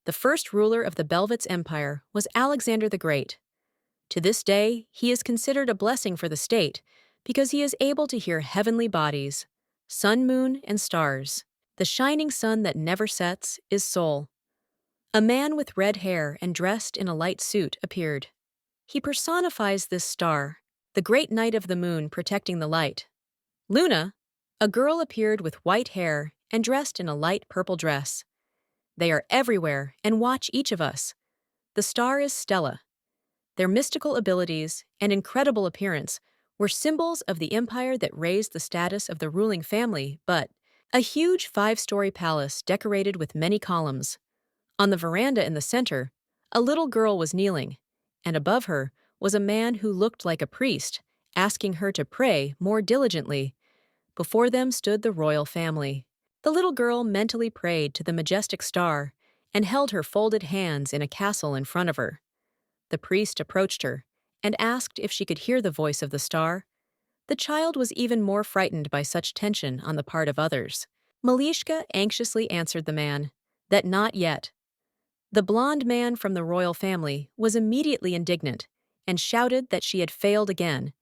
The first ruler of the Belvitz Empire was Alexander the Great. To this day, he is considered a blessing for the state because he is able to hear heavenly bodies, sun, moon, and stars. The shining sun that never sets is Sol. A man with red hair and dressed in a light suit appeared. He personifies this star, the great night of the moon protecting the light. Luna, a girl appeared with white hair and dressed in a light purple dress. They are everywhere and watch each of us. The star is Stella. Their mystical abilities and incredible appearance were symbols of the empire that raised the status of the ruling family, but a huge 5-story palace decorated with many columns. On the veranda in the center, a little girl was kneeling, and above her was a man who looked like a priest, asking her to pray more diligently. Before them stood the royal family. The little girl mentally prayed to the majestic star and held her folded hands in a castle in front of her. The priest approached her and asked if she could hear the voice of the star. The child was even more frightened by such tension on the part of others. Malishka anxiously answered the man that not yet. The blond man from the royal family was immediately indignant and shouted that she had failed again,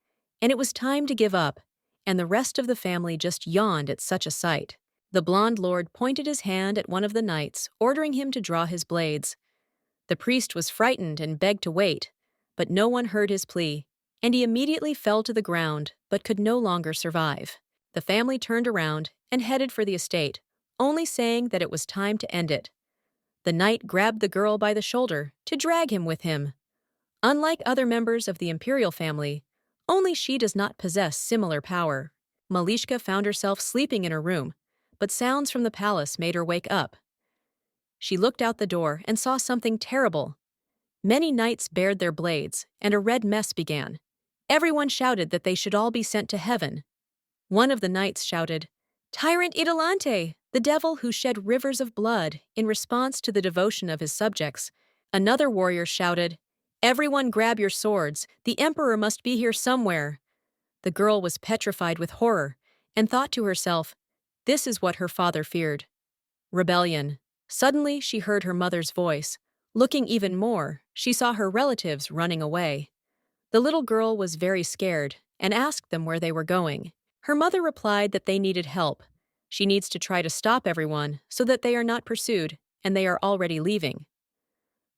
and it was time to give up, and the rest of the family just yawned at such a sight. The blond lord pointed his hand at one of the knights, ordering him to draw his blades. The priest was frightened and begged to wait, but no one heard his plea, and he immediately fell to the ground but could no longer survive. The family turned around and headed for the estate, only saying that it was time to end it. The knight grabbed the girl by the shoulder to drag him with him. Unlike other members of the imperial family, only she does not possess similar power. Malishka found herself sleeping in her room, but sounds from the palace made her wake up. She looked out the door and saw something terrible. Many knights bared their blades, and a red mess began. Everyone shouted that they should all be sent to heaven. One of the knights shouted, "Tyrant Idolante, the devil who shed rivers of blood," in response to the devotion of his subjects. Another warrior shouted, "Everyone grab your swords, the emperor must be here somewhere." The girl was petrified with horror and thought to herself, this is what her father feared. Rebellion. Suddenly she heard her mother's voice. Looking even more, she saw her relatives running away. The little girl was very scared and asked them where they were going. Her mother replied that they needed help. She needs to try to stop everyone so that they are not pursued, and they are already leaving.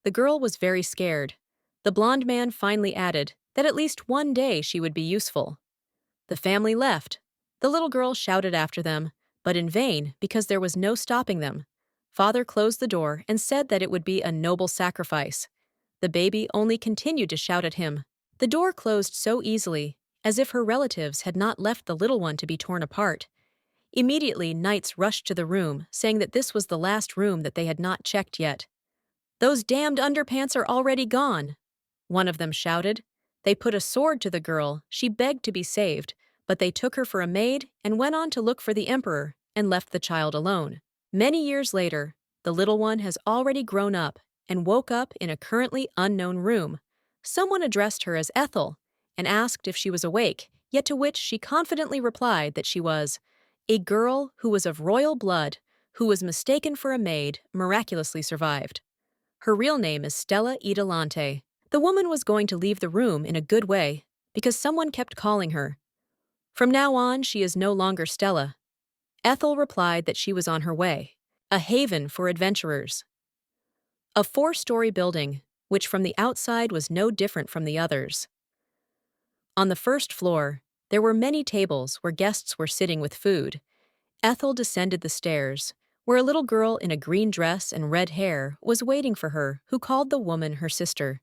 The girl was very scared. The blond man finally added that at least one day she would be useful. The family left. The little girl shouted after them, but in vain because there was no stopping them. Father closed the door and said that it would be a noble sacrifice. The baby only continued to shout at him. The door closed so easily, as if her relatives had not left the little one to be torn apart. Immediately, knights rushed to the room, saying that this was the last room that they had not checked yet. "Those damned underpants are already gone," one of them shouted. They put a sword to the girl. She begged to be saved, but they took her for a maid and went on to look for the emperor and left the child alone. Many years later, the little one has already grown up and woke up in a currently unknown room. Someone addressed her as Ethel and asked if she was awake, yet to which she confidently replied that she was. A girl who was of royal blood, who was mistaken for a maid, miraculously survived. Her real name is Stella Idolante. The woman was going to leave the room in a good way because someone kept calling her. From now on, she is no longer Stella. Ethel replied that she was on her way, a haven for adventurers. A 4-story building, which from the outside was no different from the others. On the first floor, there were many tables where guests were sitting with food. Ethel descended the stairs, where a little girl in a green dress and red hair was waiting for her, who called the woman her sister.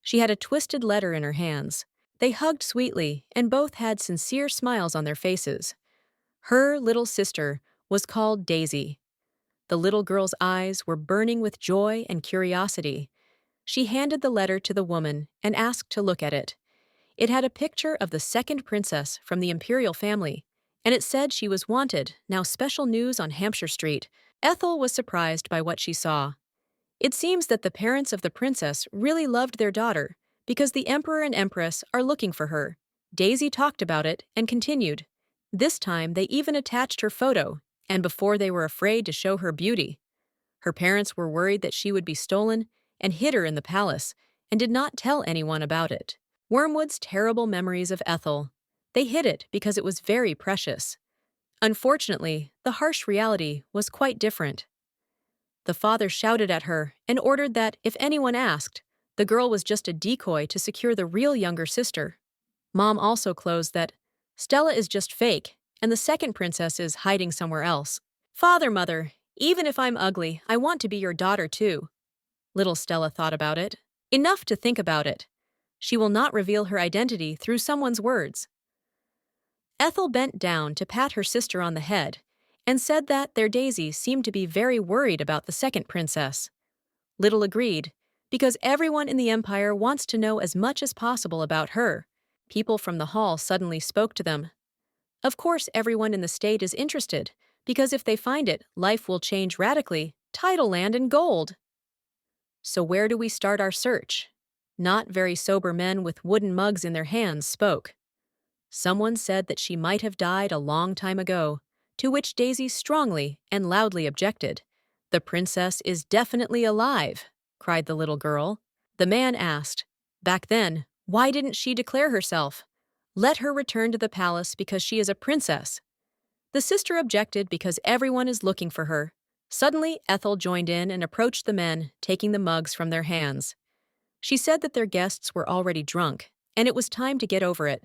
She had a twisted letter in her hands. They hugged sweetly, and both had sincere smiles on their faces. Her little sister was called Daisy. The little girl's eyes were burning with joy and curiosity. She handed the letter to the woman and asked to look at it. It had a picture of the second princess from the imperial family, and it said she was wanted, now special news on Hampshire Street. Ethel was surprised by what she saw. It seems that the parents of the princess really loved their daughter because the emperor and empress are looking for her. Daisy talked about it and continued. This time they even attached her photo, and before they were afraid to show her beauty. Her parents were worried that she would be stolen and hid her in the palace and did not tell anyone about it. Wormwood's terrible memories of Ethel. They hid it because it was very precious. Unfortunately, the harsh reality was quite different. The father shouted at her and ordered that, if anyone asked, the girl was just a decoy to secure the real younger sister. Mom also closed that Stella is just fake and the second princess is hiding somewhere else. Father, mother, even if I'm ugly, I want to be your daughter too. Little Stella thought about it. Enough to think about it. She will not reveal her identity through someone's words. Ethel bent down to pat her sister on the head and said that their Daisy seemed to be very worried about the second princess. Little agreed, because everyone in the empire wants to know as much as possible about her. People from the hall suddenly spoke to them. Of course, everyone in the state is interested, because if they find it, life will change radically, title land and gold. So where do we start our search? Not very sober men with wooden mugs in their hands spoke. Someone said that she might have died a long time ago, to which Daisy strongly and loudly objected. The princess is definitely alive, cried the little girl. The man asked, back then, why didn't she declare herself? Let her return to the palace because she is a princess. The sister objected because everyone is looking for her. Suddenly, Ethel joined in and approached the men, taking the mugs from their hands. She said that their guests were already drunk, and it was time to get over it.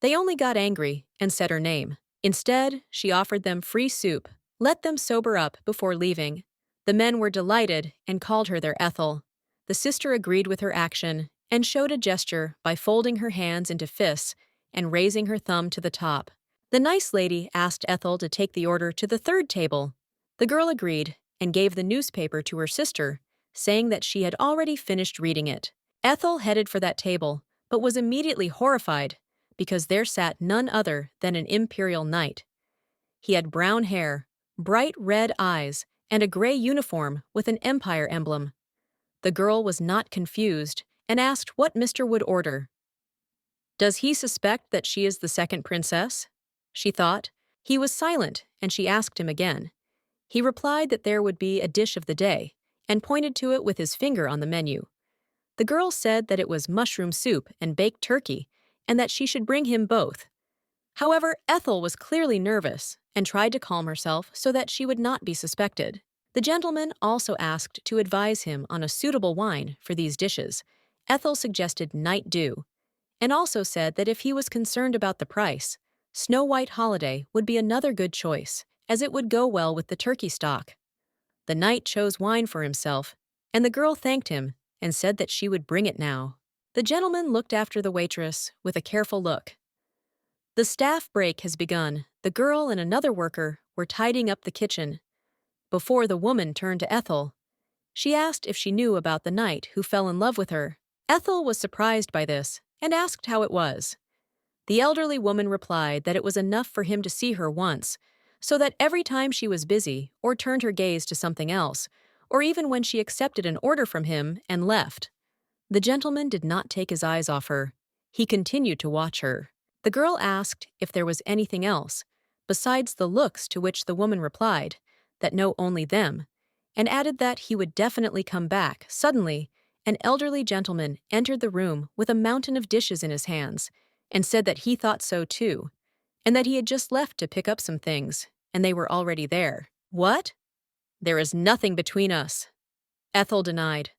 They only got angry and said her name. Instead, she offered them free soup, let them sober up before leaving. The men were delighted and called her their Ethel. The sister agreed with her action and showed a gesture by folding her hands into fists and raising her thumb to the top. The nice lady asked Ethel to take the order to the third table. The girl agreed and gave the newspaper to her sister, saying that she had already finished reading it. Ethel headed for that table, but was immediately horrified because there sat none other than an imperial knight. He had brown hair, bright red eyes, and a gray uniform with an empire emblem. The girl was not confused and asked what Mr. would order. Does he suspect that she is the second princess? She thought. He was silent, and she asked him again. He replied that there would be a dish of the day, and pointed to it with his finger on the menu. The girl said that it was mushroom soup and baked turkey, and that she should bring him both. However, Ethel was clearly nervous and tried to calm herself so that she would not be suspected. The gentleman also asked to advise him on a suitable wine for these dishes. Ethel suggested Night Dew, and also said that if he was concerned about the price, Snow White Holiday would be another good choice, as it would go well with the turkey stock. The knight chose wine for himself, and the girl thanked him and said that she would bring it now. The gentleman looked after the waitress with a careful look. The staff break has begun. The girl and another worker were tidying up the kitchen. Before the woman turned to Ethel, she asked if she knew about the knight who fell in love with her. Ethel was surprised by this and asked how it was. The elderly woman replied that it was enough for him to see her once, so that every time she was busy or turned her gaze to something else, or even when she accepted an order from him and left, the gentleman did not take his eyes off her. He continued to watch her. The girl asked if there was anything else, besides the looks, to which the woman replied that no, only them, and added that he would definitely come back. Suddenly, an elderly gentleman entered the room with a mountain of dishes in his hands and said that he thought so too, and that he had just left to pick up some things, and they were already there. What? There is nothing between us, Ethel denied.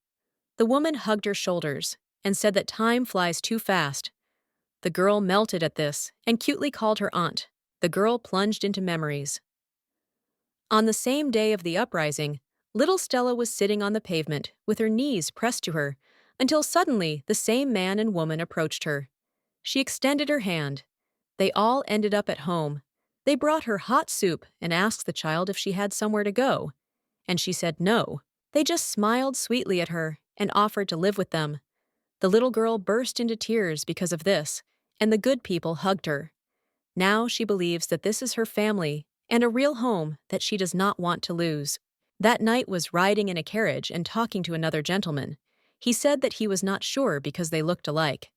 The woman hugged her shoulders and said that time flies too fast. The girl melted at this and cutely called her aunt. The girl plunged into memories. On the same day of the uprising, little Stella was sitting on the pavement with her knees pressed to her until suddenly the same man and woman approached her. She extended her hand. They all ended up at home. They brought her hot soup and asked the child if she had somewhere to go, and she said no. They just smiled sweetly at her and offered to live with them. The little girl burst into tears because of this, and the good people hugged her. Now she believes that this is her family and a real home that she does not want to lose. That knight was riding in a carriage and talking to another gentleman. He said that he was not sure because they looked alike.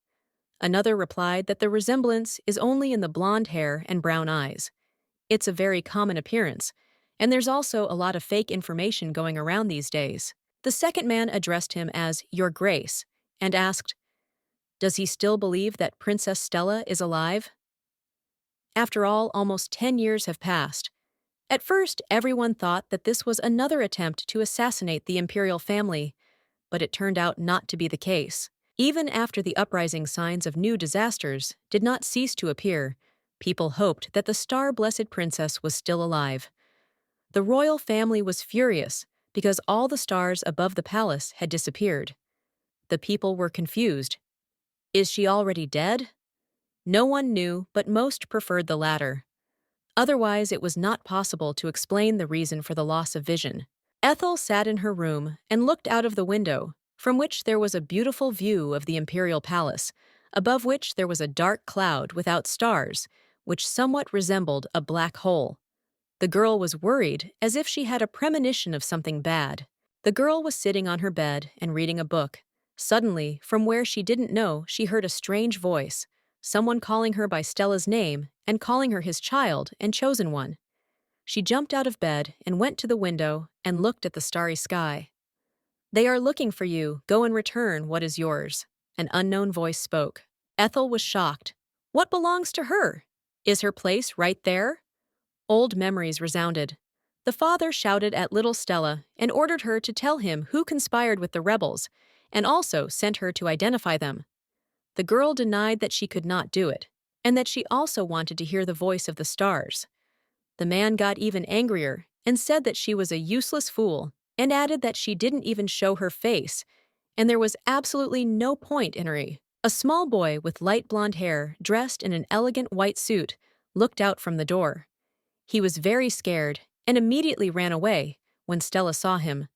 Another replied that the resemblance is only in the blonde hair and brown eyes. It's a very common appearance, And there's also a lot of fake information going around these days. The second man addressed him as Your Grace and asked, does he still believe that Princess Stella is alive? After all, almost 10 years have passed. At first, everyone thought that this was another attempt to assassinate the imperial family, but it turned out not to be the case. Even after the uprising, signs of new disasters did not cease to appear. People hoped that the star-blessed princess was still alive. The royal family was furious because all the stars above the palace had disappeared. The people were confused. Is she already dead? No one knew, but most preferred the latter. Otherwise, it was not possible to explain the reason for the loss of vision. Ethel sat in her room and looked out of the window, from which there was a beautiful view of the imperial palace, above which there was a dark cloud without stars, which somewhat resembled a black hole. The girl was worried, as if she had a premonition of something bad. The girl was sitting on her bed and reading a book. Suddenly, from where she didn't know, she heard a strange voice, someone calling her by Stella's name and calling her his child and chosen one. She jumped out of bed and went to the window and looked at the starry sky. They are looking for you. Go and return what is yours. An unknown voice spoke. Ethel was shocked. What belongs to her? Is her place right there? Old memories resounded. The father shouted at little Stella and ordered her to tell him who conspired with the rebels, and also sent her to identify them. The girl denied that she could not do it, and that she also wanted to hear the voice of the stars. The man got even angrier and said that she was a useless fool, and added that she didn't even show her face, and there was absolutely no point in her. A small boy with light blonde hair, dressed in an elegant white suit, looked out from the door. He was very scared and immediately ran away when Stella saw him.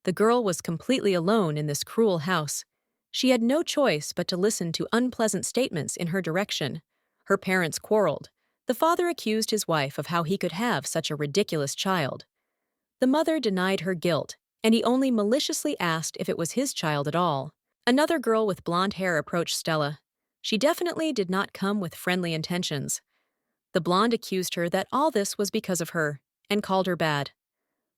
The girl was completely alone in this cruel house. She had no choice but to listen to unpleasant statements in her direction. Her parents quarreled. The father accused his wife of how he could have such a ridiculous child. The mother denied her guilt, and he only maliciously asked if it was his child at all. Another girl with blonde hair approached Stella. She definitely did not come with friendly intentions. The blonde accused her that all this was because of her, and called her bad.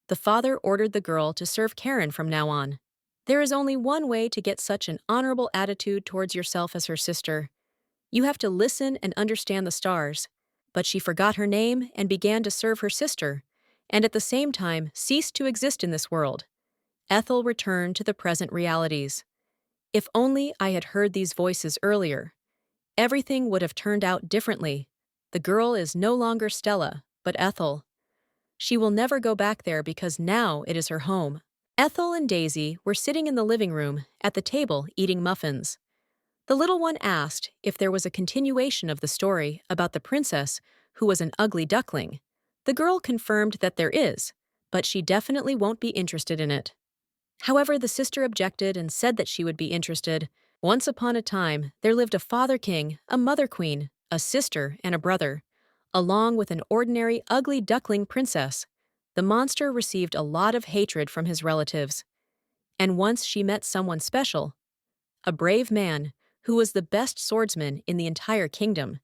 The father ordered the girl to serve Karen from now on. There is only one way to get such an honorable attitude towards yourself as her sister. You have to listen and understand the stars. But she forgot her name and began to serve her sister, and at the same time ceased to exist in this world. Ethel returned to the present realities. If only I had heard these voices earlier, everything would have turned out differently. The girl is no longer Stella, but Ethel. She will never go back there because now it is her home. Ethel and Daisy were sitting in the living room at the table eating muffins. The little one asked if there was a continuation of the story about the princess who was an ugly duckling. The girl confirmed that there is, but she definitely won't be interested in it. However, the sister objected and said that she would be interested. Once upon a time, there lived a father king, a mother queen, a sister, and a brother, along with an ordinary ugly duckling princess. The monster received a lot of hatred from his relatives. And once she met someone special, a brave man who was the best swordsman in the entire kingdom.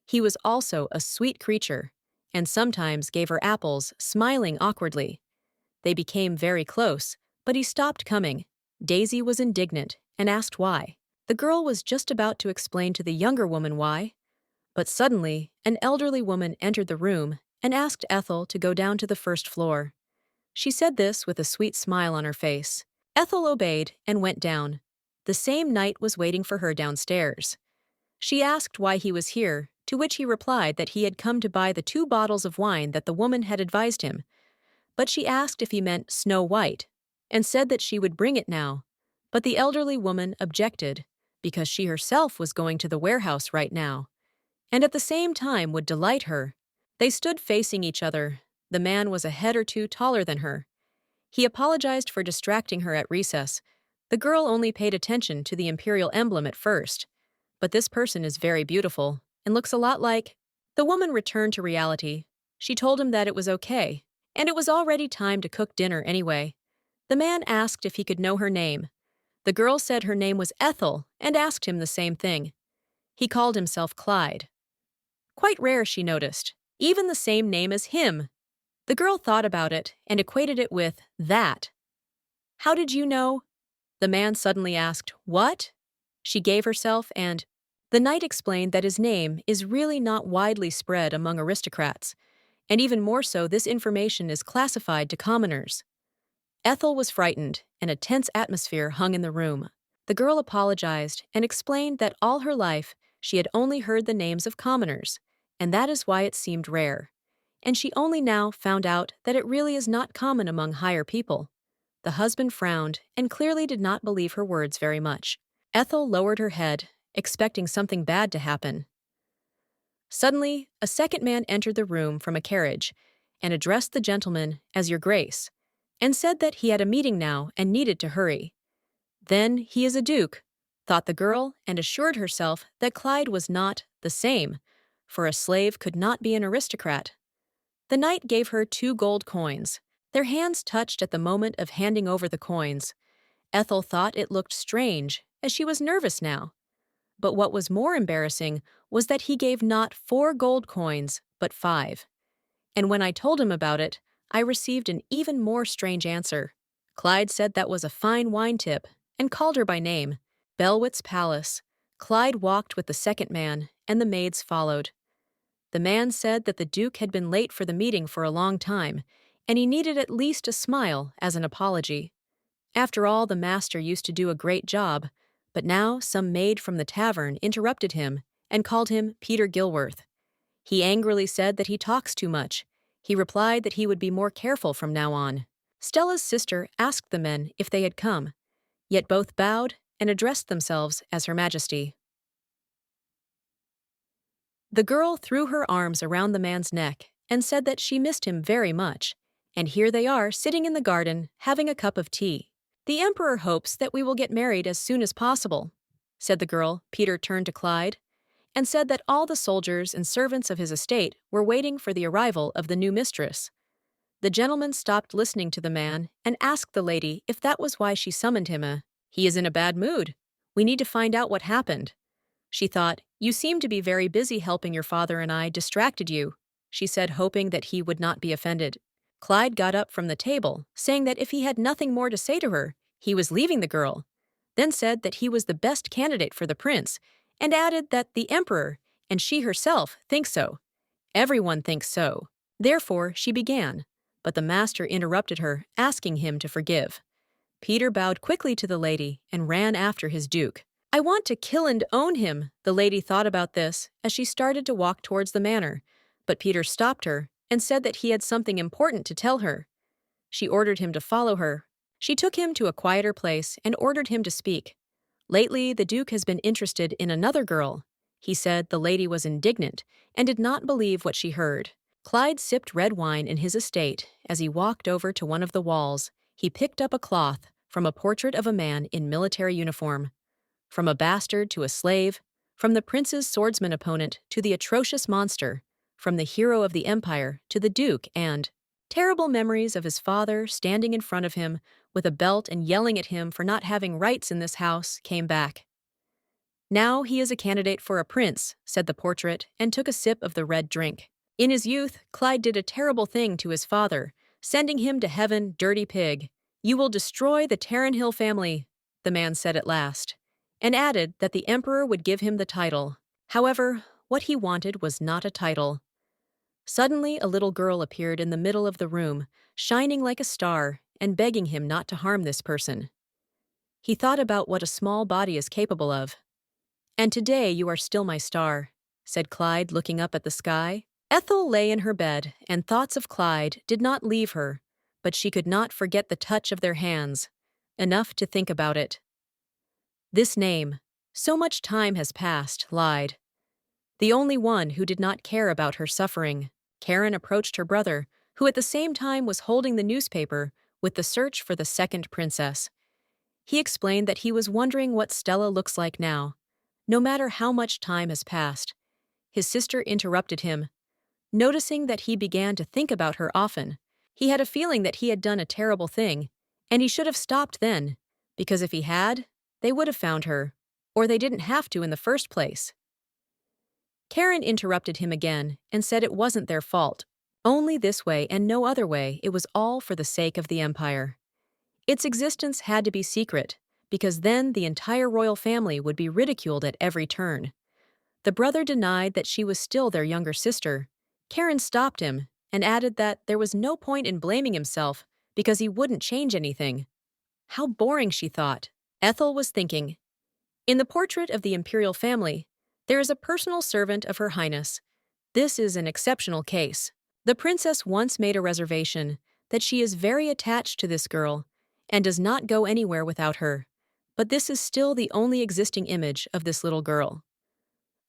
He was also a sweet creature, and sometimes gave her apples, smiling awkwardly. They became very close, but he stopped coming. Daisy was indignant and asked why. The girl was just about to explain to the younger woman why, but suddenly an elderly woman entered the room and asked Ethel to go down to the first floor. She said this with a sweet smile on her face. Ethel obeyed and went down. The same knight was waiting for her downstairs. She asked why he was here, to which he replied that he had come to buy the 2 bottles of wine that the woman had advised him. But she asked if he meant Snow White, and said that she would bring it now. But the elderly woman objected, because she herself was going to the warehouse right now, and at the same time would delight her. They stood facing each other. The man was a head or two taller than her. He apologized for distracting her at recess. The girl only paid attention to the imperial emblem at first. But this person is very beautiful and looks a lot like... The woman returned to reality. She told him that it was okay, and it was already time to cook dinner anyway. The man asked if he could know her name. The girl said her name was Ethel and asked him the same thing. He called himself Clyde. Quite rare, she noticed. Even the same name as him. The girl thought about it and equated it with that. How did you know? The man suddenly asked, What? She gave herself, and the knight explained that his name is really not widely spread among aristocrats, and even more so, this information is classified to commoners. Ethel was frightened, and a tense atmosphere hung in the room. The girl apologized and explained that all her life she had only heard the names of commoners, and that is why it seemed rare. And she only now found out that it really is not common among higher people. The husband frowned and clearly did not believe her words very much. Ethel lowered her head, expecting something bad to happen. Suddenly, a second man entered the room from a carriage and addressed the gentleman as Your Grace, and said that he had a meeting now and needed to hurry. Then he is a duke, thought the girl, and assured herself that Clyde was not the same, for a slave could not be an aristocrat. The knight gave her 2 gold coins. Their hands touched at the moment of handing over the coins. Ethel thought it looked strange, as she was nervous now. But what was more embarrassing was that he gave not 4 gold coins, but 5. And when I told him about it, I received an even more strange answer. Clyde said that was a fine wine tip, and called her by name. Belwit's palace. Clyde walked with the second man, and the maids followed. The man said that the Duke had been late for the meeting for a long time, and he needed at least a smile as an apology. After all, the master used to do a great job, but now some maid from the tavern interrupted him and called him Peter Gilworth. He angrily said that he talks too much. He replied that he would be more careful from now on. Stella's sister asked the men if they had come, yet both bowed and addressed themselves as Her Majesty. The girl threw her arms around the man's neck and said that she missed him very much, and here they are sitting in the garden having a cup of tea. The Emperor hopes that we will get married as soon as possible, said the girl. Peter turned to Clyde and said that all the soldiers and servants of his estate were waiting for the arrival of the new mistress. The gentleman stopped listening to the man and asked the lady if that was why she summoned him. He is in a bad mood. We need to find out what happened. She thought, You seem to be very busy helping your father and I distracted you, she said, hoping that he would not be offended. Clyde got up from the table, saying that if he had nothing more to say to her, he was leaving the girl, then said that he was the best candidate for the prince, and added that the Emperor, and she herself, think so. Everyone thinks so. Therefore, she began, but the master interrupted her, asking him to forgive. Peter bowed quickly to the lady and ran after his duke. I want to kill and own him, the lady thought about this as she started to walk towards the manor, but Peter stopped her and said that he had something important to tell her. She ordered him to follow her. She took him to a quieter place and ordered him to speak. Lately, the Duke has been interested in another girl. He said the lady was indignant and did not believe what she heard. Clyde sipped red wine in his estate as he walked over to one of the walls. He picked up a cloth from a portrait of a man in military uniform. From a bastard to a slave, from the prince's swordsman opponent to the atrocious monster, from the hero of the empire to the duke, and terrible memories of his father standing in front of him with a belt and yelling at him for not having rights in this house came back. Now he is a candidate for a prince, said the portrait, and took a sip of the red drink. In his youth, Clyde did a terrible thing to his father, sending him to heaven, dirty pig. You will destroy the Tarrenhill family, the man said at last, and added that the emperor would give him the title. However, what he wanted was not a title. Suddenly, a little girl appeared in the middle of the room, shining like a star, and begging him not to harm this person. He thought about what a small body is capable of. And today you are still my star, said Clyde, looking up at the sky. Ethel lay in her bed, and thoughts of Clyde did not leave her, but she could not forget the touch of their hands, enough to think about it. This name, so much time has passed, lied. The only one who did not care about her suffering. Karen approached her brother, who at the same time was holding the newspaper with the search for the second princess. He explained that he was wondering what Stella looks like now, no matter how much time has passed. His sister interrupted him. Noticing that he began to think about her often, he had a feeling that he had done a terrible thing, and he should have stopped then, because if he had, they would have found her, or they didn't have to in the first place. Karen interrupted him again and said it wasn't their fault. Only this way and no other way, it was all for the sake of the empire. Its existence had to be secret, because then the entire royal family would be ridiculed at every turn. The brother denied that she was still their younger sister. Karen stopped him and added that there was no point in blaming himself because he wouldn't change anything. How boring, she thought. Ethel was thinking. In the portrait of the imperial family, there is a personal servant of Her Highness. This is an exceptional case. The princess once made a reservation that she is very attached to this girl and does not go anywhere without her. But this is still the only existing image of this little girl.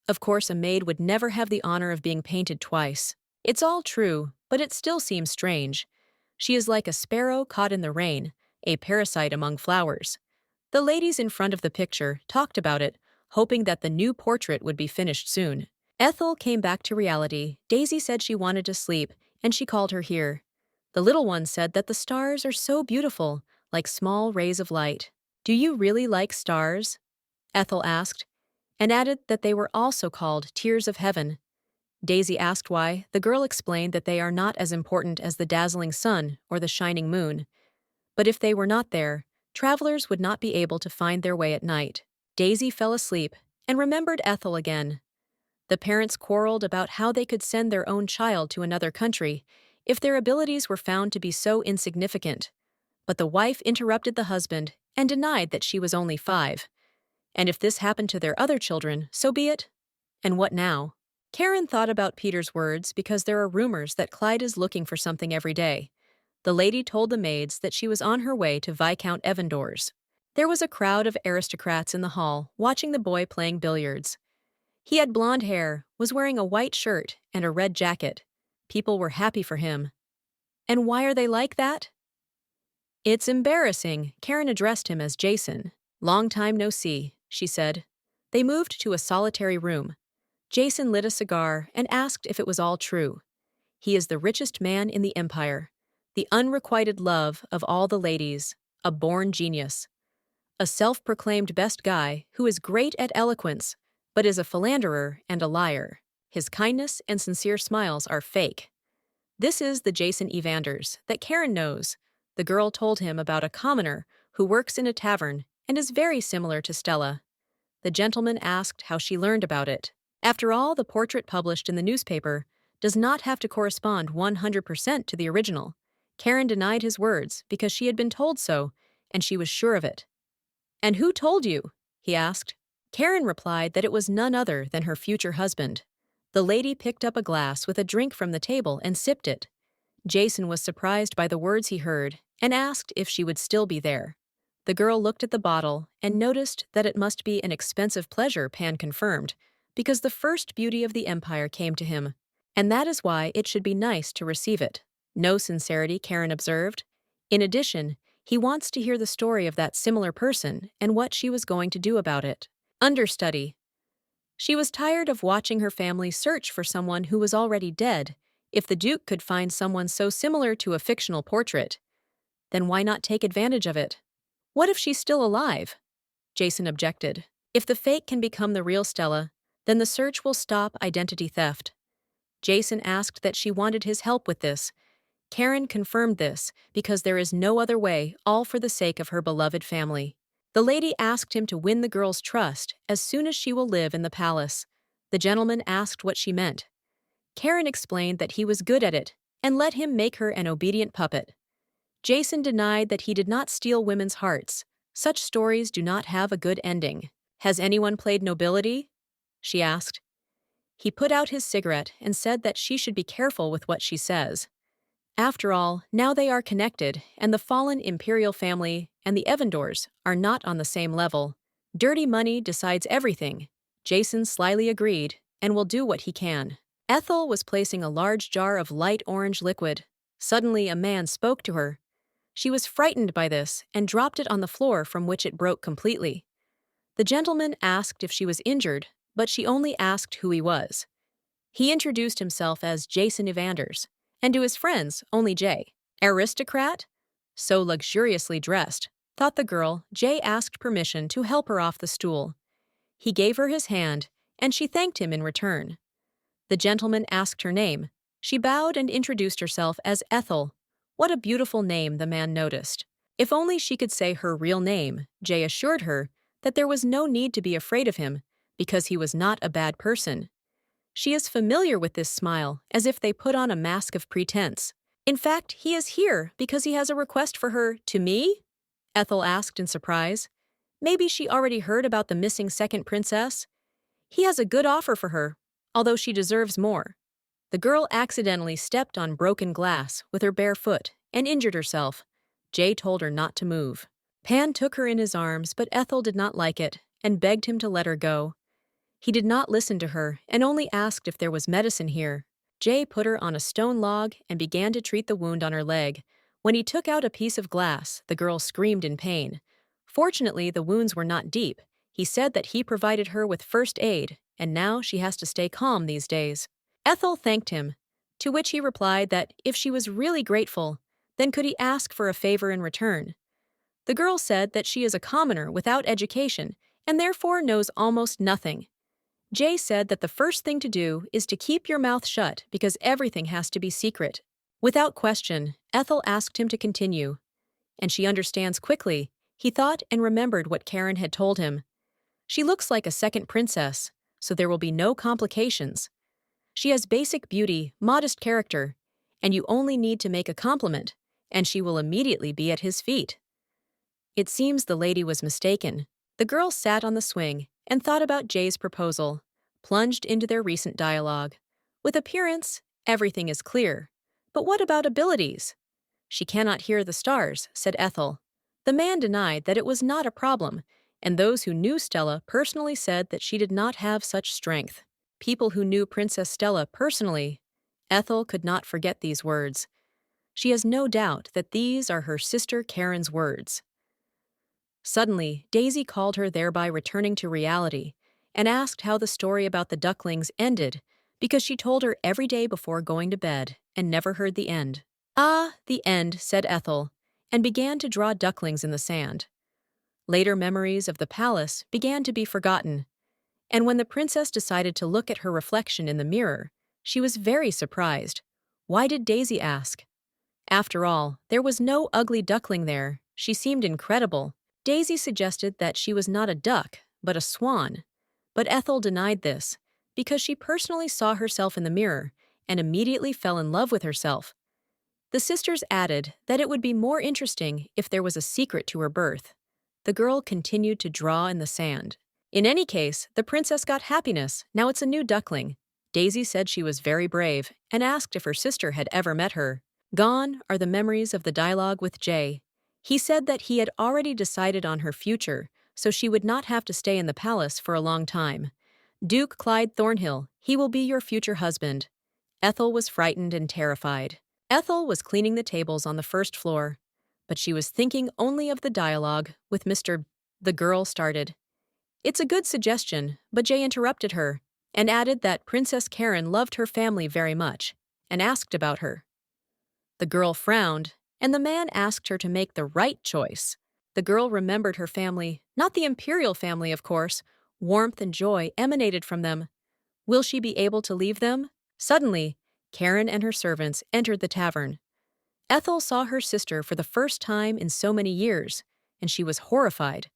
Of course, a maid would never have the honor of being painted twice. It's all true, but it still seems strange. She is like a sparrow caught in the rain, a parasite among flowers. The ladies in front of the picture talked about it, hoping that the new portrait would be finished soon. Ethel came back to reality. Daisy said she wanted to sleep, and she called her here. The little one said that the stars are so beautiful, like small rays of light. "Do you really like stars?" Ethel asked, and added that they were also called tears of heaven. Daisy asked why. The girl explained that they are not as important as the dazzling sun or the shining moon. But if they were not there, travelers would not be able to find their way at night. Daisy fell asleep and remembered Ethel again. The parents quarreled about how they could send their own child to another country if their abilities were found to be so insignificant. But the wife interrupted the husband and denied that she was only 5. And if this happened to their other children, so be it. And what now? Karen thought about Peter's words because there are rumors that Clyde is looking for something every day. The lady told the maids that she was on her way to Viscount Evandor's. There was a crowd of aristocrats in the hall watching the boy playing billiards. He had blonde hair, was wearing a white shirt and a red jacket. People were happy for him. And why are they like that? It's embarrassing. Karen addressed him as Jason. "Long time no see," she said. They moved to a solitary room. Jason lit a cigar and asked if it was all true. He is the richest man in the empire, the unrequited love of all the ladies, a born genius. A self-proclaimed best guy who is great at eloquence, but is a philanderer and a liar. His kindness and sincere smiles are fake. This is the Jason Evanders that Karen knows. The girl told him about a commoner who works in a tavern and is very similar to Stella. The gentleman asked how she learned about it. After all, the portrait published in the newspaper does not have to correspond 100% to the original. Karen denied his words because she had been told so, and she was sure of it. "And who told you?" he asked. Karen replied that it was none other than her future husband. The lady picked up a glass with a drink from the table and sipped it. Jason was surprised by the words he heard and asked if she would still be there. The girl looked at the bottle and noticed that it must be an expensive pleasure, Pan confirmed, because the first beauty of the empire came to him, and that is why it should be nice to receive it. No sincerity, Karen observed. In addition, he wants to hear the story of that similar person and what she was going to do about it. Understudy. She was tired of watching her family search for someone who was already dead. If the Duke could find someone so similar to a fictional portrait, then why not take advantage of it? What if she's still alive? Jason objected. If the fake can become the real Stella, then the search will stop identity theft. Jason asked that she wanted his help with this. Karen confirmed this because there is no other way, all for the sake of her beloved family. The lady asked him to win the girl's trust as soon as she will live in the palace. The gentleman asked what she meant. Karen explained that he was good at it and let him make her an obedient puppet. Jason denied that he did not steal women's hearts. Such stories do not have a good ending. "Has anyone played nobility?" she asked. He put out his cigarette and said that she should be careful with what she says. After all, now they are connected, and the fallen imperial family and the Evandors are not on the same level. Dirty money decides everything. Jason slyly agreed and will do what he can. Ethel was placing a large jar of light orange liquid. Suddenly, a man spoke to her. She was frightened by this and dropped it on the floor, from which it broke completely. The gentleman asked if she was injured, but she only asked who he was. He introduced himself as Jason Evanders, and to his friends, only Jay. Aristocrat? So luxuriously dressed, thought the girl. Jay asked permission to help her off the stool. He gave her his hand, and she thanked him in return. The gentleman asked her name. She bowed and introduced herself as Ethel. What a beautiful name, the man noticed. If only she could say her real name, Jay assured her that there was no need to be afraid of him because he was not a bad person. She is familiar with this smile, as if they put on a mask of pretense. In fact, he is here because he has a request for her. To me? Ethel asked in surprise. Maybe she already heard about the missing second princess? He has a good offer for her, although she deserves more. The girl accidentally stepped on broken glass with her bare foot and injured herself. Jay told her not to move. Pan took her in his arms, but Ethel did not like it and begged him to let her go. He did not listen to her and only asked if there was medicine here. Jay put her on a stone log and began to treat the wound on her leg. When he took out a piece of glass, the girl screamed in pain. Fortunately, the wounds were not deep. He said that he provided her with first aid, and now she has to stay calm these days. Ethel thanked him, to which he replied that if she was really grateful, then could he ask for a favor in return. The girl said that she is a commoner without education and therefore knows almost nothing. Jay said that the first thing to do is to keep your mouth shut because everything has to be secret. Without question, Ethel asked him to continue. And she understands quickly, he thought and remembered what Karen had told him. She looks like a second princess, so there will be no complications. She has basic beauty, modest character, and you only need to make a compliment, and she will immediately be at his feet. It seems the lady was mistaken. The girl sat on the swing and thought about Jay's proposal, plunged into their recent dialogue. With appearance, everything is clear. But what about abilities? She cannot hear the stars, said Ethel. The man denied that it was not a problem, and those who knew Stella personally said that she did not have such strength. People who knew Princess Stella personally, Ethel could not forget these words. She has no doubt that these are her sister Karen's words. Suddenly, Daisy called her, thereby returning to reality, and asked how the story about the ducklings ended, because she told her every day before going to bed and never heard the end. Ah, the end, said Ethel, and began to draw ducklings in the sand. Later memories of the palace began to be forgotten, and when the princess decided to look at her reflection in the mirror, she was very surprised. Why did Daisy ask? After all, there was no ugly duckling there. She seemed incredible. Daisy suggested that she was not a duck, but a swan. But Ethel denied this, because she personally saw herself in the mirror and immediately fell in love with herself. The sisters added that it would be more interesting if there was a secret to her birth. The girl continued to draw in the sand. In any case, the princess got happiness. Now it's a new duckling. Daisy said she was very brave and asked if her sister had ever met her. Gone are the memories of the dialogue with Jay. He said that he had already decided on her future, so she would not have to stay in the palace for a long time. Duke Clyde Thornhill, he will be your future husband. Ethel was frightened and terrified. Ethel was cleaning the tables on the first floor, but she was thinking only of the dialogue with Mr. The girl started. It's a good suggestion, but Jay interrupted her and added that Princess Karen loved her family very much and asked about her. The girl frowned, and the man asked her to make the right choice. The girl remembered her family, not the imperial family, of course. Warmth and joy emanated from them. Will she be able to leave them? Suddenly, Karen and her servants entered the tavern. Ethel saw her sister for the first time in so many years, and she was horrified.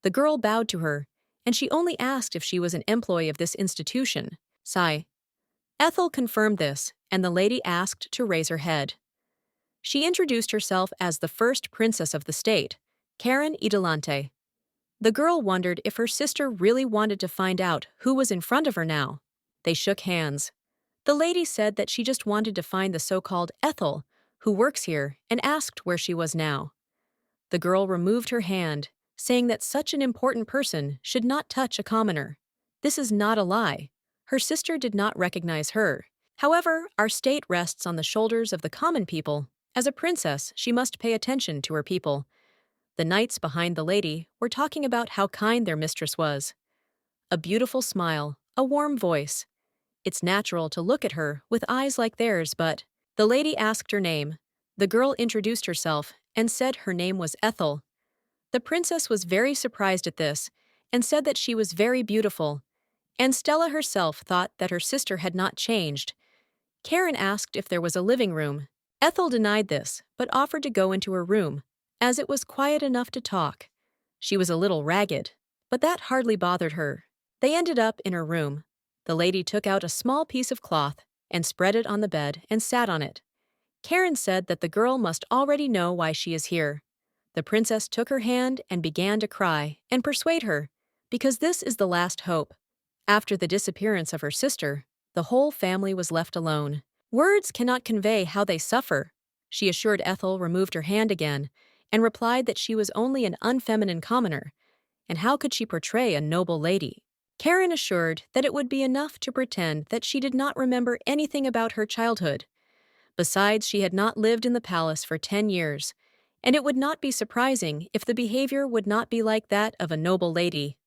The girl bowed to her, and she only asked if she was an employee of this institution. Sigh. Ethel confirmed this, and the lady asked to raise her head. She introduced herself as the first princess of the state, Karen Idolante. The girl wondered if her sister really wanted to find out who was in front of her now. They shook hands. The lady said that she just wanted to find the so-called Ethel, who works here, and asked where she was now. The girl removed her hand, saying that such an important person should not touch a commoner. This is not a lie. Her sister did not recognize her. However, our state rests on the shoulders of the common people. As a princess, she must pay attention to her people. The knights behind the lady were talking about how kind their mistress was. A beautiful smile, a warm voice. It's natural to look at her with eyes like theirs, but the lady asked her name. The girl introduced herself and said her name was Ethel. The princess was very surprised at this and said that she was very beautiful, and Stella herself thought that her sister had not changed. Karen asked if there was a living room. Ethel denied this, but offered to go into her room, as it was quiet enough to talk. She was a little ragged, but that hardly bothered her. They ended up in her room. The lady took out a small piece of cloth and spread it on the bed and sat on it. Karen said that the girl must already know why she is here. The princess took her hand and began to cry and persuade her, because this is the last hope. After the disappearance of her sister, the whole family was left alone. Words cannot convey how they suffer. She assured Ethel removed her hand again and replied that she was only an unfeminine commoner, and how could she portray a noble lady? Karen assured that it would be enough to pretend that she did not remember anything about her childhood. Besides, she had not lived in the palace for 10 years, and it would not be surprising if the behavior would not be like that of a noble lady.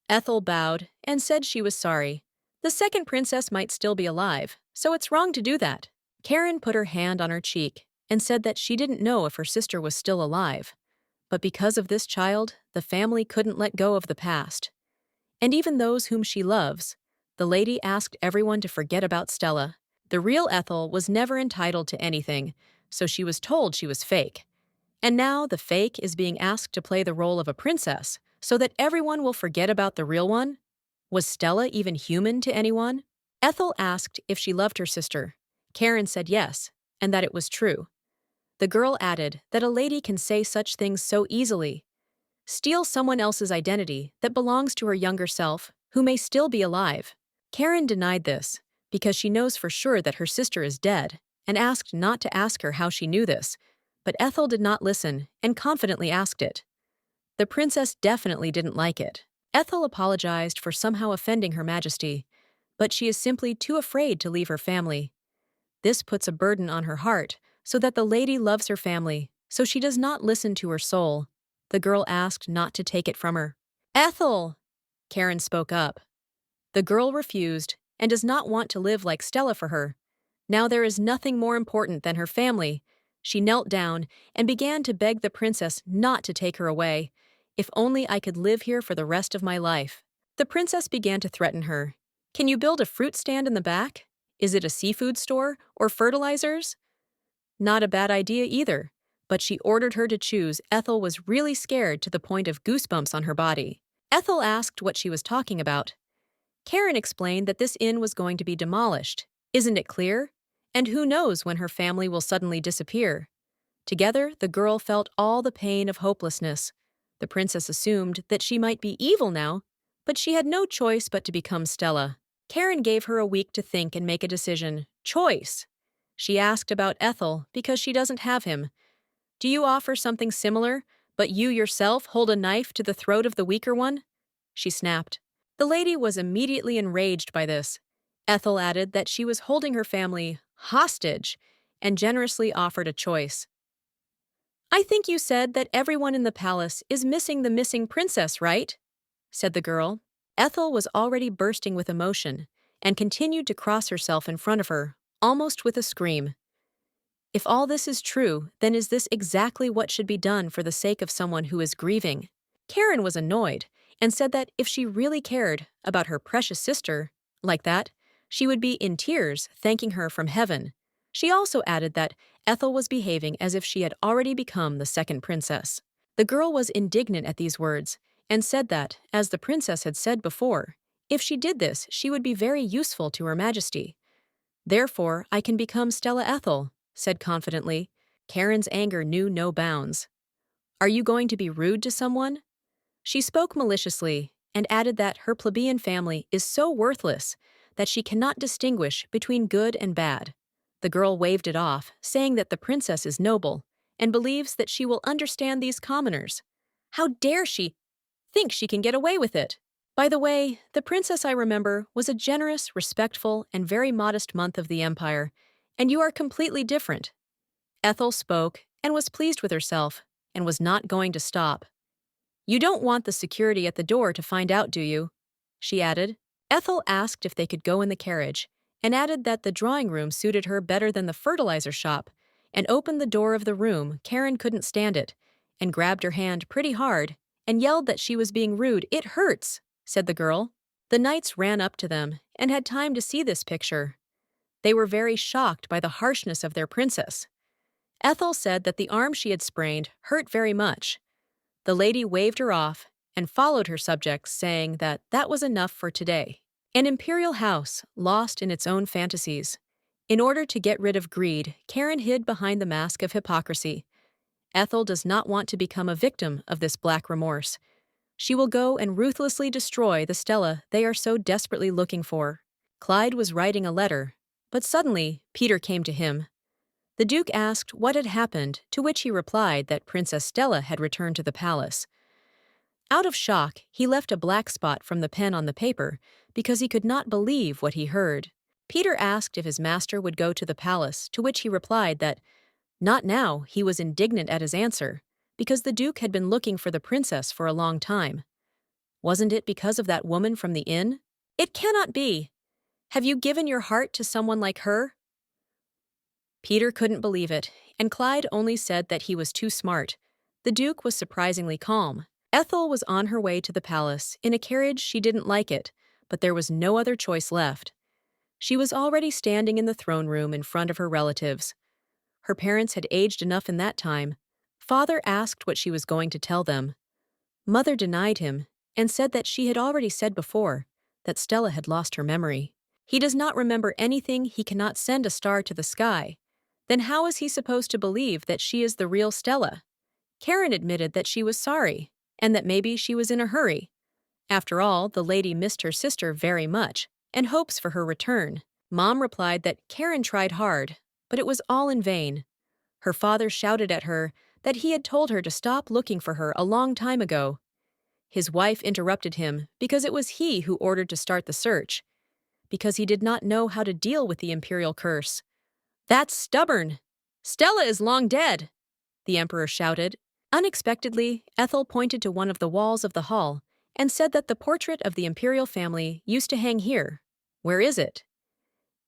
Ethel bowed and said she was sorry. The second princess might still be alive, so it's wrong to do that. Karen put her hand on her cheek and said that she didn't know if her sister was still alive. But because of this child, the family couldn't let go of the past. And even those whom she loves, the lady asked everyone to forget about Stella. The real Ethel was never entitled to anything, so she was told she was fake. And now the fake is being asked to play the role of a princess, so that everyone will forget about the real one? Was Stella even human to anyone? Ethel asked if she loved her sister. Karen said yes, and that it was true. The girl added that a lady can say such things so easily. Steal someone else's identity that belongs to her younger self, who may still be alive. Karen denied this, because she knows for sure that her sister is dead, and asked not to ask her how she knew this, but Ethel did not listen and confidently asked it. The princess definitely didn't like it. Ethel apologized for somehow offending Her Majesty, but she is simply too afraid to leave her family. This puts a burden on her heart, so that the lady loves her family, so she does not listen to her soul. The girl asked not to take it from her. Ethel! Karen spoke up. The girl refused and does not want to live like Stella for her. Now there is nothing more important than her family. She knelt down and began to beg the princess not to take her away. If only I could live here for the rest of my life. The princess began to threaten her. Can you build a fruit stand in the back? Is it a seafood store or fertilizers? Not a bad idea either, but she ordered her to choose. Ethel was really scared to the point of goosebumps on her body. Ethel asked what she was talking about. Karen explained that this inn was going to be demolished. Isn't it clear? And who knows when her family will suddenly disappear? Together, the girl felt all the pain of hopelessness. The princess assumed that she might be evil now, but she had no choice but to become Stella. Karen gave her a week to think and make a decision. Choice! She asked about Ethel because she doesn't have him. Do you offer something similar, but you yourself hold a knife to the throat of the weaker one? She snapped. The lady was immediately enraged by this. Ethel added that she was holding her family hostage and generously offered a choice. I think you said that everyone in the palace is missing the missing princess, right? Said the girl. Ethel was already bursting with emotion and continued to cross herself in front of her, almost with a scream. If all this is true, then is this exactly what should be done for the sake of someone who is grieving? Karen was annoyed and said that if she really cared about her precious sister, like that, she would be in tears thanking her from heaven. She also added that Ethel was behaving as if she had already become the second princess. The girl was indignant at these words and said that, as the princess had said before, if she did this, she would be very useful to Her Majesty. Therefore, I can become Stella Ethel, said confidently. Karen's anger knew no bounds. Are you going to be rude to someone? She spoke maliciously and added that her plebeian family is so worthless that she cannot distinguish between good and bad. The girl waved it off, saying that the princess is noble and believes that she will understand these commoners. How dare she think she can get away with it? By the way, the princess I remember was a generous, respectful, and very modest month of the empire, and you are completely different. Ethel spoke and was pleased with herself and was not going to stop. You don't want the security at the door to find out, do you? She added. Ethel asked if they could go in the carriage and added that the drawing room suited her better than the fertilizer shop, and opened the door of the room. Karen couldn't stand it and grabbed her hand pretty hard and yelled that she was being rude. It hurts, said the girl. The knights ran up to them and had time to see this picture. They were very shocked by the harshness of their princess. Ethel said that the arm she had sprained hurt very much. The lady waved her off and followed her subjects, saying that that was enough for today. An imperial house, lost in its own fantasies. In order to get rid of greed, Karen hid behind the mask of hypocrisy. Ethel does not want to become a victim of this black remorse. She will go and ruthlessly destroy the Stella they are so desperately looking for. Clyde was writing a letter, but suddenly Peter came to him. The Duke asked what had happened, to which he replied that Princess Stella had returned to the palace. Out of shock, he left a black spot from the pen on the paper because he could not believe what he heard. Peter asked if his master would go to the palace, to which he replied that not now. He was indignant at his answer, because the Duke had been looking for the princess for a long time. Wasn't it because of that woman from the inn? It cannot be. Have you given your heart to someone like her? Peter couldn't believe it, and Clyde only said that he was too smart. The Duke was surprisingly calm. Ethel was on her way to the palace. In a carriage, she didn't like it, but there was no other choice left. She was already standing in the throne room in front of her relatives. Her parents had aged enough in that time. Father asked what she was going to tell them. Mother denied him and said that she had already said before that Stella had lost her memory. He does not remember anything. He cannot send a star to the sky. Then how is he supposed to believe that she is the real Stella? Karen admitted that she was sorry and that maybe she was in a hurry. After all, the lady missed her sister very much and hopes for her return. Mom replied that Karen tried hard, but it was all in vain. Her father shouted at her that he had told her to stop looking for her a long time ago. His wife interrupted him because it was he who ordered to start the search, because he did not know how to deal with the imperial curse. That's stubborn! Stella is long dead, the emperor shouted. Unexpectedly, Ethel pointed to one of the walls of the hall and said that the portrait of the imperial family used to hang here. Where is it?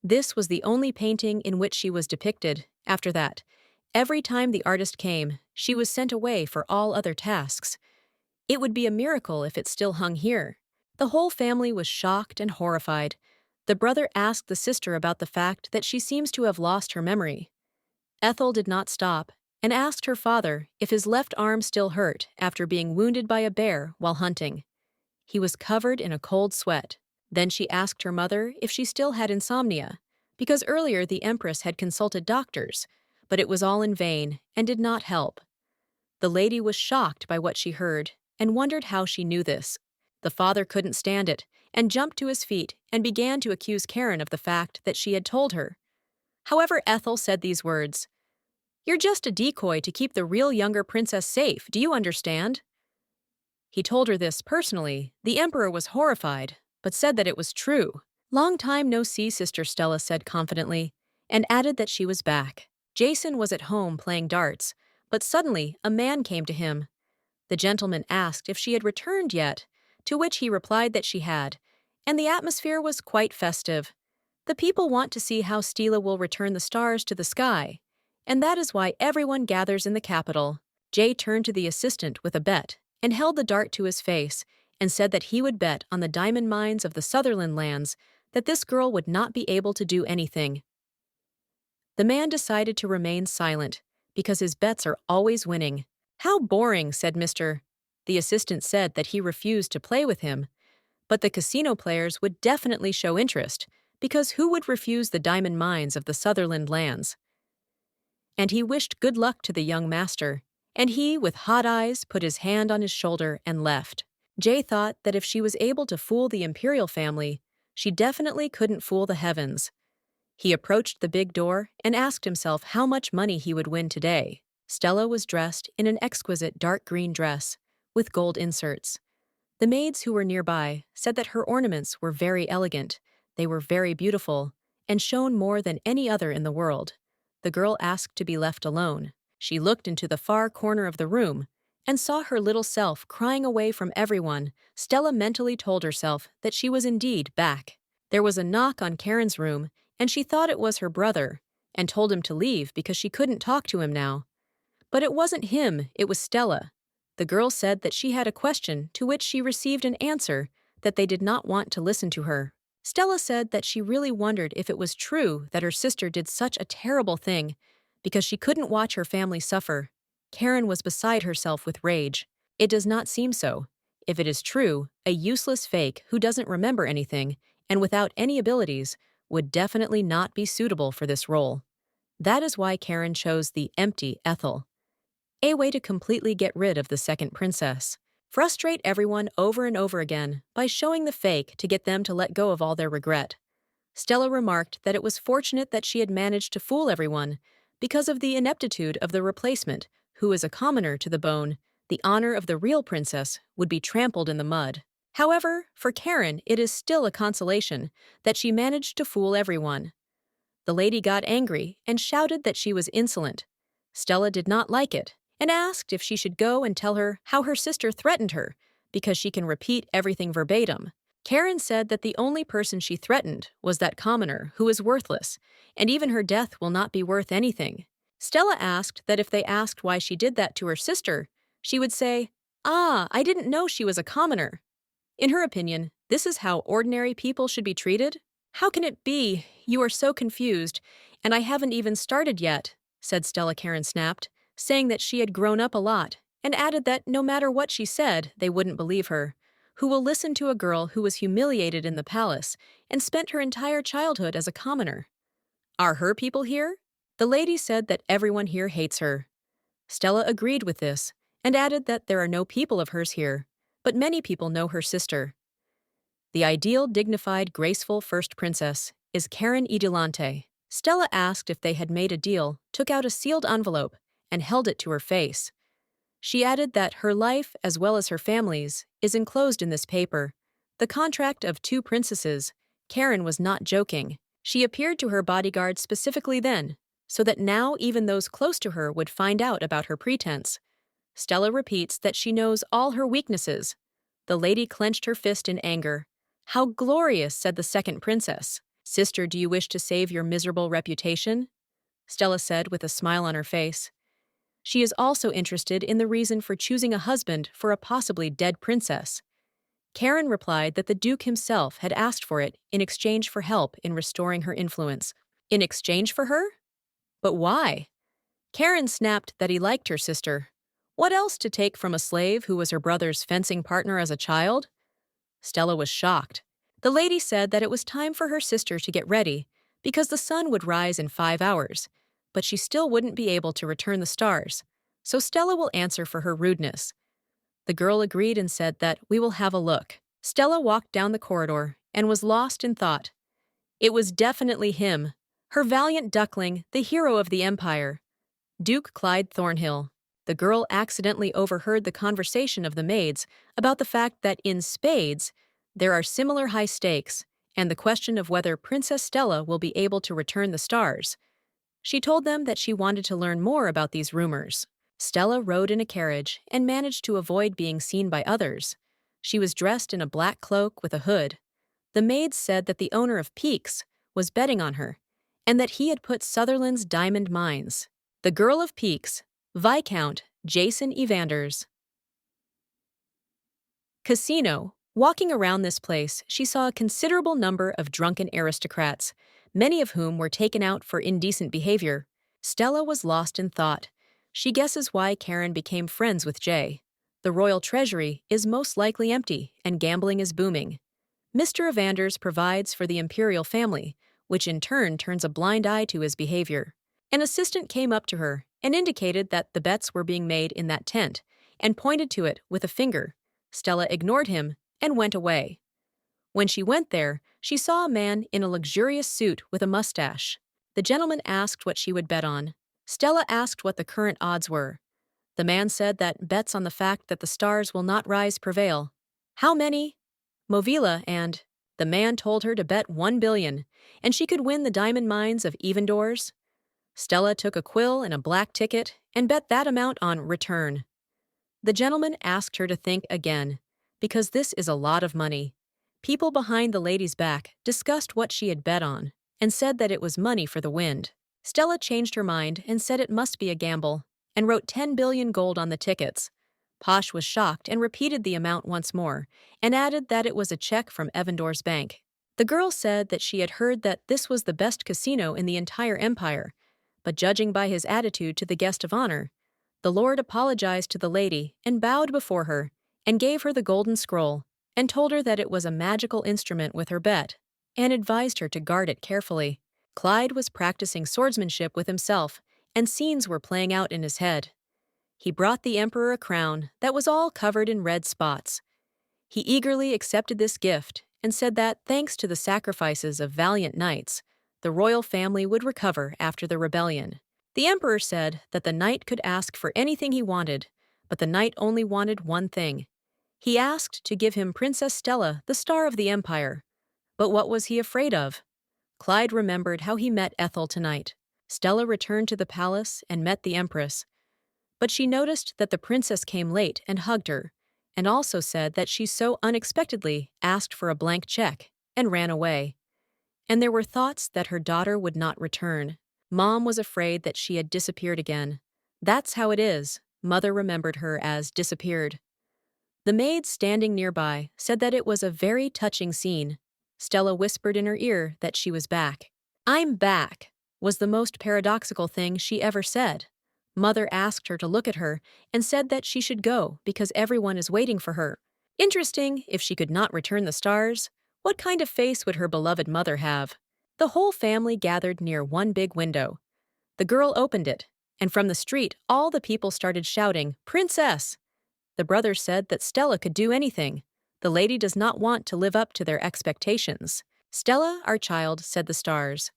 This was the only painting in which she was depicted. After that, every time the artist came, she was sent away for all other tasks. It would be a miracle if it still hung here. The whole family was shocked and horrified. The brother asked the sister about the fact that she seems to have lost her memory. Ethel did not stop and asked her father if his left arm still hurt after being wounded by a bear while hunting. He was covered in a cold sweat. Then she asked her mother if she still had insomnia, because earlier the empress had consulted doctors, but it was all in vain and did not help. The lady was shocked by what she heard and wondered how she knew this. The father couldn't stand it and jumped to his feet and began to accuse Karen of the fact that she had told her. However, Ethel said these words, "You're just a decoy to keep the real younger princess safe, do you understand?" He told her this personally. The emperor was horrified, but said that it was true. "Long time no see," Sister Stella said confidently, and added that she was back. Jason was at home playing darts, but suddenly a man came to him. The gentleman asked if she had returned yet, to which he replied that she had, and the atmosphere was quite festive. The people want to see how Stella will return the stars to the sky, and that is why everyone gathers in the capital. Jay turned to the assistant with a bet and held the dart to his face and said that he would bet on the diamond mines of the Sutherland lands that this girl would not be able to do anything. The man decided to remain silent because his bets are always winning. "How boring," said Mr. The assistant said that he refused to play with him, but the casino players would definitely show interest because who would refuse the diamond mines of the Sutherland lands? And he wished good luck to the young master, and he, with hot eyes, put his hand on his shoulder and left. Jay thought that if she was able to fool the imperial family, she definitely couldn't fool the heavens. He approached the big door and asked himself how much money he would win today. Stella was dressed in an exquisite dark green dress with gold inserts. The maids who were nearby said that her ornaments were very elegant, they were very beautiful, and shone more than any other in the world. The girl asked to be left alone. She looked into the far corner of the room and saw her little self crying away from everyone. Stella mentally told herself that she was indeed back. There was a knock on Karen's room, and she thought it was her brother, and told him to leave because she couldn't talk to him now. But it wasn't him, it was Stella. The girl said that she had a question to which she received an answer that they did not want to listen to her. Stella said that she really wondered if it was true that her sister did such a terrible thing because she couldn't watch her family suffer. Karen was beside herself with rage. It does not seem so. If it is true, a useless fake who doesn't remember anything and without any abilities would definitely not be suitable for this role. That is why Karen chose the empty Ethel, a way to completely get rid of the second princess. Frustrate everyone over and over again by showing the fake to get them to let go of all their regret. Stella remarked that it was fortunate that she had managed to fool everyone because of the ineptitude of the replacement, who is a commoner to the bone. The honor of the real princess would be trampled in the mud. However, for Karen, it is still a consolation that she managed to fool everyone. The lady got angry and shouted that she was insolent. Stella did not like it and asked if she should go and tell her how her sister threatened her because she can repeat everything verbatim. Karen said that the only person she threatened was that commoner who is worthless, and even her death will not be worth anything. Stella asked that if they asked why she did that to her sister, she would say, "Ah, I didn't know she was a commoner." In her opinion, this is how ordinary people should be treated? "How can it be? You are so confused, and I haven't even started yet," said Stella. Karen snapped, saying that she had grown up a lot, and added that no matter what she said, they wouldn't believe her. Who will listen to a girl who was humiliated in the palace and spent her entire childhood as a commoner? Are her people here? The lady said that everyone here hates her. Stella agreed with this and added that there are no people of hers here, but many people know her sister. The ideal, dignified, graceful first princess is Karen Idilante. Stella asked if they had made a deal, took out a sealed envelope, and held it to her face. She added that her life, as well as her family's, is enclosed in this paper. The contract of two princesses. Karen was not joking. She appeared to her bodyguard specifically then, so that now even those close to her would find out about her pretense. Stella repeats that she knows all her weaknesses. The lady clenched her fist in anger. "How glorious," said the second princess. "Sister, do you wish to save your miserable reputation?" Stella said with a smile on her face. She is also interested in the reason for choosing a husband for a possibly dead princess. Karen replied that the Duke himself had asked for it in exchange for help in restoring her influence. In exchange for her? But why? Karen snapped that he liked her sister. What else to take from a slave who was her brother's fencing partner as a child? Stella was shocked. The lady said that it was time for her sister to get ready because the sun would rise in 5 hours, but she still wouldn't be able to return the stars, so Stella will answer for her rudeness. The girl agreed and said that we will have a look. Stella walked down the corridor and was lost in thought. It was definitely him, her valiant duckling, the hero of the empire, Duke Clyde Thornhill. The girl accidentally overheard the conversation of the maids about the fact that in spades, there are similar high stakes, and the question of whether Princess Stella will be able to return the stars. She told them that she wanted to learn more about these rumors. Stella rode in a carriage and managed to avoid being seen by others. She was dressed in a black cloak with a hood. The maids said that the owner of Peaks was betting on her, and that he had put Sutherland's diamond mines. The girl of Peaks, Viscount Jason Evanders. Casino. Walking around this place, she saw a considerable number of drunken aristocrats, many of whom were taken out for indecent behavior. Stella was lost in thought. She guesses why Karen became friends with Jay. The royal treasury is most likely empty, and gambling is booming. Mr. Evanders provides for the imperial family, which in turn turns a blind eye to his behavior. An assistant came up to her and indicated that the bets were being made in that tent, and pointed to it with a finger. Stella ignored him and went away. When she went there, she saw a man in a luxurious suit with a mustache. The gentleman asked what she would bet on. Stella asked what the current odds were. The man said that bets on the fact that the stars will not rise prevail. How many? Movila and the man told her to bet 1 billion, and she could win the diamond mines of Evanders. Stella took a quill and a black ticket and bet that amount on return. The gentleman asked her to think again, because this is a lot of money. People behind the lady's back discussed what she had bet on and said that it was money for the wind. Stella changed her mind and said it must be a gamble, and wrote 10 billion gold on the tickets. Posh was shocked and repeated the amount once more, and added that it was a check from Evandor's bank. The girl said that she had heard that this was the best casino in the entire empire, but judging by his attitude to the guest of honor, the lord apologized to the lady and bowed before her, and gave her the golden scroll, and told her that it was a magical instrument with her bet, and advised her to guard it carefully. Clyde was practicing swordsmanship with himself, and scenes were playing out in his head. He brought the emperor a crown that was all covered in red spots. He eagerly accepted this gift and said that, thanks to the sacrifices of valiant knights, the royal family would recover after the rebellion. The emperor said that the knight could ask for anything he wanted, but the knight only wanted one thing. He asked to give him Princess Stella, the star of the empire. But what was he afraid of? Clyde remembered how he met Ethel tonight. Stella returned to the palace and met the empress, but she noticed that the princess came late and hugged her, and also said that she so unexpectedly asked for a blank check and ran away. And there were thoughts that her daughter would not return. Mom was afraid that she had disappeared again. That's how it is. Mother remembered her as disappeared. The maid standing nearby said that it was a very touching scene. Stella whispered in her ear that she was back. "I'm back," was the most paradoxical thing she ever said. Mother asked her to look at her and said that she should go because everyone is waiting for her. Interesting, if she could not return the stars, what kind of face would her beloved mother have? The whole family gathered near one big window. The girl opened it, and from the street all the people started shouting, "Princess!" The brothers said that Stella could do anything. The lady does not want to live up to their expectations. "Stella, our child," said the stars.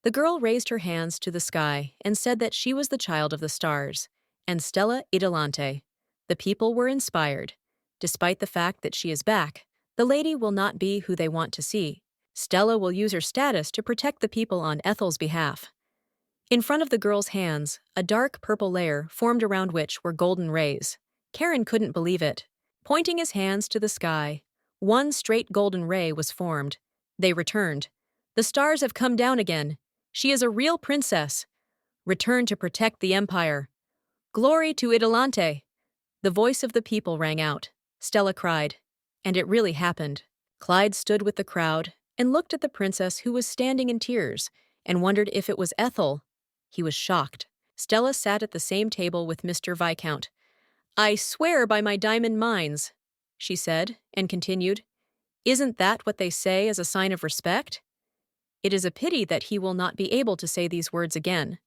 The girl raised her hands to the sky and said that she was the child of the stars, and Stella Idolante. The people were inspired. Despite the fact that she is back, the lady will not be who they want to see. Stella will use her status to protect the people on Ethel's behalf. In front of the girl's hands, a dark purple layer formed around which were golden rays. Karen couldn't believe it. Pointing his hands to the sky, one straight golden ray was formed. They returned. "The stars have come down again. She is a real princess. Return to protect the empire. Glory to Idolante." The voice of the people rang out. Stella cried. And it really happened. Clyde stood with the crowd and looked at the princess, who was standing in tears, and wondered if it was Ethel. He was shocked. Stella sat at the same table with Mr. Viscount. "I swear by my diamond mines," she said, and continued, "Isn't that what they say as a sign of respect? It is a pity that he will not be able to say these words again."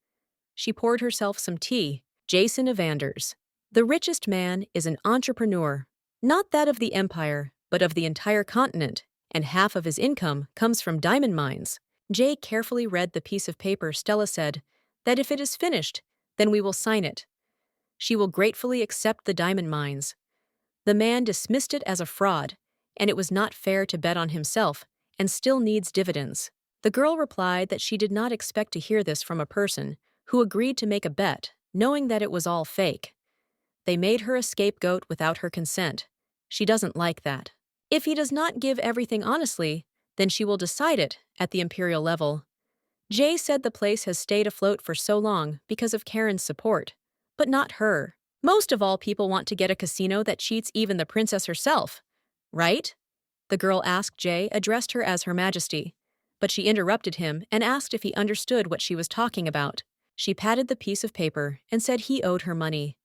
She poured herself some tea. Jason Evanders. The richest man is an entrepreneur, not that of the empire, but of the entire continent, and half of his income comes from diamond mines. Jay carefully read the piece of paper. Stella said that if it is finished, then we will sign it. She will gratefully accept the diamond mines. The man dismissed it as a fraud, and it was not fair to bet on himself, and still needs dividends. The girl replied that she did not expect to hear this from a person who agreed to make a bet, knowing that it was all fake. They made her a scapegoat without her consent. She doesn't like that. If he does not give everything honestly, then she will decide it at the imperial level. Jay said the place has stayed afloat for so long because of Karen's support, but not her. Most of all, people want to get a casino that cheats even the princess herself, right? The girl asked. Jay addressed her as Her Majesty, but she interrupted him and asked if he understood what she was talking about. She patted the piece of paper and said he owed her money.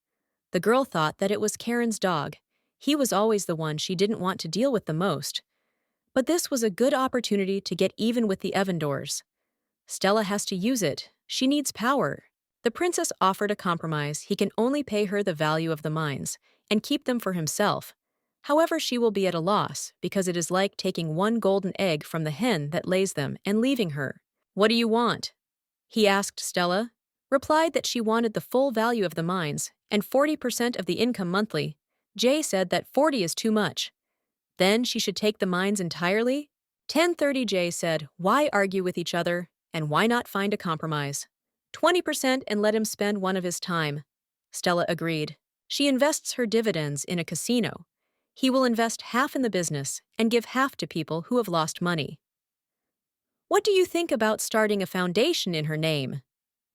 The girl thought that it was Karen's dog. He was always the one she didn't want to deal with the most. But this was a good opportunity to get even with the Evandors. Stella has to use it. She needs power. The princess offered a compromise. He can only pay her the value of the mines and keep them for himself. However, she will be at a loss because it is like taking one golden egg from the hen that lays them and leaving her. "What do you want?" he asked. Stella replied that she wanted the full value of the mines and 40% of the income monthly. Jay said that 40 is too much. Then she should take the mines entirely? 10:30. Jay said, why argue with each other, and why not find a compromise? 20% and let him spend one of his time. Stella agreed. She invests her dividends in a casino. He will invest half in the business and give half to people who have lost money. "What do you think about starting a foundation in her name?"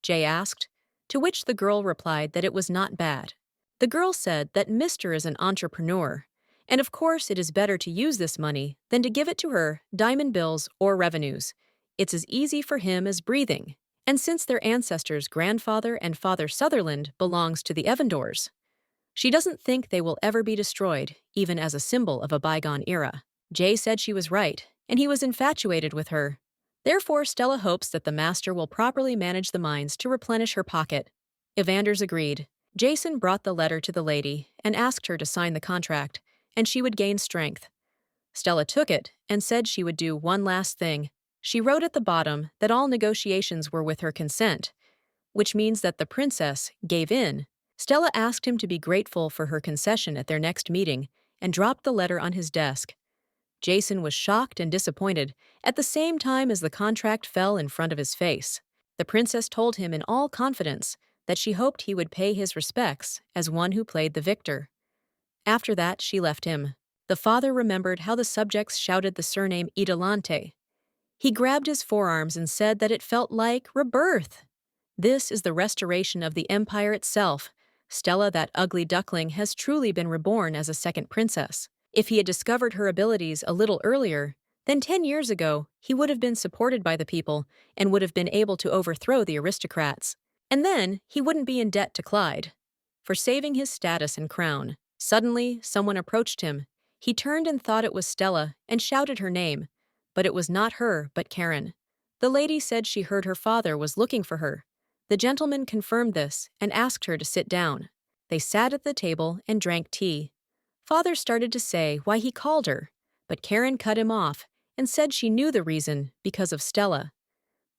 Jay asked, to which the girl replied that it was not bad. The girl said that Mr. is an entrepreneur, And of course, it is better to use this money than to give it to her, diamond bills or revenues. It's as easy for him as breathing. And since their ancestors' grandfather and father Sutherland belongs to the Evandors, she doesn't think they will ever be destroyed, even as a symbol of a bygone era. Jay said she was right, and he was infatuated with her. Therefore, Stella hopes that the master will properly manage the mines to replenish her pocket. Evanders agreed. Jason brought the letter to the lady and asked her to sign the contract, and she would gain strength. Stella took it and said she would do one last thing. She wrote at the bottom that all negotiations were with her consent, which means that the princess gave in. Stella asked him to be grateful for her concession at their next meeting and dropped the letter on his desk. Jason was shocked and disappointed at the same time as the contract fell in front of his face. The princess told him in all confidence that she hoped he would pay his respects as one who played the victor. After that, she left him. The father remembered how the subjects shouted the surname Idolante. He grabbed his forearms and said that it felt like rebirth. This is the restoration of the empire itself. Stella, that ugly duckling, has truly been reborn as a second princess. If he had discovered her abilities a little earlier, then 10 years ago, he would have been supported by the people and would have been able to overthrow the aristocrats. And then he wouldn't be in debt to Clyde for saving his status and crown. Suddenly, someone approached him. He turned and thought it was Stella and shouted her name, but it was not her, but Karen. The lady said she heard her father was looking for her. The gentleman confirmed this and asked her to sit down. They sat at the table and drank tea. Father started to say why he called her, but Karen cut him off and said she knew the reason because of Stella.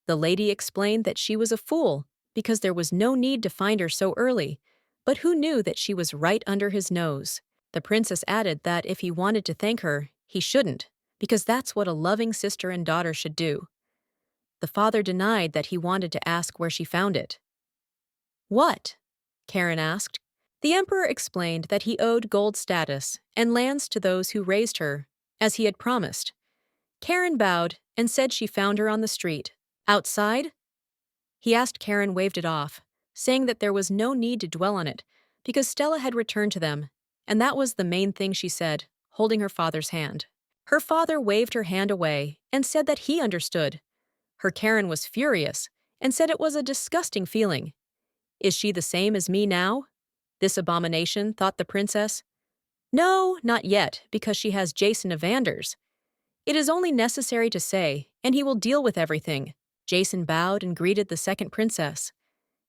The lady explained that she was a fool because there was no need to find her so early, but who knew that she was right under his nose? The princess added that if he wanted to thank her, he shouldn't, because that's what a loving sister and daughter should do. The father denied that he wanted to ask where she found it. What? Karen asked. The emperor explained that he owed gold status and lands to those who raised her, as he had promised. Karen bowed and said she found her on the street. Outside? He asked. Karen waved it off, saying that there was no need to dwell on it, because Stella had returned to them, and that was the main thing she said, holding her father's hand. Her father waved her hand away and said that he understood. Her Karen was furious and said it was a disgusting feeling. Is she the same as me now? This abomination, thought the princess. No, not yet, because she has Jason Evanders. It is only necessary to say, and he will deal with everything. Jason bowed and greeted the second princess.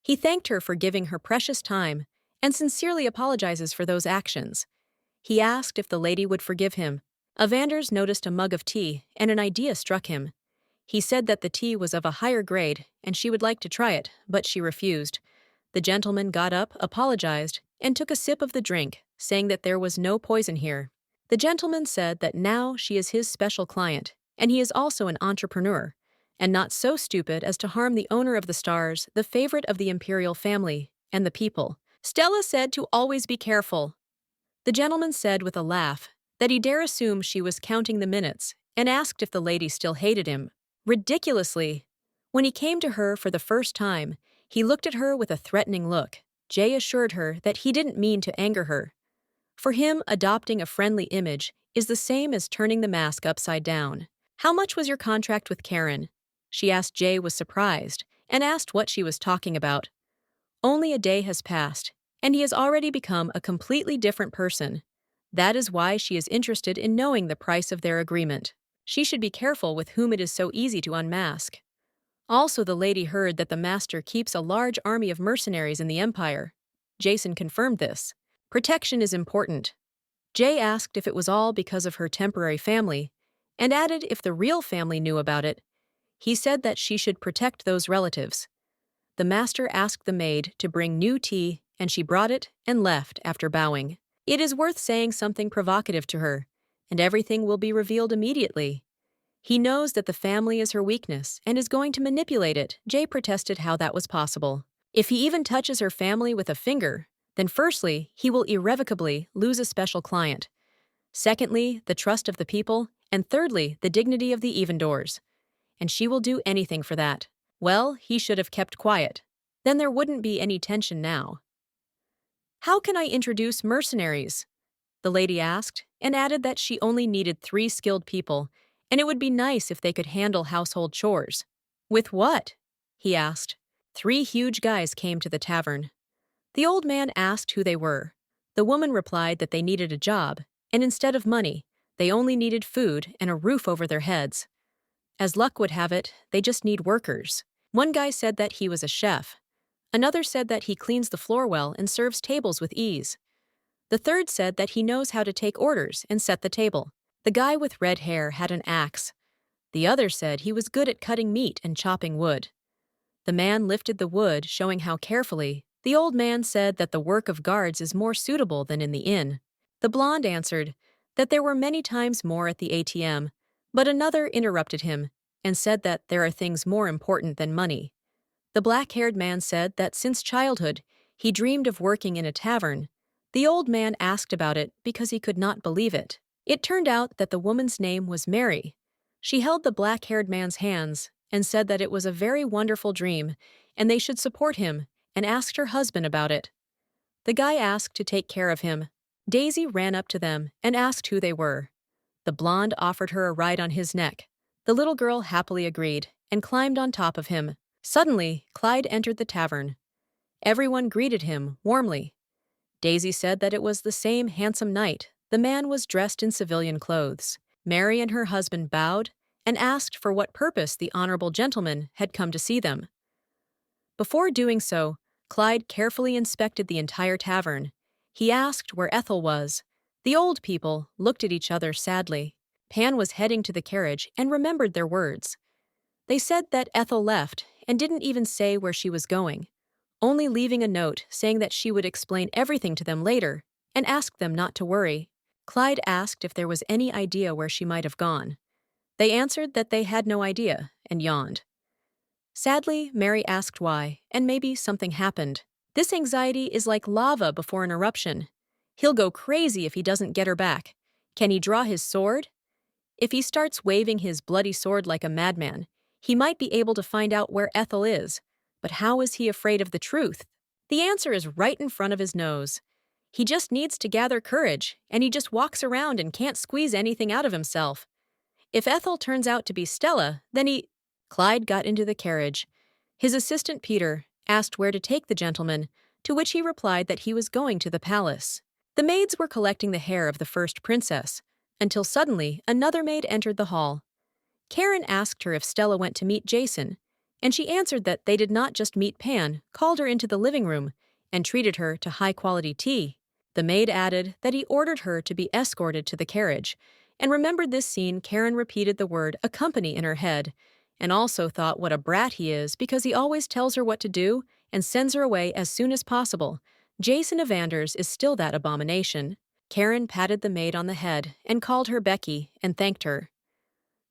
He thanked her for giving her precious time and sincerely apologizes for those actions. He asked if the lady would forgive him. Evanders noticed a mug of tea, and an idea struck him. He said that the tea was of a higher grade, and she would like to try it, but she refused. The gentleman got up, apologized, and took a sip of the drink, saying that there was no poison here. The gentleman said that now she is his special client, and he is also an entrepreneur, and not so stupid as to harm the owner of the stars, the favorite of the imperial family, and the people. Stella said to always be careful. The gentleman said with a laugh that he dare assume she was counting the minutes, and asked if the lady still hated him. Ridiculously. When he came to her for the first time, he looked at her with a threatening look. Jay assured her that he didn't mean to anger her. For him, adopting a friendly image is the same as turning the mask upside down. How much was your contract with Karen? She asked. Jay was surprised and asked what she was talking about. Only a day has passed, and he has already become a completely different person. That is why she is interested in knowing the price of their agreement. She should be careful with whom it is so easy to unmask. Also, the lady heard that the master keeps a large army of mercenaries in the empire. Jason confirmed this. Protection is important. Jay asked if it was all because of her temporary family, and added if the real family knew about it. He said that she should protect those relatives. The master asked the maid to bring new tea, and she brought it and left after bowing. It is worth saying something provocative to her, and everything will be revealed immediately. He knows that the family is her weakness and is going to manipulate it. Jay protested how that was possible. If he even touches her family with a finger, then firstly, he will irrevocably lose a special client. Secondly, the trust of the people, and thirdly, the dignity of the Evandors. And she will do anything for that. Well, he should have kept quiet. Then there wouldn't be any tension now. How can I introduce mercenaries? The lady asked. and added that she only needed 3 skilled people, and it would be nice if they could handle household chores. With what? He asked. 3 huge guys came to the tavern. The old man asked who they were. The woman replied that they needed a job, and instead of money, they only needed food and a roof over their heads. As luck would have it, they just need workers. One guy said that he was a chef. Another said that he cleans the floor well and serves tables with ease. The third said that he knows how to take orders and set the table. The guy with red hair had an axe. The other said he was good at cutting meat and chopping wood. The man lifted the wood, showing how carefully. The old man said that the work of guards is more suitable than in the inn. The blonde answered that there were many times more at the ATM, but another interrupted him and said that there are things more important than money. The black-haired man said that since childhood, he dreamed of working in a tavern. The old man asked about it because he could not believe it. It turned out that the woman's name was Mary. She held the black-haired man's hands and said that it was a very wonderful dream and they should support him, and asked her husband about it. The guy asked to take care of him. Daisy ran up to them and asked who they were. The blonde offered her a ride on his neck. The little girl happily agreed and climbed on top of him. Suddenly, Clyde entered the tavern. Everyone greeted him warmly. Daisy said that it was the same handsome knight. The man was dressed in civilian clothes. Mary and her husband bowed and asked for what purpose the honorable gentleman had come to see them. Before doing so, Clyde carefully inspected the entire tavern. He asked where Ethel was. The old people looked at each other sadly. Pan was heading to the carriage and remembered their words. They said that Ethel left and didn't even say where she was going, only leaving a note saying that she would explain everything to them later and asked them not to worry. Clyde asked if there was any idea where she might have gone. They answered that they had no idea and yawned. Sadly, Mary asked why, and maybe something happened. This anxiety is like lava before an eruption. He'll go crazy if he doesn't get her back. Can he draw his sword? If he starts waving his bloody sword like a madman, he might be able to find out where Ethel is. But how is he afraid of the truth? The answer is right in front of his nose. He just needs to gather courage, and he just walks around and can't squeeze anything out of himself. If Ethel turns out to be Stella, then Clyde got into the carriage. His assistant Peter asked where to take the gentleman, to which he replied that he was going to the palace. The maids were collecting the hair of the first princess, until suddenly another maid entered the hall. Karen asked her if Stella went to meet Jason, and she answered that they did not just meet Pan, called her into the living room, and treated her to high-quality tea. The maid added that he ordered her to be escorted to the carriage, and remembered this scene. Karen repeated the word accompany in her head, and also thought what a brat he is because he always tells her what to do and sends her away as soon as possible. Jason Evanders is still that abomination. Karen patted the maid on the head and called her Becky and thanked her.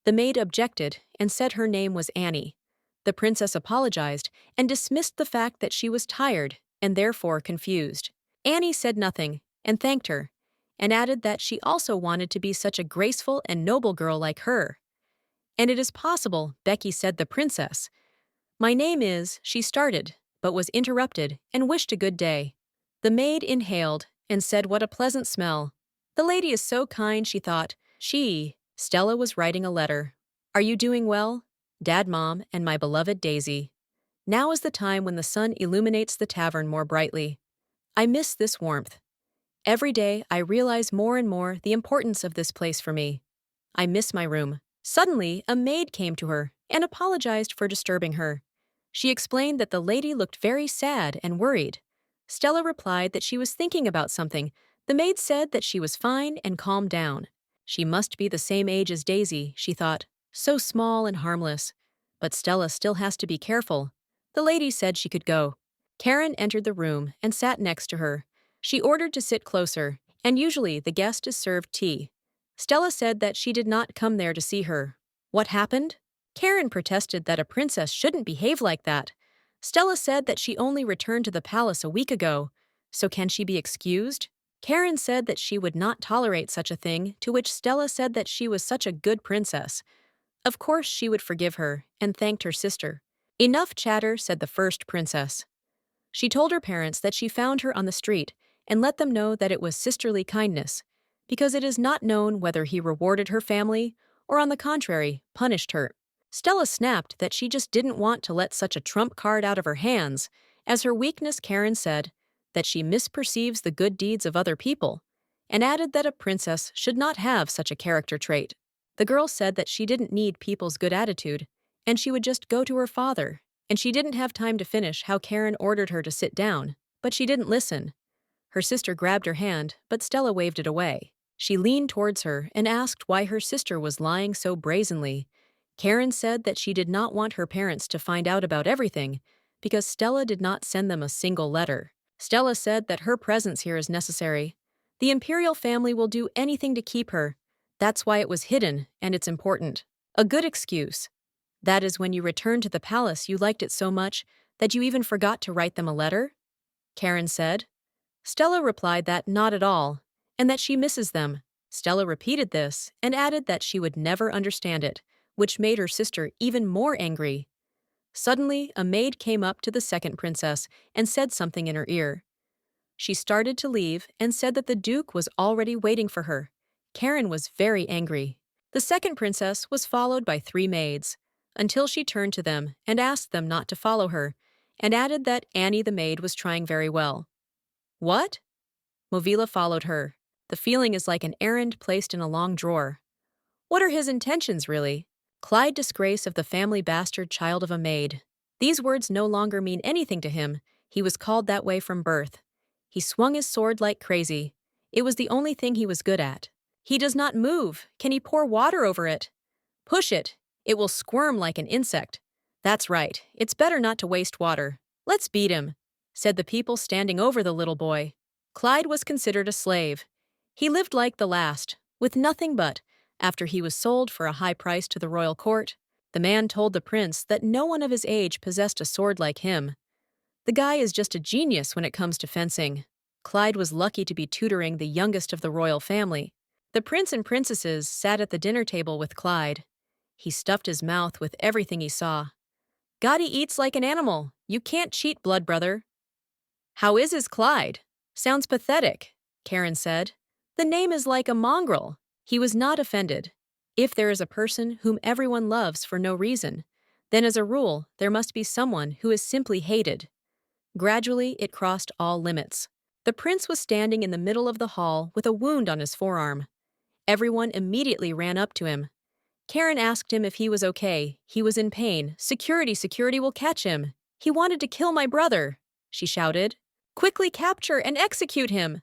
The maid objected and said her name was Annie. The princess apologized and dismissed the fact that she was tired and therefore confused. Annie said nothing and thanked her, and added that she also wanted to be such a graceful and noble girl like her. And it is possible, Becky said the princess. My name is, she started, but was interrupted and wished a good day. The maid inhaled and said what a pleasant smell. The lady is so kind, she thought. Stella was writing a letter. Are you doing well? Dad, Mom, and my beloved Daisy. Now is the time when the sun illuminates the tavern more brightly. I miss this warmth. Every day I realize more and more the importance of this place for me. I miss my room. Suddenly, a maid came to her and apologized for disturbing her. She explained that the lady looked very sad and worried. Stella replied that she was thinking about something. The maid said that she was fine and calmed down. She must be the same age as Daisy, she thought, so small and harmless. But Stella still has to be careful. The lady said she could go. Karen entered the room and sat next to her. She ordered to sit closer, and usually the guest is served tea. Stella said that she did not come there to see her. What happened? Karen protested that a princess shouldn't behave like that. Stella said that she only returned to the palace a week ago, so can she be excused? Karen said that she would not tolerate such a thing, to which Stella said that she was such a good princess. Of course she would forgive her, and thanked her sister. Enough chatter, said the first princess. She told her parents that she found her on the street, and let them know that it was sisterly kindness, because it is not known whether he rewarded her family or, on the contrary, punished her. Stella snapped that she just didn't want to let such a trump card out of her hands. As her weakness, Karen said that she misperceives the good deeds of other people, and added that a princess should not have such a character trait. The girl said that she didn't need people's good attitude, and she would just go to her father, and she didn't have time to finish how Karen ordered her to sit down, but she didn't listen. Her sister grabbed her hand, but Stella waved it away. She leaned towards her and asked why her sister was lying so brazenly. Karen said that she did not want her parents to find out about everything because Stella did not send them a single letter. Stella said that her presence here is necessary. The imperial family will do anything to keep her. That's why it was hidden, and it's important. A good excuse. That is when you returned to the palace you liked it so much that you even forgot to write them a letter? Karen said. Stella replied that not at all, and that she misses them. Stella repeated this and added that she would never understand it, which made her sister even more angry. Suddenly, a maid came up to the second princess and said something in her ear. She started to leave and said that the Duke was already waiting for her. Karen was very angry. The second princess was followed by 3 maids, until she turned to them and asked them not to follow her, and added that Annie the maid was trying very well. What? Movila followed her. The feeling is like an errand placed in a long drawer. What are his intentions, really? Clyde disgrace of the family bastard child of a maid. These words no longer mean anything to him. He was called that way from birth. He swung his sword like crazy. It was the only thing he was good at. He does not move. Can he pour water over it? Push it. It will squirm like an insect. That's right. It's better not to waste water. Let's beat him, said the people standing over the little boy. Clyde was considered a slave. He lived like the last, with nothing but, after he was sold for a high price to the royal court, the man told the prince that no one of his age possessed a sword like him. The guy is just a genius when it comes to fencing. Clyde was lucky to be tutoring the youngest of the royal family. The prince and princesses sat at the dinner table with Clyde. He stuffed his mouth with everything he saw. God, he eats like an animal. You can't cheat, blood brother. How is his Clyde? Sounds pathetic, Karen said. The name is like a mongrel. He was not offended. If there is a person whom everyone loves for no reason, then as a rule, there must be someone who is simply hated. Gradually, it crossed all limits. The prince was standing in the middle of the hall with a wound on his forearm. Everyone immediately ran up to him. Karen asked him if he was okay. He was in pain. Security will catch him. He wanted to kill my brother, she shouted. Quickly capture and execute him.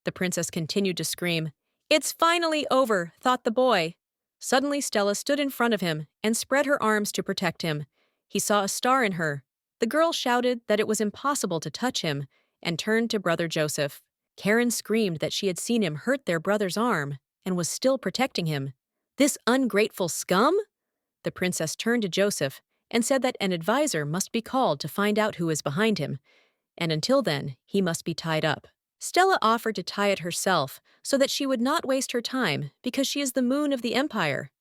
The princess continued to scream. It's finally over, thought the boy. Suddenly Stella stood in front of him and spread her arms to protect him. He saw a star in her. The girl shouted that it was impossible to touch him and turned to brother Joseph. Karen screamed that she had seen him hurt their brother's arm and was still protecting him. This ungrateful scum? The princess turned to Joseph and said that an advisor must be called to find out who is behind him, and until then, he must be tied up. Stella offered to tie it herself so that she would not waste her time because she is the moon of the empire.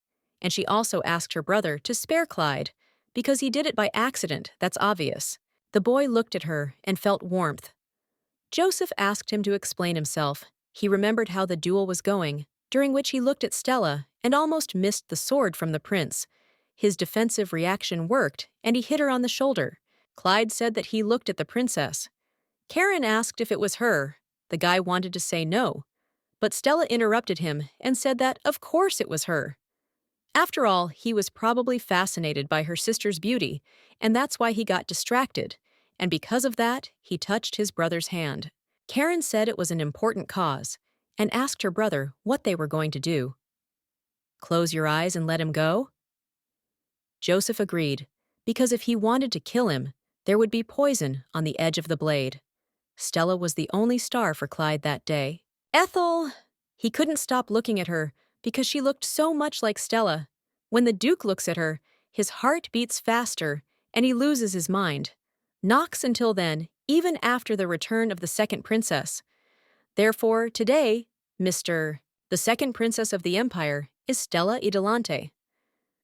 And she also asked her brother to spare Clyde because he did it by accident, that's obvious. The boy looked at her and felt warmth. Joseph asked him to explain himself. He remembered how the duel was going, during which he looked at Stella and almost missed the sword from the prince. His defensive reaction worked, and he hit her on the shoulder. Clyde said that he looked at the princess. Karen asked if it was her. The guy wanted to say no, but Stella interrupted him and said that, of course, it was her. After all, he was probably fascinated by her sister's beauty, and that's why he got distracted, and because of that, he touched his brother's hand. Karen said it was an important cause, and asked her brother what they were going to do. Close your eyes and let him go? Joseph agreed, because if he wanted to kill him, there would be poison on the edge of the blade. Stella was the only star for Clyde that day. Ethel! He couldn't stop looking at her because she looked so much like Stella. When the Duke looks at her, his heart beats faster and he loses his mind. Knocks until then, even after the return of the second princess. Therefore, today, the second princess of the empire is Stella Idolante.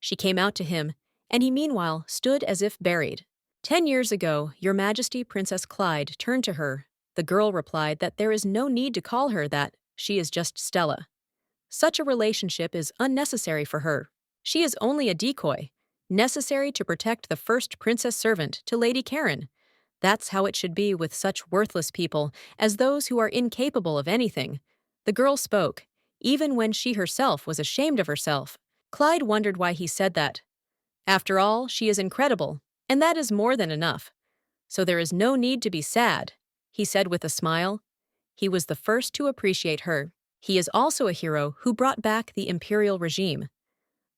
She came out to him, and he meanwhile stood as if buried. 10 years ago, Your Majesty Princess Clyde turned to her. The girl replied that there is no need to call her that, she is just Stella. Such a relationship is unnecessary for her. She is only a decoy, necessary to protect the first princess servant to Lady Karen. That's how it should be with such worthless people as those who are incapable of anything. The girl spoke, even when she herself was ashamed of herself. Clyde wondered why he said that. After all, she is incredible, and that is more than enough. So there is no need to be sad, he said with a smile. He was the first to appreciate her. He is also a hero who brought back the imperial regime.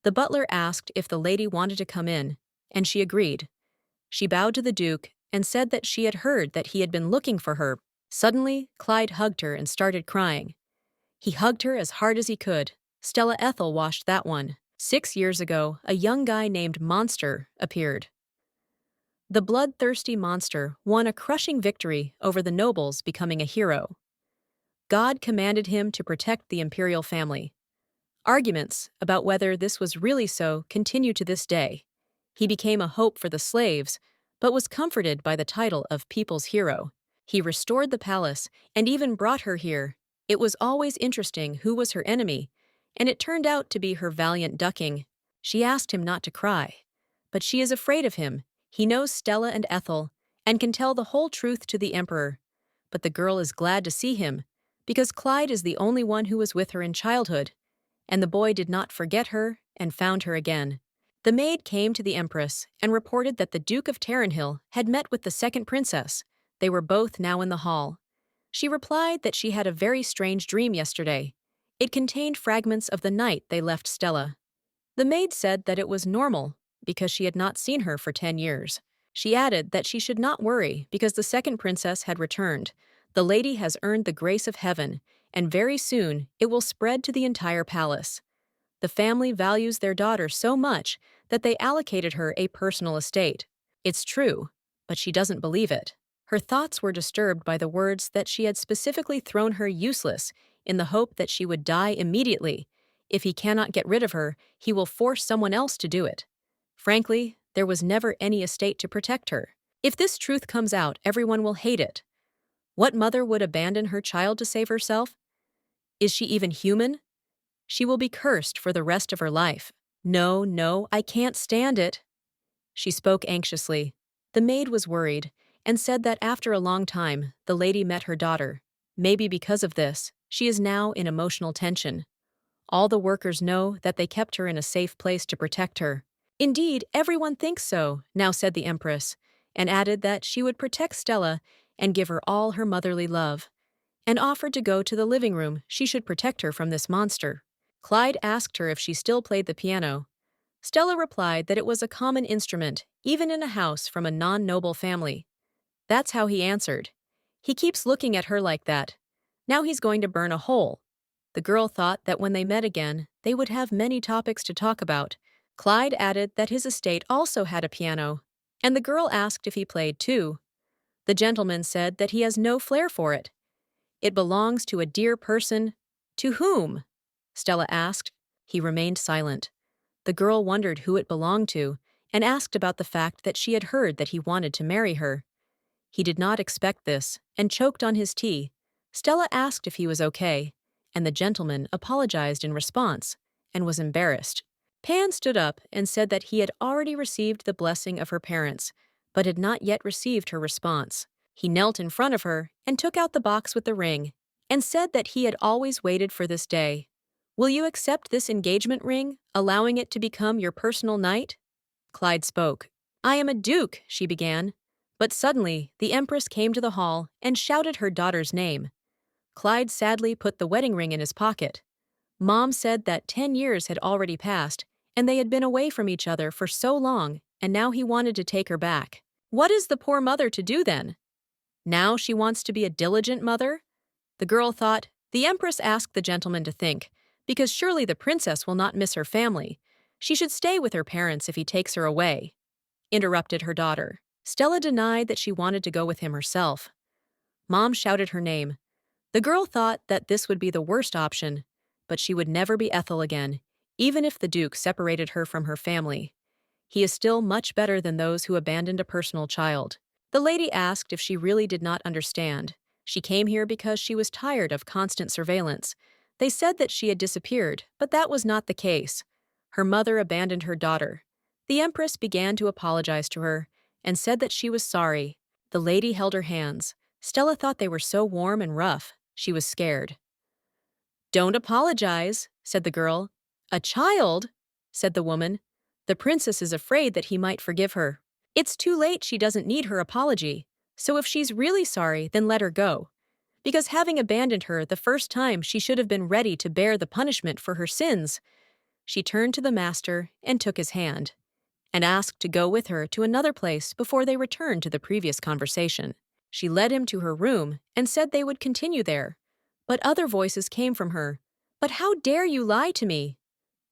The butler asked if the lady wanted to come in, and she agreed. She bowed to the Duke and said that she had heard that he had been looking for her. Suddenly, Clyde hugged her and started crying. He hugged her as hard as he could. Stella Ethel watched that one. 6 years ago, a young guy named Monster appeared. The bloodthirsty monster won a crushing victory over the nobles, becoming a hero. God commanded him to protect the imperial family. Arguments about whether this was really so continue to this day. He became a hope for the slaves, but was comforted by the title of People's Hero. He restored the palace and even brought her here. It was always interesting who was her enemy, and it turned out to be her valiant ducking. She asked him not to cry. But she is afraid of him. He knows Stella and Ethel, and can tell the whole truth to the Emperor. But the girl is glad to see him, because Clyde is the only one who was with her in childhood, and the boy did not forget her and found her again. The maid came to the Empress and reported that the Duke of Tarrenhill had met with the second princess. They were both now in the hall. She replied that she had a very strange dream yesterday. It contained fragments of the night they left Stella. The maid said that it was normal, because she had not seen her for 10 years. She added that she should not worry because the second princess had returned. The lady has earned the grace of heaven, and very soon it will spread to the entire palace. The family values their daughter so much that they allocated her a personal estate. It's true, but she doesn't believe it. Her thoughts were disturbed by the words that she had specifically thrown her useless in the hope that she would die immediately. If he cannot get rid of her, he will force someone else to do it. Frankly, there was never any estate to protect her. If this truth comes out, everyone will hate it. What mother would abandon her child to save herself? Is she even human? She will be cursed for the rest of her life. No, no, I can't stand it. She spoke anxiously. The maid was worried and said that after a long time, the lady met her daughter. Maybe because of this, she is now in emotional tension. All the workers know that they kept her in a safe place to protect her. Indeed, everyone thinks so, now said the Empress, and added that she would protect Stella and give her all her motherly love, and offered to go to the living room. She should protect her from this monster. Clyde asked her if she still played the piano. Stella replied that it was a common instrument, even in a house from a non-noble family. That's how he answered. He keeps looking at her like that. Now he's going to burn a hole. The girl thought that when they met again, they would have many topics to talk about. Clyde added that his estate also had a piano, and the girl asked if he played too. The gentleman said that he has no flair for it. It belongs to a dear person. To whom? Stella asked. He remained silent. The girl wondered who it belonged to, and asked about the fact that she had heard that he wanted to marry her. He did not expect this, and choked on his tea. Stella asked if he was okay, and the gentleman apologized in response, and was embarrassed. Pan stood up and said that he had already received the blessing of her parents, but had not yet received her response. He knelt in front of her and took out the box with the ring, and said that he had always waited for this day. Will you accept this engagement ring, allowing it to become your personal knight? Clyde spoke. I am a duke, she began. But suddenly, the Empress came to the hall and shouted her daughter's name. Clyde sadly put the wedding ring in his pocket. Mom said that 10 years had already passed, and they had been away from each other for so long, and now he wanted to take her back. What is the poor mother to do then? Now she wants to be a diligent mother? The girl thought. The Empress asked the gentleman to think, because surely the princess will not miss her family. She should stay with her parents if he takes her away. Interrupted her daughter. Stella denied that she wanted to go with him herself. Mom shouted her name. The girl thought that this would be the worst option, but she would never be Ethel again, even if the Duke separated her from her family. He is still much better than those who abandoned a personal child. The lady asked if she really did not understand. She came here because she was tired of constant surveillance. They said that she had disappeared, but that was not the case. Her mother abandoned her daughter. The empress began to apologize to her and said that she was sorry. The lady held her hands. Stella thought they were so warm and rough. She was scared. "Don't apologize," said the girl. "A child?" said the woman. "The princess is afraid that he might forgive her. It's too late, she doesn't need her apology. So if she's really sorry, then let her go. Because having abandoned her the first time, she should have been ready to bear the punishment for her sins." She turned to the master and took his hand, and asked to go with her to another place before they returned to the previous conversation. She led him to her room and said they would continue there. But other voices came from her. "But how dare you lie to me?"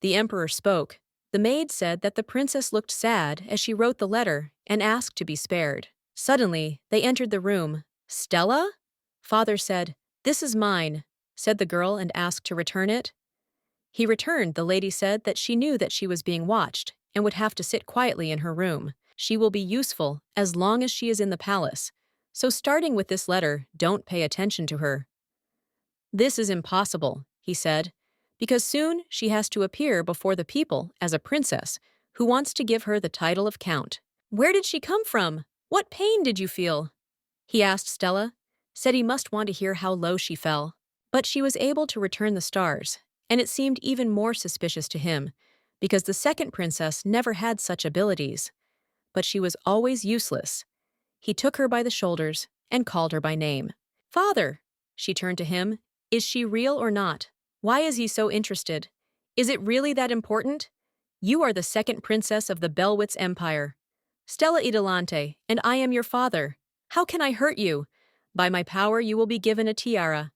The emperor spoke. The maid said that the princess looked sad as she wrote the letter and asked to be spared. Suddenly, they entered the room. "Stella?" Father said. "This is mine," said the girl and asked to return it. He returned. The lady said that she knew that she was being watched and would have to sit quietly in her room. She will be useful as long as she is in the palace. So starting with this letter, don't pay attention to her. "This is impossible," he said, "because soon she has to appear before the people as a princess who wants to give her the title of count." "Where did she come from? What pain did you feel?" he asked Stella. Said he must want to hear how low she fell. But she was able to return the stars, and it seemed even more suspicious to him, because the second princess never had such abilities. But she was always useless. He took her by the shoulders and called her by name. "Father!" She turned to him. "Is she real or not? Why is he so interested? Is it really that important? You are the second princess of the Belwitz Empire. Stella Idolante, and I am your father. How can I hurt you? By my power you will be given a tiara."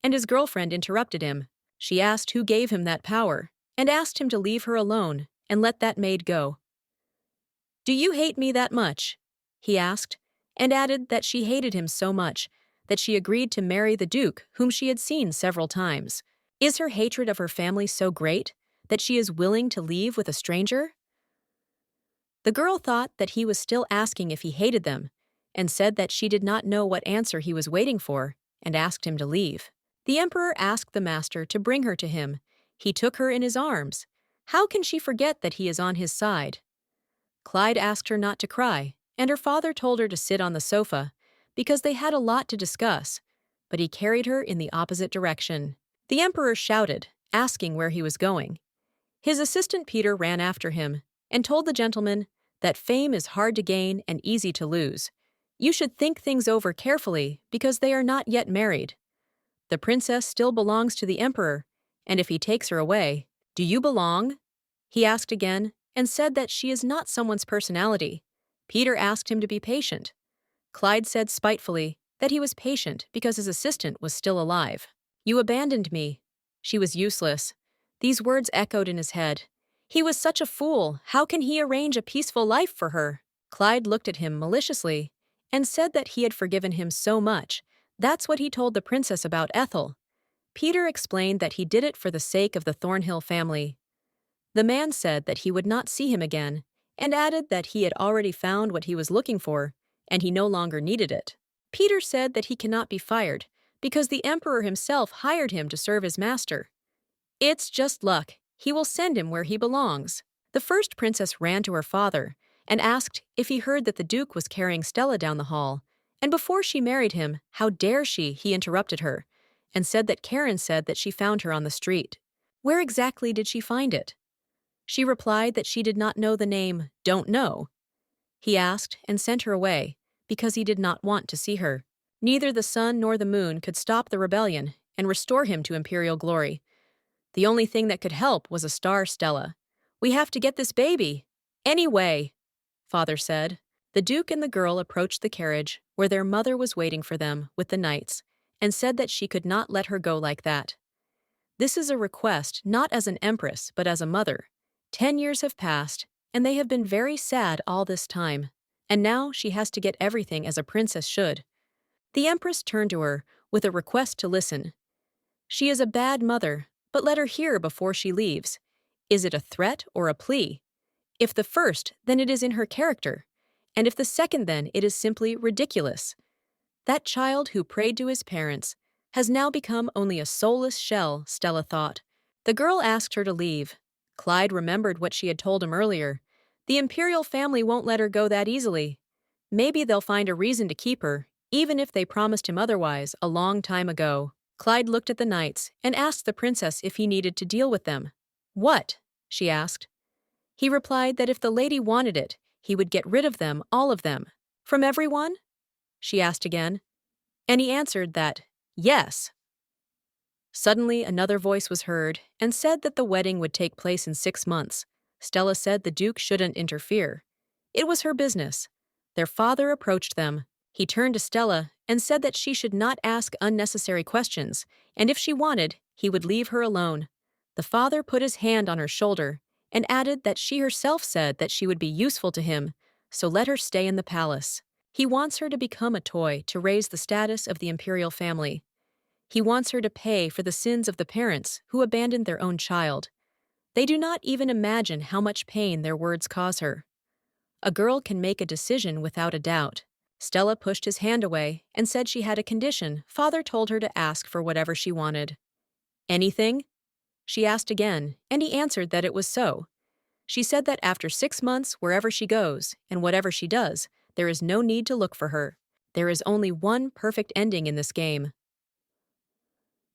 And his girlfriend interrupted him. She asked who gave him that power, and asked him to leave her alone and let that maid go. "Do you hate me that much?" he asked, and added that she hated him so much that she agreed to marry the duke whom she had seen several times. Is her hatred of her family so great that she is willing to leave with a stranger? The girl thought that he was still asking if he hated them, and said that she did not know what answer he was waiting for, and asked him to leave. The emperor asked the master to bring her to him. He took her in his arms. How can she forget that he is on his side? Clyde asked her not to cry, and her father told her to sit on the sofa, because they had a lot to discuss, but he carried her in the opposite direction. The emperor shouted, asking where he was going. His assistant Peter ran after him, and told the gentleman that fame is hard to gain and easy to lose. You should think things over carefully, because they are not yet married. The princess still belongs to the emperor, and if he takes her away, "Do you belong?" he asked again, and said that she is not someone's personality. Peter asked him to be patient. Clyde said spitefully that he was patient because his assistant was still alive. "You abandoned me." She was useless. These words echoed in his head. He was such a fool. How can he arrange a peaceful life for her? Clyde looked at him maliciously and said that he had forgiven him so much. That's what he told the princess about Ethel. Peter explained that he did it for the sake of the Thornhill family. The man said that he would not see him again, and added that he had already found what he was looking for, and he no longer needed it. Peter said that he cannot be fired, because the emperor himself hired him to serve his master. It's just luck. He will send him where he belongs. The first princess ran to her father and asked if he heard that the duke was carrying Stella down the hall. And before she married him, how dare she, he interrupted her, and said that Karen said that she found her on the street. Where exactly did she find it? She replied that she did not know the name, "Don't know." He asked and sent her away, because he did not want to see her. Neither the sun nor the moon could stop the rebellion and restore him to imperial glory. The only thing that could help was a star, Stella. "We have to get this baby. Anyway," Father said. The duke and the girl approached the carriage, where their mother was waiting for them with the knights, and said that she could not let her go like that. This is a request not as an empress, but as a mother. 10 years have passed, and they have been very sad all this time. And now she has to get everything as a princess should. The empress turned to her with a request to listen. She is a bad mother, but let her hear before she leaves. Is it a threat or a plea? If the first, then it is in her character. And if the second, then it is simply ridiculous. That child who prayed to his parents has now become only a soulless shell, Stella thought. The girl asked her to leave. Clyde remembered what she had told him earlier. The Imperial family won't let her go that easily. Maybe they'll find a reason to keep her, even if they promised him otherwise a long time ago. Clyde looked at the knights and asked the princess if he needed to deal with them. What? She asked. He replied that if the lady wanted it, he would get rid of them, all of them. From everyone? She asked again. And he answered that, yes. Suddenly, another voice was heard and said that the wedding would take place in 6 months. Stella said the Duke shouldn't interfere. It was her business. Their father approached them. He turned to Stella and said that she should not ask unnecessary questions, and if she wanted, he would leave her alone. The father put his hand on her shoulder and added that she herself said that she would be useful to him, so let her stay in the palace. He wants her to become a toy to raise the status of the imperial family. He wants her to pay for the sins of the parents who abandoned their own child. They do not even imagine how much pain their words cause her. A girl can make a decision without a doubt. Stella pushed his hand away and said she had a condition. Father told her to ask for whatever she wanted. Anything? She asked again, and he answered that it was so. She said that after 6 months, wherever she goes, and whatever she does, there is no need to look for her. There is only one perfect ending in this game.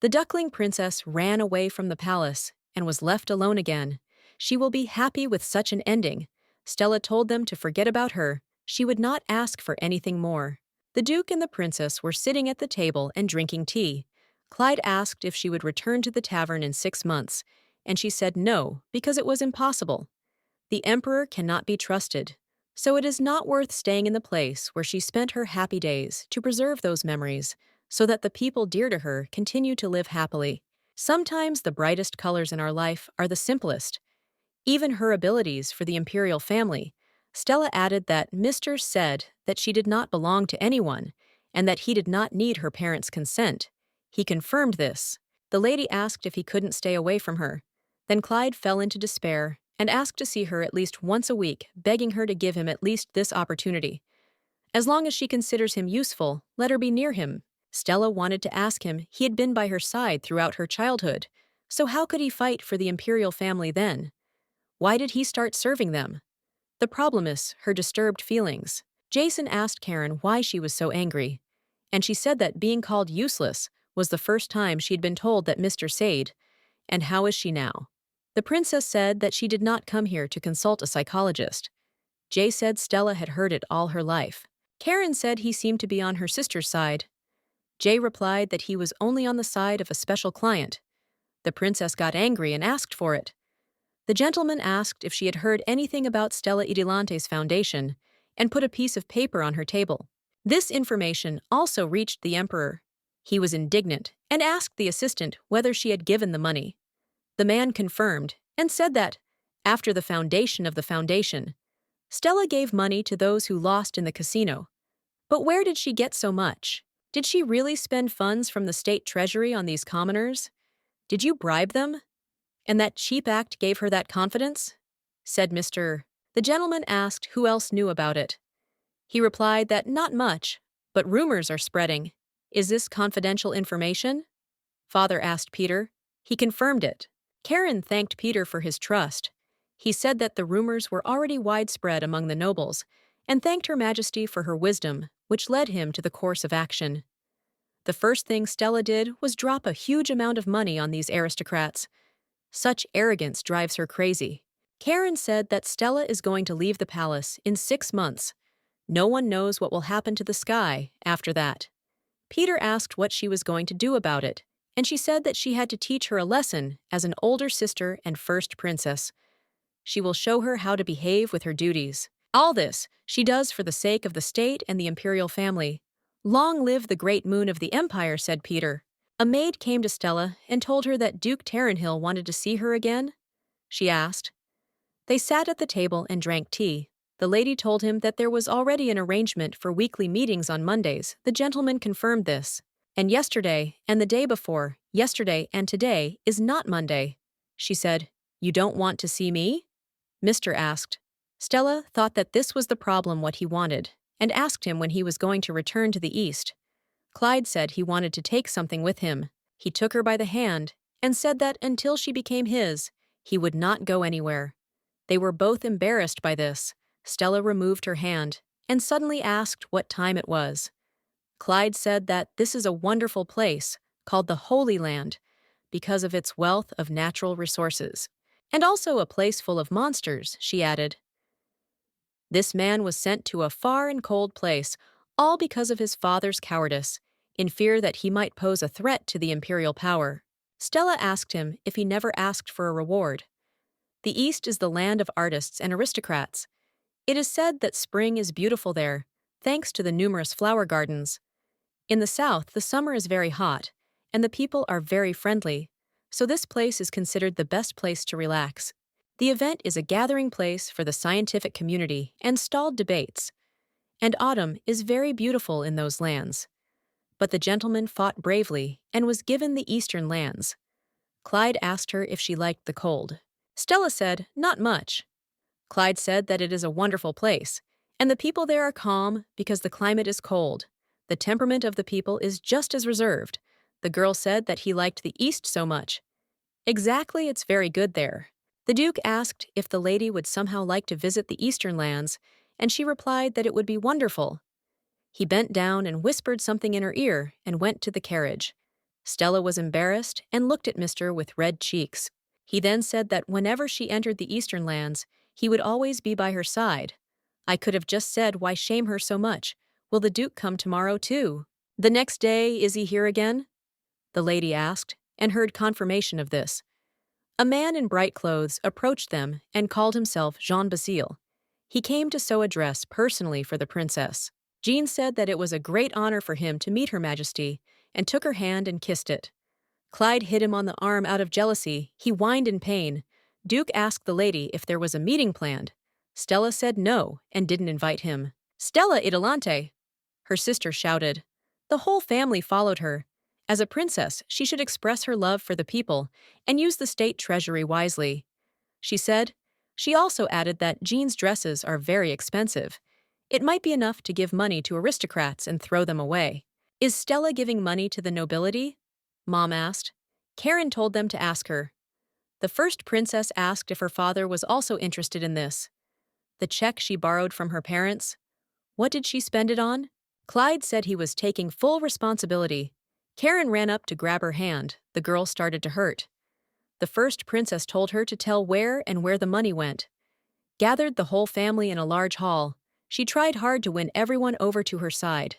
The duckling princess ran away from the palace and was left alone again. She will be happy with such an ending. Stella told them to forget about her. She would not ask for anything more. The Duke and the princess were sitting at the table and drinking tea. Clyde asked if she would return to the tavern in 6 months, and she said no, because it was impossible. The emperor cannot be trusted, so it is not worth staying in the place where she spent her happy days to preserve those memories, so that the people dear to her continue to live happily. Sometimes the brightest colors in our life are the simplest. Even her abilities for the imperial family. Stella added that Mr. said that she did not belong to anyone, and that he did not need her parents' consent. He confirmed this. The lady asked if he couldn't stay away from her. Then Clyde fell into despair and asked to see her at least once a week, begging her to give him at least this opportunity. As long as she considers him useful, let her be near him. Stella wanted to ask him. He had been by her side throughout her childhood, so how could he fight for the imperial family then? Why did he start serving them? The problem is her disturbed feelings. Jason asked Karen why she was so angry, and she said that being called useless was the first time she'd been told that Mr. Sade. And how is she now? The princess said that she did not come here to consult a psychologist. Jay said Stella had heard it all her life. Karen said he seemed to be on her sister's side. Jay replied that he was only on the side of a special client. The princess got angry and asked for it. The gentleman asked if she had heard anything about Stella Idilante's foundation and put a piece of paper on her table. This information also reached the emperor. He was indignant and asked the assistant whether she had given the money. The man confirmed and said that, after the foundation of the foundation, Stella gave money to those who lost in the casino. But where did she get so much? Did she really spend funds from the state treasury on these commoners? Did you bribe them? And that cheap act gave her that confidence? Said Mr. The gentleman asked who else knew about it. He replied that not much, but rumors are spreading. Is this confidential information? Father asked Peter. He confirmed it. Karen thanked Peter for his trust. He said that the rumors were already widespread among the nobles, and thanked Her Majesty for her wisdom, which led him to the course of action. The first thing Stella did was drop a huge amount of money on these aristocrats. Such arrogance drives her crazy. Karen said that Stella is going to leave the palace in 6 months. No one knows what will happen to the sky after that. Peter asked what she was going to do about it, and she said that she had to teach her a lesson as an older sister and first princess. She will show her how to behave with her duties. All this she does for the sake of the state and the imperial family. Long live the great moon of the empire, said Peter. A maid came to Stella and told her that Duke Terranhill wanted to see her again. She asked. They sat at the table and drank tea. The lady told him that there was already an arrangement for weekly meetings on Mondays. The gentleman confirmed this. And yesterday, and the day before, yesterday and today, is not Monday. She said, You don't want to see me? Mr. asked. Stella thought that this was the problem what he wanted, and asked him when he was going to return to the east. Clyde said he wanted to take something with him. He took her by the hand and said that until she became his, he would not go anywhere. They were both embarrassed by this. Stella removed her hand and suddenly asked what time it was. Clyde said that this is a wonderful place called the Holy Land because of its wealth of natural resources. And also a place full of monsters, she added. This man was sent to a far and cold place, all because of his father's cowardice, in fear that he might pose a threat to the imperial power. Stella asked him if he never asked for a reward. The East is the land of artists and aristocrats. It is said that spring is beautiful there, thanks to the numerous flower gardens. In the South, the summer is very hot, and the people are very friendly, so this place is considered the best place to relax. The event is a gathering place for the scientific community and stalled debates. And autumn is very beautiful in those lands. But the gentleman fought bravely and was given the eastern lands. Clyde asked her if she liked the cold. Stella said, not much. Clyde said that it is a wonderful place, and the people there are calm because the climate is cold. The temperament of the people is just as reserved. The girl said that he liked the East so much. Exactly, it's very good there. The Duke asked if the lady would somehow like to visit the eastern lands, and she replied that it would be wonderful. He bent down and whispered something in her ear and went to the carriage. Stella was embarrassed and looked at Mr. with red cheeks. He then said that whenever she entered the eastern lands, he would always be by her side. I could have just said, why shame her so much? Will the Duke come tomorrow too? The next day, is he here again? The lady asked, and heard confirmation of this. A man in bright clothes approached them and called himself Jean Basile. He came to sew a dress personally for the princess. Jean said that it was a great honor for him to meet Her Majesty, and took her hand and kissed it. Clyde hit him on the arm out of jealousy. He whined in pain. Duke asked the lady if there was a meeting planned. Stella said no and didn't invite him. Stella Idolante! Her sister shouted. The whole family followed her. As a princess, she should express her love for the people and use the state treasury wisely. She said. She also added that Jean's dresses are very expensive. It might be enough to give money to aristocrats and throw them away. Is Stella giving money to the nobility? Mom asked. Karen told them to ask her. The first princess asked if her father was also interested in this. The check she borrowed from her parents? What did she spend it on? Clyde said he was taking full responsibility. Karen ran up to grab her hand. The girl started to hurt. The first princess told her to tell where and where the money went. Gathered the whole family in a large hall. She tried hard to win everyone over to her side.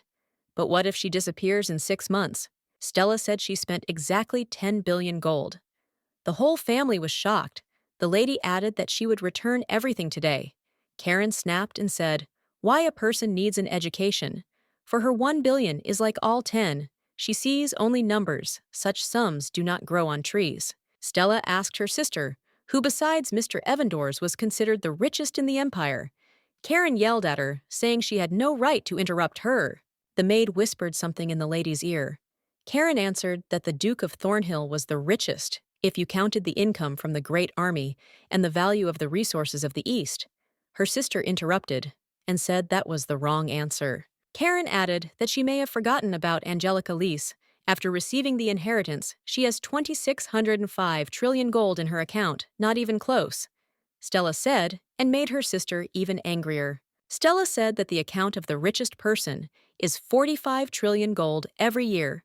But what if she disappears in 6 months? Stella said she spent exactly 10 billion gold. The whole family was shocked. The lady added that she would return everything today. Karen snapped and said, why a person needs an education? For her 1 billion is like all 10. She sees only numbers. Such sums do not grow on trees. Stella asked her sister, who besides Mr. Evandor's was considered the richest in the empire. Karen yelled at her, saying she had no right to interrupt her. The maid whispered something in the lady's ear. Karen answered that the Duke of Thornhill was the richest, if you counted the income from the great army and the value of the resources of the East. Her sister interrupted and said that was the wrong answer. Karen added that she may have forgotten about Angelica Lease. After receiving the inheritance, she has 2,605 trillion gold in her account, not even close. Stella said, and made her sister even angrier. Stella said that the account of the richest person is 45 trillion gold every year.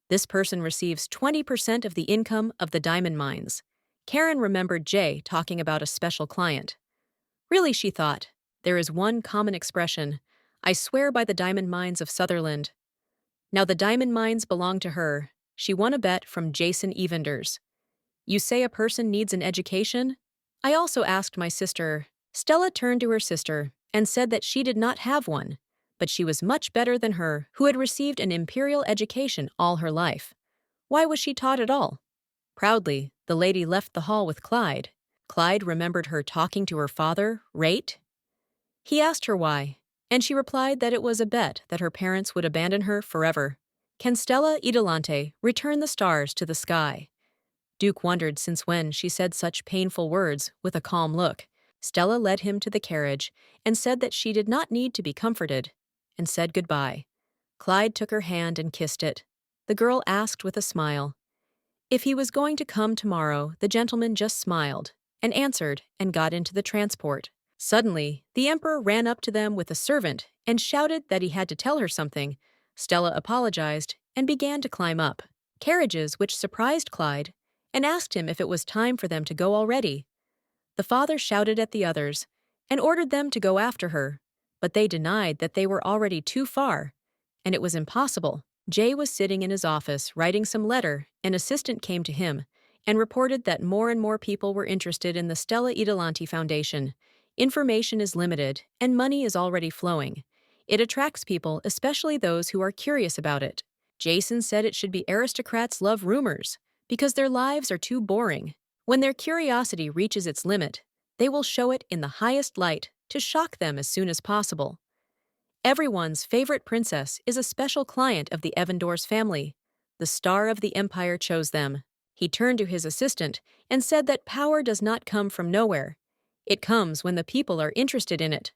This person receives 20% of the income of the diamond mines. Karen remembered Jay talking about a special client. Really, she thought, there is one common expression. I swear by the diamond mines of Sutherland. Now the diamond mines belong to her. She won a bet from Jason Evanders. You say a person needs an education? I also asked my sister. Stella turned to her sister and said that she did not have one, but she was much better than her, who had received an imperial education all her life. Why was she taught at all? Proudly, the lady left the hall with Clyde. Clyde remembered her talking to her father, Rate. He asked her why, and she replied that it was a bet that her parents would abandon her forever. Can Stella Idolante return the stars to the sky? Duke wondered since when she said such painful words with a calm look. Stella led him to the carriage and said that she did not need to be comforted, and said goodbye. Clyde took her hand and kissed it. The girl asked with a smile. If he was going to come tomorrow, the gentleman just smiled, and answered, and got into the transport. Suddenly, the emperor ran up to them with a servant and shouted that he had to tell her something. Stella apologized and began to climb up carriages, which surprised Clyde, and asked him if it was time for them to go already. The father shouted at the others and ordered them to go after her, but they denied that they were already too far, and it was impossible. Jay was sitting in his office writing some letter. An assistant came to him and reported that more and more people were interested in the Stella Idolanti Foundation. Information is limited, and money is already flowing. It attracts people, especially those who are curious about it. Jason said it should be aristocrats love rumors, because their lives are too boring. When their curiosity reaches its limit, they will show it in the highest light to shock them as soon as possible. Everyone's favorite princess is a special client of the Evandor's family. The star of the empire chose them. He turned to his assistant and said that power does not come from nowhere. It comes when the people are interested in it.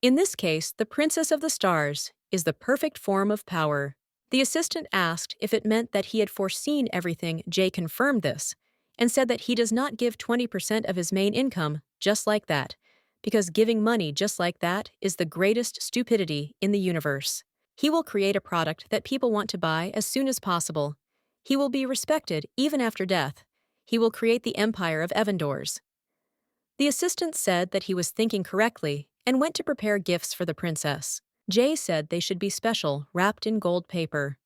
In this case, the Princess of the Stars is the perfect form of power. The assistant asked if it meant that he had foreseen everything. Jay confirmed this, and said that he does not give 20% of his main income just like that, because giving money just like that is the greatest stupidity in the universe. He will create a product that people want to buy as soon as possible. He will be respected even after death. He will create the empire of Evandors. The assistant said that he was thinking correctly and went to prepare gifts for the princess. Jay said they should be special, wrapped in gold paper.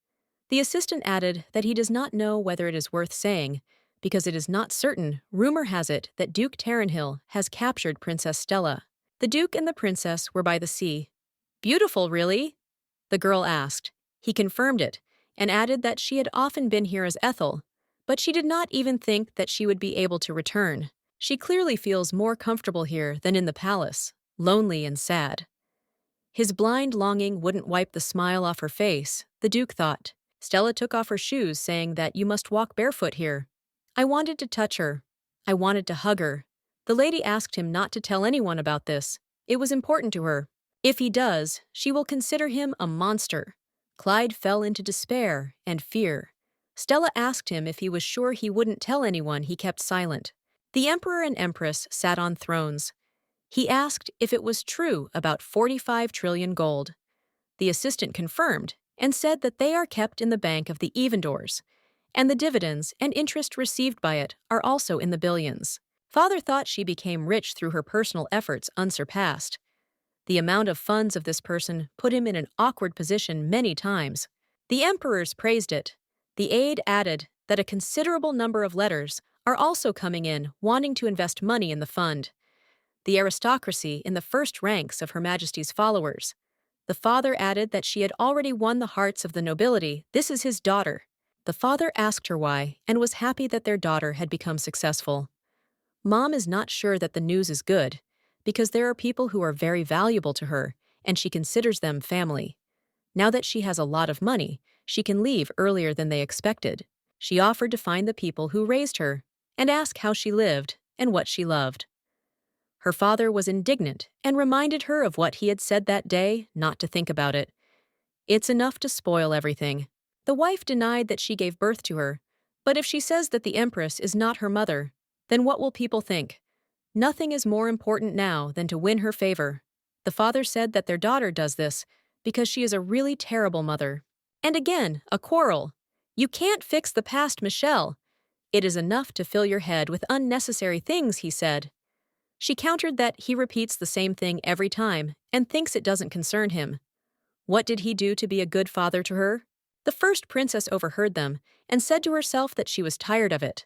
The assistant added that he does not know whether it is worth saying, because it is not certain. Rumor has it that Duke Tarrenhill has captured Princess Stella. The Duke and the princess were by the sea. Beautiful, really? The girl asked. He confirmed it, and added that she had often been here as Ethel, but she did not even think that she would be able to return. She clearly feels more comfortable here than in the palace, lonely and sad. His blind longing wouldn't wipe the smile off her face, the Duke thought. Stella took off her shoes, saying that you must walk barefoot here. I wanted to touch her. I wanted to hug her. The lady asked him not to tell anyone about this. It was important to her. If he does, she will consider him a monster. Clyde fell into despair and fear. Stella asked him if he was sure he wouldn't tell anyone. He kept silent. The emperor and empress sat on thrones. He asked if it was true about 45 trillion gold. The assistant confirmed and said that they are kept in the bank of the Evandors, and the dividends and interest received by it are also in the billions. Father thought she became rich through her personal efforts unsurpassed. The amount of funds of this person put him in an awkward position many times. The emperors praised it. The aide added that a considerable number of letters are also coming in wanting to invest money in the fund. The aristocracy in the first ranks of Her Majesty's followers. The father added that she had already won the hearts of the nobility. This is his daughter. The father asked her why and was happy that their daughter had become successful. Mom is not sure that the news is good, because there are people who are very valuable to her, and she considers them family. Now that she has a lot of money, she can leave earlier than they expected. She offered to find the people who raised her and ask how she lived and what she loved. Her father was indignant and reminded her of what he had said that day, not to think about it. It's enough to spoil everything. The wife denied that she gave birth to her, but if she says that the empress is not her mother, then what will people think? Nothing is more important now than to win her favor. The father said that their daughter does this because she is a really terrible mother. And again, a quarrel. You can't fix the past, Michelle. It is enough to fill your head with unnecessary things, he said. She countered that he repeats the same thing every time and thinks it doesn't concern him. What did he do to be a good father to her? The first princess overheard them and said to herself that she was tired of it.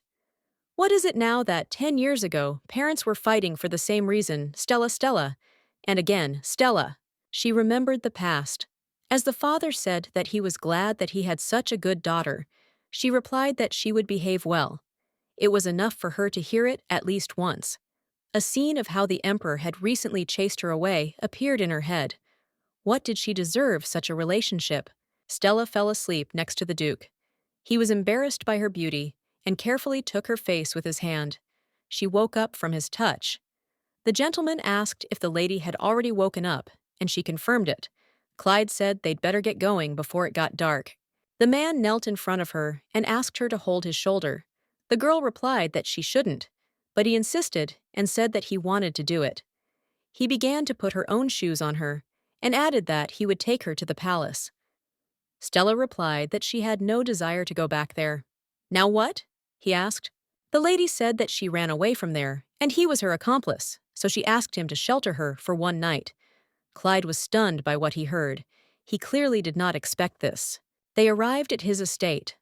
What is it now that 10 years ago parents were fighting for the same reason, Stella, Stella, and again, Stella? She remembered the past. As the father said that he was glad that he had such a good daughter, she replied that she would behave well. It was enough for her to hear it at least once. A scene of how the emperor had recently chased her away appeared in her head. What did she deserve such a relationship? Stella fell asleep next to the Duke. He was embarrassed by her beauty and carefully took her face with his hand. She woke up from his touch. The gentleman asked if the lady had already woken up, and she confirmed it. Clyde said they'd better get going before it got dark. The man knelt in front of her and asked her to hold his shoulder. The girl replied that she shouldn't, but he insisted and said that he wanted to do it. He began to put her own shoes on her and added that he would take her to the palace. Stella replied that she had no desire to go back there. Now what? He asked. The lady said that she ran away from there, and he was her accomplice, so she asked him to shelter her for one night. Clyde was stunned by what he heard. He clearly did not expect this. They arrived at his estate.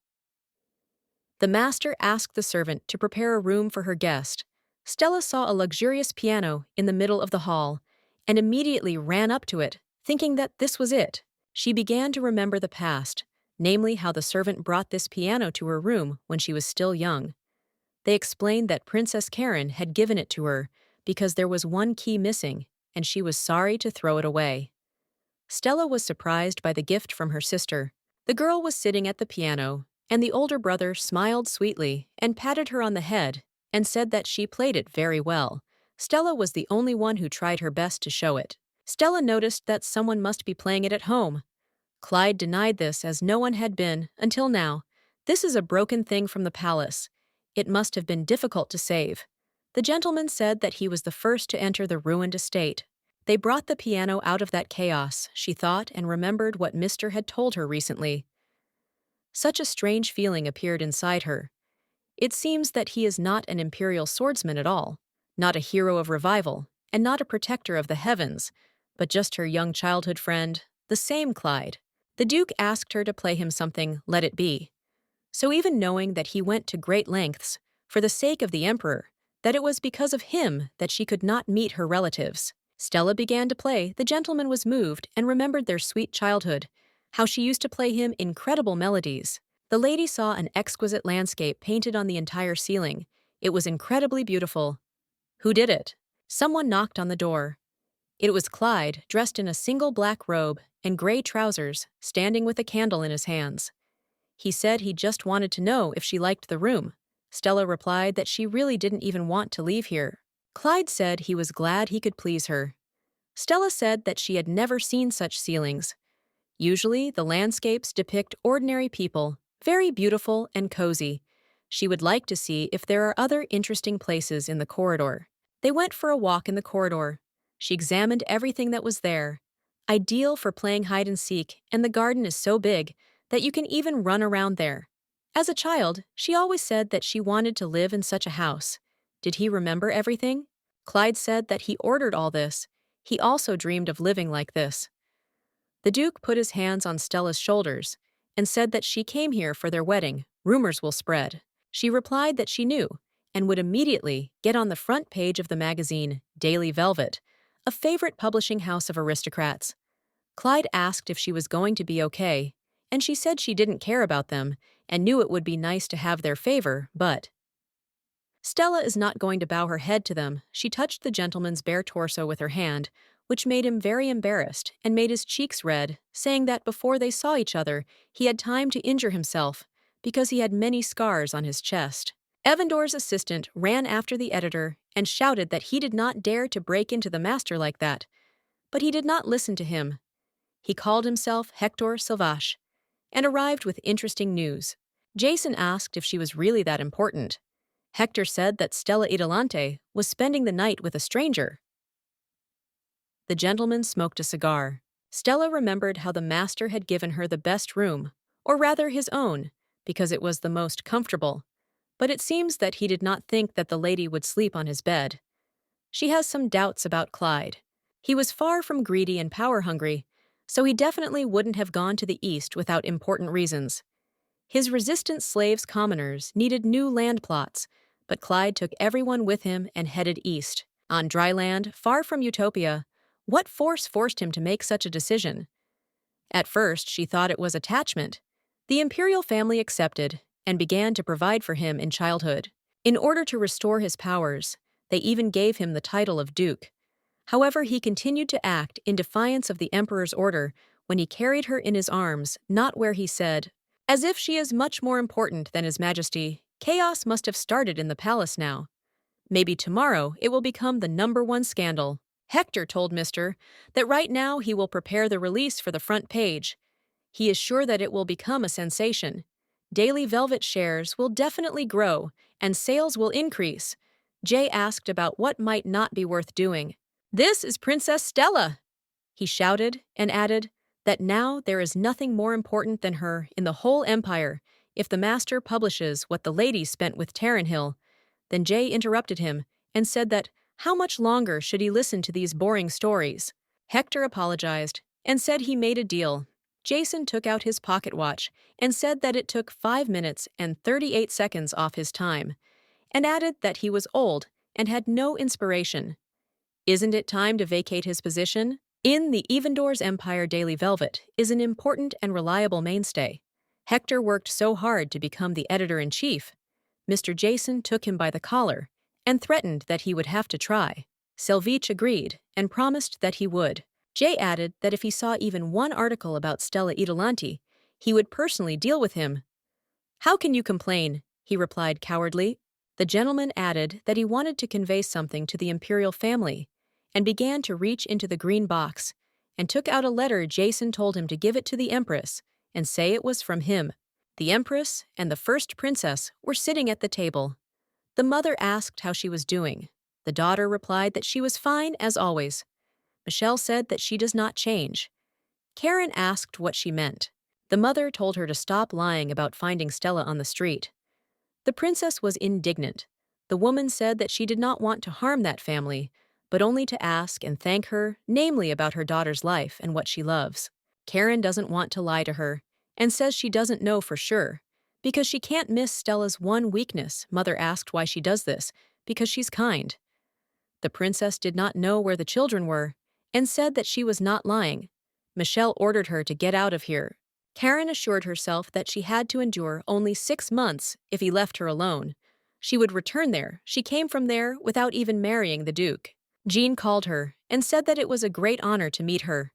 The master asked the servant to prepare a room for her guest. Stella saw a luxurious piano in the middle of the hall and immediately ran up to it, thinking that this was it. She began to remember the past, namely how the servant brought this piano to her room when she was still young. They explained that Princess Karen had given it to her because there was one key missing, and she was sorry to throw it away. Stella was surprised by the gift from her sister. The girl was sitting at the piano, and the older brother smiled sweetly and patted her on the head and said that she played it very well. Stella was the only one who tried her best to show it. Stella noticed that someone must be playing it at home. Clyde denied this as no one had been until now. This is a broken thing from the palace. It must have been difficult to save. The gentleman said that he was the first to enter the ruined estate. They brought the piano out of that chaos, she thought, and remembered what Mr. had told her recently. Such a strange feeling appeared inside her. It seems that he is not an imperial swordsman at all, not a hero of revival, and not a protector of the heavens, but just her young childhood friend, the same Clyde. The Duke asked her to play him something, Let It Be. So even knowing that he went to great lengths, for the sake of the Emperor, that it was because of him that she could not meet her relatives, Stella began to play. The gentleman was moved and remembered their sweet childhood, how she used to play him incredible melodies. The lady saw an exquisite landscape painted on the entire ceiling. It was incredibly beautiful. Who did it? Someone knocked on the door. It was Clyde, dressed in a single black robe and gray trousers, standing with a candle in his hands. He said he just wanted to know if she liked the room. Stella replied that she really didn't even want to leave here. Clyde said he was glad he could please her. Stella said that she had never seen such ceilings. Usually, the landscapes depict ordinary people, very beautiful and cozy. She would like to see if there are other interesting places in the corridor. They went for a walk in the corridor. She examined everything that was there. Ideal for playing hide and seek, and the garden is so big that you can even run around there. As a child, she always said that she wanted to live in such a house. Did he remember everything? Clyde said that he ordered all this. He also dreamed of living like this. The Duke put his hands on Stella's shoulders and said that she came here for their wedding. Rumors will spread. She replied that she knew and would immediately get on the front page of the magazine Daily Velvet, a favorite publishing house of aristocrats. Clyde asked if she was going to be okay, and she said she didn't care about them and knew it would be nice to have their favor, but Stella is not going to bow her head to them. She touched the gentleman's bare torso with her hand, which made him very embarrassed and made his cheeks red, saying that before they saw each other, he had time to injure himself because he had many scars on his chest. Evandor's assistant ran after the editor and shouted that he did not dare to break into the master like that, but he did not listen to him. He called himself Hector Silvache and arrived with interesting news. Jason asked if she was really that important. Hector said that Stella Idolante was spending the night with a stranger. The gentleman smoked a cigar. Stella remembered how the master had given her the best room, or rather his own, because it was the most comfortable. But it seems that he did not think that the lady would sleep on his bed. She has some doubts about Clyde. He was far from greedy and power-hungry, so he definitely wouldn't have gone to the east without important reasons. His resistant slaves commoners needed new land plots, but Clyde took everyone with him and headed east. On dry land, far from Utopia, what force forced him to make such a decision? At first, she thought it was attachment. The imperial family accepted and began to provide for him in childhood. In order to restore his powers, they even gave him the title of Duke. However, he continued to act in defiance of the emperor's order when he carried her in his arms, not where he said, as if she is much more important than His Majesty. Chaos must have started in the palace now. Maybe tomorrow it will become the #1 scandal. Hector told Mr. that right now he will prepare the release for the front page. He is sure that it will become a sensation. Daily Velvet shares will definitely grow, and sales will increase. Jay asked about what might not be worth doing. "This is Princess Stella," he shouted, and added that now there is nothing more important than her in the whole empire if the master publishes what the ladies spent with Tarrenhill. Then Jay interrupted him and said that how much longer should he listen to these boring stories? Hector apologized and said he made a deal. Jason took out his pocket watch and said that it took 5 minutes and 38 seconds off his time, and added that he was old and had no inspiration. Isn't it time to vacate his position? In the Evendore's Empire, Daily Velvet is an important and reliable mainstay. Hector worked so hard to become the editor-in-chief. Mr. Jason took him by the collar and threatened that he would have to try. Selvich agreed and promised that he would. Jay added that if he saw even one article about Stella Idolanti, he would personally deal with him. "How can you complain?" he replied cowardly. The gentleman added that he wanted to convey something to the imperial family and began to reach into the green box and took out a letter. Jason told him to give it to the Empress and say it was from him. The Empress and the first princess were sitting at the table. The mother asked how she was doing. The daughter replied that she was fine as always. Michelle said that she does not change. Karen asked what she meant. The mother told her to stop lying about finding Stella on the street. The princess was indignant. The woman said that she did not want to harm that family, but only to ask and thank her, namely about her daughter's life and what she loves. Karen doesn't want to lie to her and says she doesn't know for sure, because she can't miss Stella's one weakness. Mother asked why she does this, because she's kind. The princess did not know where the children were and said that she was not lying. Michelle ordered her to get out of here. Karen assured herself that she had to endure only 6 months if he left her alone. She would return there. She came from there without even marrying the Duke. Jean called her and said that it was a great honor to meet her.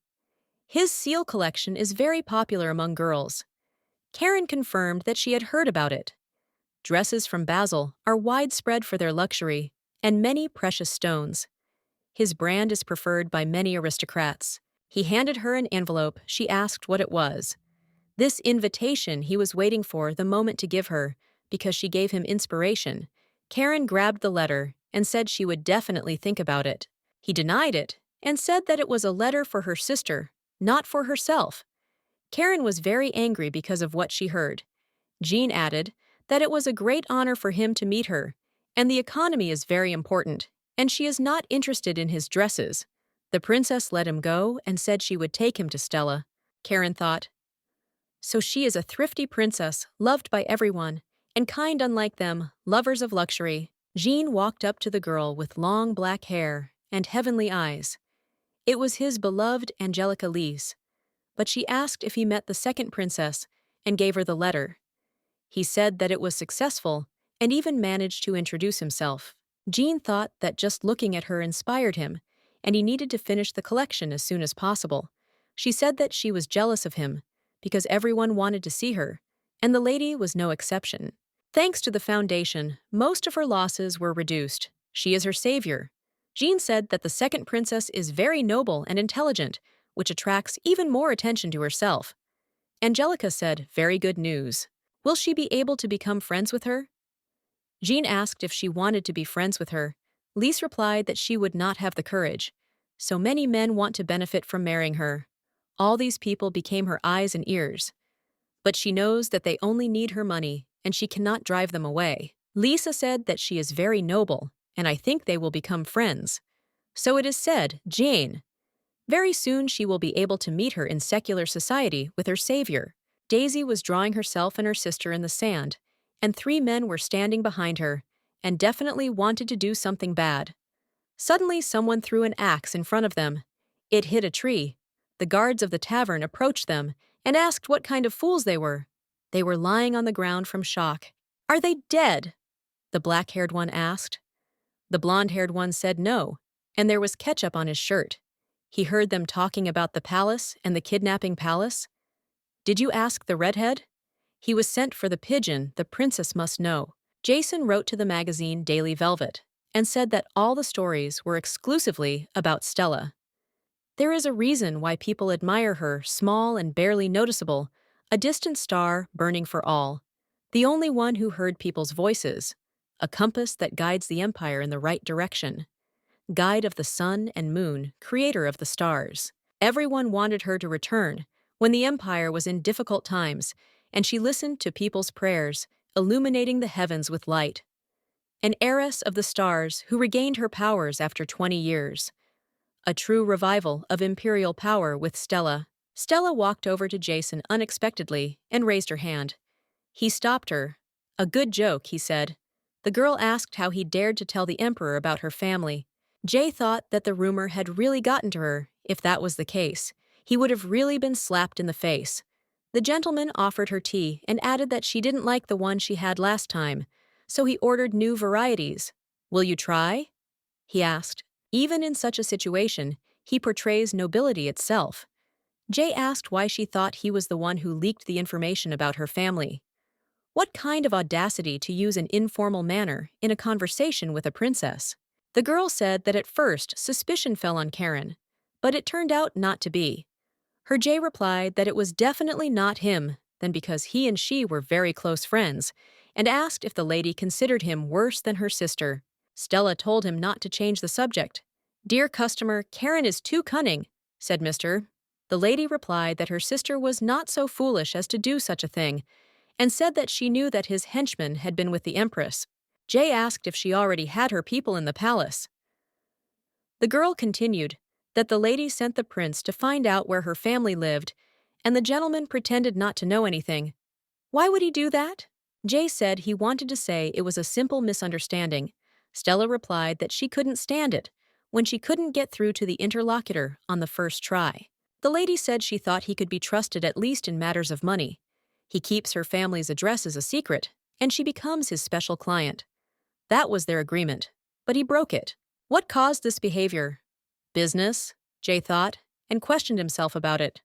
His seal collection is very popular among girls. Karen confirmed that she had heard about it. Dresses from Basel are widespread for their luxury and many precious stones. His brand is preferred by many aristocrats. He handed her an envelope. She asked what it was. This invitation he was waiting for the moment to give her, because she gave him inspiration. Karen grabbed the letter and said she would definitely think about it. He denied it and said that it was a letter for her sister, not for herself. Karen was very angry because of what she heard. Jean added that it was a great honor for him to meet her, and the economy is very important, and she is not interested in his dresses. The princess let him go and said she would take him to Stella. Karen thought, so she is a thrifty princess, loved by everyone, and kind unlike them, lovers of luxury. Jean walked up to the girl with long black hair and heavenly eyes. It was his beloved Angelica Lise, but she asked if he met the second princess and gave her the letter. He said that it was successful and even managed to introduce himself. Jean thought that just looking at her inspired him, and he needed to finish the collection as soon as possible. She said that she was jealous of him, because everyone wanted to see her, and the lady was no exception. Thanks to the foundation, most of her losses were reduced. She is her savior. Jean said that the second princess is very noble and intelligent, which attracts even more attention to herself. Angelica said, very good news. Will she be able to become friends with her? Jean asked if she wanted to be friends with her. Lise replied that she would not have the courage. So many men want to benefit from marrying her. All these people became her eyes and ears. But she knows that they only need her money, and she cannot drive them away. Lisa said that she is very noble, and I think they will become friends. So it is said, Jane. Very soon she will be able to meet her in secular society with her savior. Daisy was drawing herself and her sister in the sand, and 3 men were standing behind her, and definitely wanted to do something bad. Suddenly someone threw an axe in front of them. It hit a tree. The guards of the tavern approached them and asked what kind of fools they were. They were lying on the ground from shock. Are they dead? The black-haired one asked. The blonde-haired one said no, and there was ketchup on his shirt. He heard them talking about the palace and the kidnapping palace. Did you ask the redhead? He was sent for the pigeon, the princess must know. Jason wrote to the magazine Daily Velvet and said that all the stories were exclusively about Stella. There is a reason why people admire her, small and barely noticeable, a distant star burning for all, the only one who heard people's voices, a compass that guides the empire in the right direction, guide of the sun and moon, creator of the stars. Everyone wanted her to return when the empire was in difficult times, and she listened to people's prayers, illuminating the heavens with light. An heiress of the stars who regained her powers after 20 years. A true revival of imperial power with Stella. Stella walked over to Jason unexpectedly and raised her hand. He stopped her. A good joke, he said. The girl asked how he dared to tell the emperor about her family. Jay thought that the rumor had really gotten to her. If that was the case, he would have really been slapped in the face. The gentleman offered her tea and added that she didn't like the one she had last time, so he ordered new varieties. Will you try? He asked. Even in such a situation, he portrays nobility itself. Jay asked why she thought he was the one who leaked the information about her family. What kind of audacity to use an informal manner in a conversation with a princess? The girl said that at first suspicion fell on Karen, but it turned out not to be. Her Jay replied that it was definitely not him, then because he and she were very close friends, and asked if the lady considered him worse than her sister. Stella told him not to change the subject. Dear customer, Karen is too cunning, said Mr. The lady replied that her sister was not so foolish as to do such a thing, and said that she knew that his henchman had been with the Empress. Jay asked if she already had her people in the palace. The girl continued that the lady sent the prince to find out where her family lived, and the gentleman pretended not to know anything. Why would he do that? Jay said he wanted to say it was a simple misunderstanding. Stella replied that she couldn't stand it when she couldn't get through to the interlocutor on the first try. The lady said she thought he could be trusted at least in matters of money. He keeps her family's addresses a secret, and she becomes his special client. That was their agreement, but he broke it. What caused this behavior? Business, Jay thought, and questioned himself about it.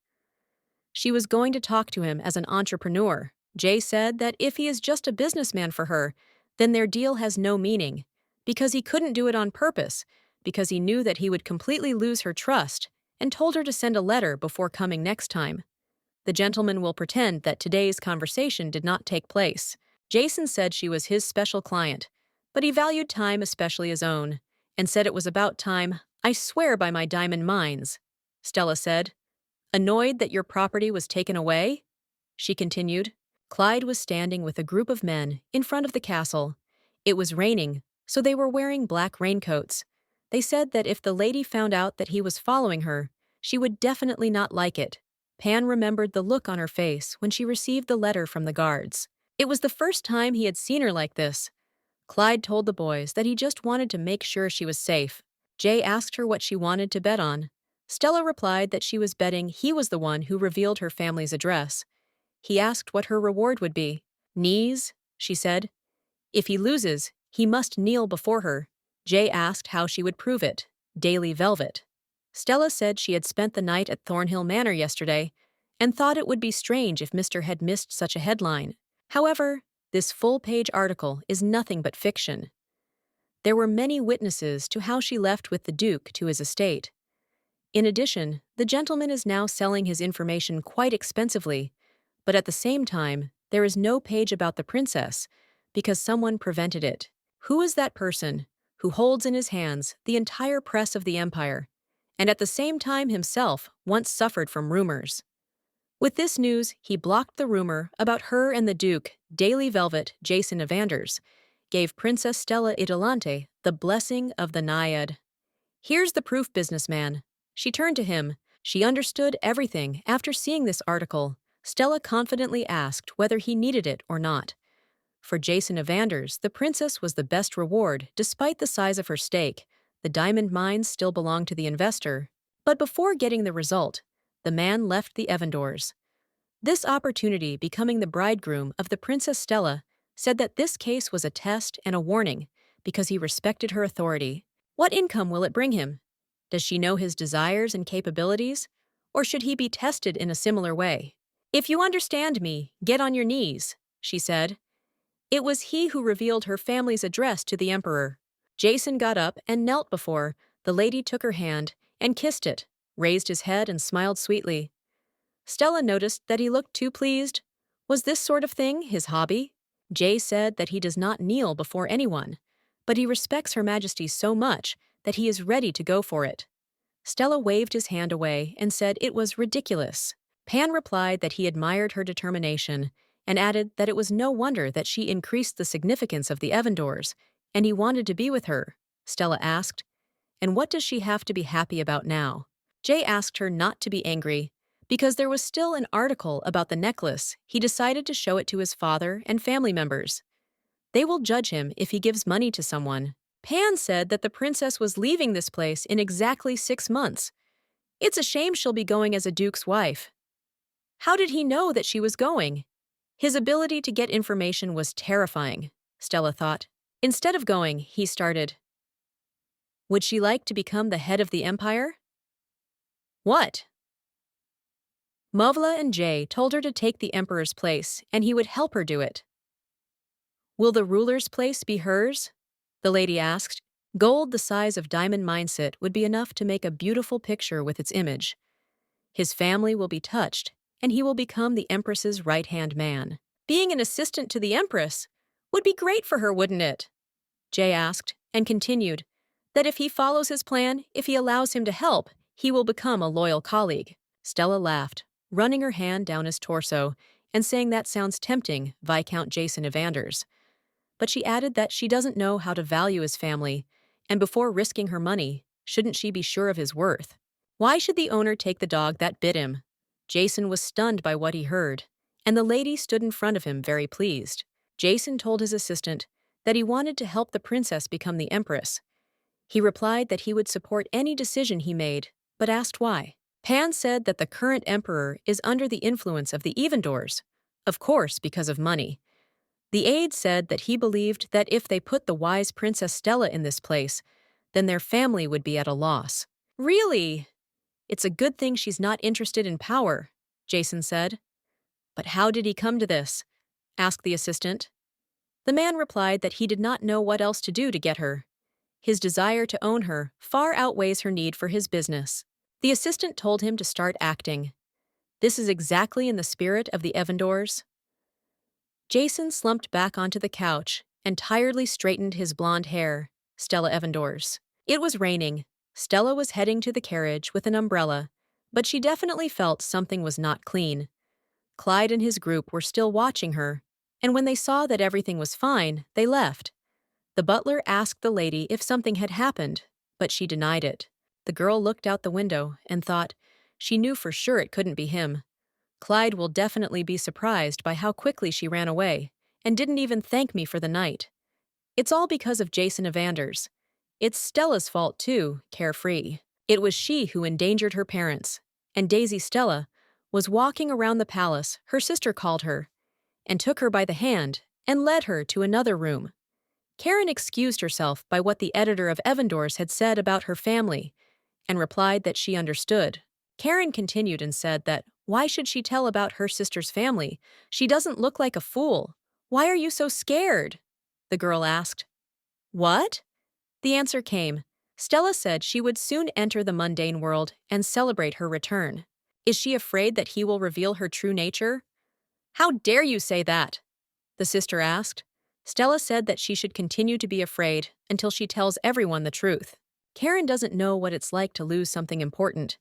She was going to talk to him as an entrepreneur. Jay said that if he is just a businessman for her, then their deal has no meaning, because he couldn't do it on purpose, because he knew that he would completely lose her trust, and told her to send a letter before coming next time. The gentleman will pretend that today's conversation did not take place. Jason said she was his special client, but he valued time, especially his own, and said it was about time. I swear by my diamond mines, Stella said. Annoyed that your property was taken away? She continued. Clyde was standing with a group of men in front of the castle. It was raining, so they were wearing black raincoats. They said that if the lady found out that he was following her, she would definitely not like it. Pan remembered the look on her face when she received the letter from the guards. It was the first time he had seen her like this. Clyde told the boys that he just wanted to make sure she was safe. Jay asked her what she wanted to bet on. Stella replied that she was betting he was the one who revealed her family's address. He asked what her reward would be. Knees, she said. If he loses, he must kneel before her. Jay asked how she would prove it. Daily velvet. Stella said she had spent the night at Thornhill Manor yesterday and thought it would be strange if Mr. had missed such a headline. However, this full-page article is nothing but fiction. There were many witnesses to how she left with the Duke to his estate. In addition, the gentleman is now selling his information quite expensively, but at the same time, there is no page about the princess because someone prevented it. Who is that person who holds in his hands the entire press of the empire, and at the same time himself once suffered from rumors? With this news, he blocked the rumor about her and the Duke. Daily Velvet, Jason Evanders, gave Princess Stella Idolante the blessing of the Naiad. Here's the proof, businessman. She turned to him. She understood everything after seeing this article. Stella confidently asked whether he needed it or not. For Jason Evanders, the princess was the best reward, despite the size of her stake. The diamond mines still belonged to the investor. But before getting the result, the man left the Evanders. This opportunity, becoming the bridegroom of the Princess Stella, said that this case was a test and a warning because he respected her authority. What income will it bring him? Does she know his desires and capabilities? Or should he be tested in a similar way? If you understand me, get on your knees, she said. It was he who revealed her family's address to the emperor. Jason got up and knelt before the lady, took her hand and kissed it, raised his head and smiled sweetly. Stella noticed that he looked too pleased. Was this sort of thing his hobby? Jay said that he does not kneel before anyone, but he respects Her Majesty so much that he is ready to go for it. Stella waved his hand away and said it was ridiculous. Pan replied that he admired her determination and added that it was no wonder that she increased the significance of the Evandors, and he wanted to be with her. Stella asked, "And what does she have to be happy about now?" Jay asked her not to be angry. Because there was still an article about the necklace, he decided to show it to his father and family members. They will judge him if he gives money to someone. Pan said that the princess was leaving this place in exactly 6 months. It's a shame she'll be going as a duke's wife. How did he know that she was going? His ability to get information was terrifying, Stella thought. Instead of going, he started. Would she like to become the head of the empire? What? Mavla and Jay told her to take the emperor's place, and he would help her do it. Will the ruler's place be hers? The lady asked. Gold the size of diamond mindset would be enough to make a beautiful picture with its image. His family will be touched, and he will become the empress's right-hand man. Being an assistant to the empress would be great for her, wouldn't it? Jay asked, and continued that if he follows his plan, if he allows him to help, he will become a loyal colleague. Stella laughed, running her hand down his torso and saying that sounds tempting, Viscount Jason Evanders. But she added that she doesn't know how to value his family, and before risking her money, shouldn't she be sure of his worth? Why should the owner take the dog that bit him? Jason was stunned by what he heard, and the lady stood in front of him very pleased. Jason told his assistant that he wanted to help the princess become the empress. He replied that he would support any decision he made, but asked why. Pan said that the current emperor is under the influence of the Evandors, of course because of money. The aide said that he believed that if they put the wise Princess Stella in this place, then their family would be at a loss. Really? It's a good thing she's not interested in power, Jason said. But how did he come to this? Asked the assistant. The man replied that he did not know what else to do to get her. His desire to own her far outweighs her need for his business. The assistant told him to start acting. This is exactly in the spirit of the Evandors. Jason slumped back onto the couch and tiredly straightened his blonde hair. Stella Evandors. It was raining. Stella was heading to the carriage with an umbrella, but she definitely felt something was not clean. Clyde and his group were still watching her, and when they saw that everything was fine, they left. The butler asked the lady if something had happened, but she denied it. The girl looked out the window and thought she knew for sure it couldn't be him. Clyde will definitely be surprised by how quickly she ran away and didn't even thank me for the night. It's all because of Jason Evanders. It's Stella's fault too, carefree. It was she who endangered her parents, and Daisy Stella was walking around the palace. Her sister called her and took her by the hand and led her to another room. Karen excused herself by what the editor of Evandors had said about her family and replied that she understood. Karen continued and said that why should she tell about her sister's family? She doesn't look like a fool. Why are you so scared? The girl asked. What? The answer came. Stella said she would soon enter the mundane world and celebrate her return. Is she afraid that he will reveal her true nature? How dare you say that? The sister asked. Stella said that she should continue to be afraid until she tells everyone the truth. Karen doesn't know what it's like to lose something important,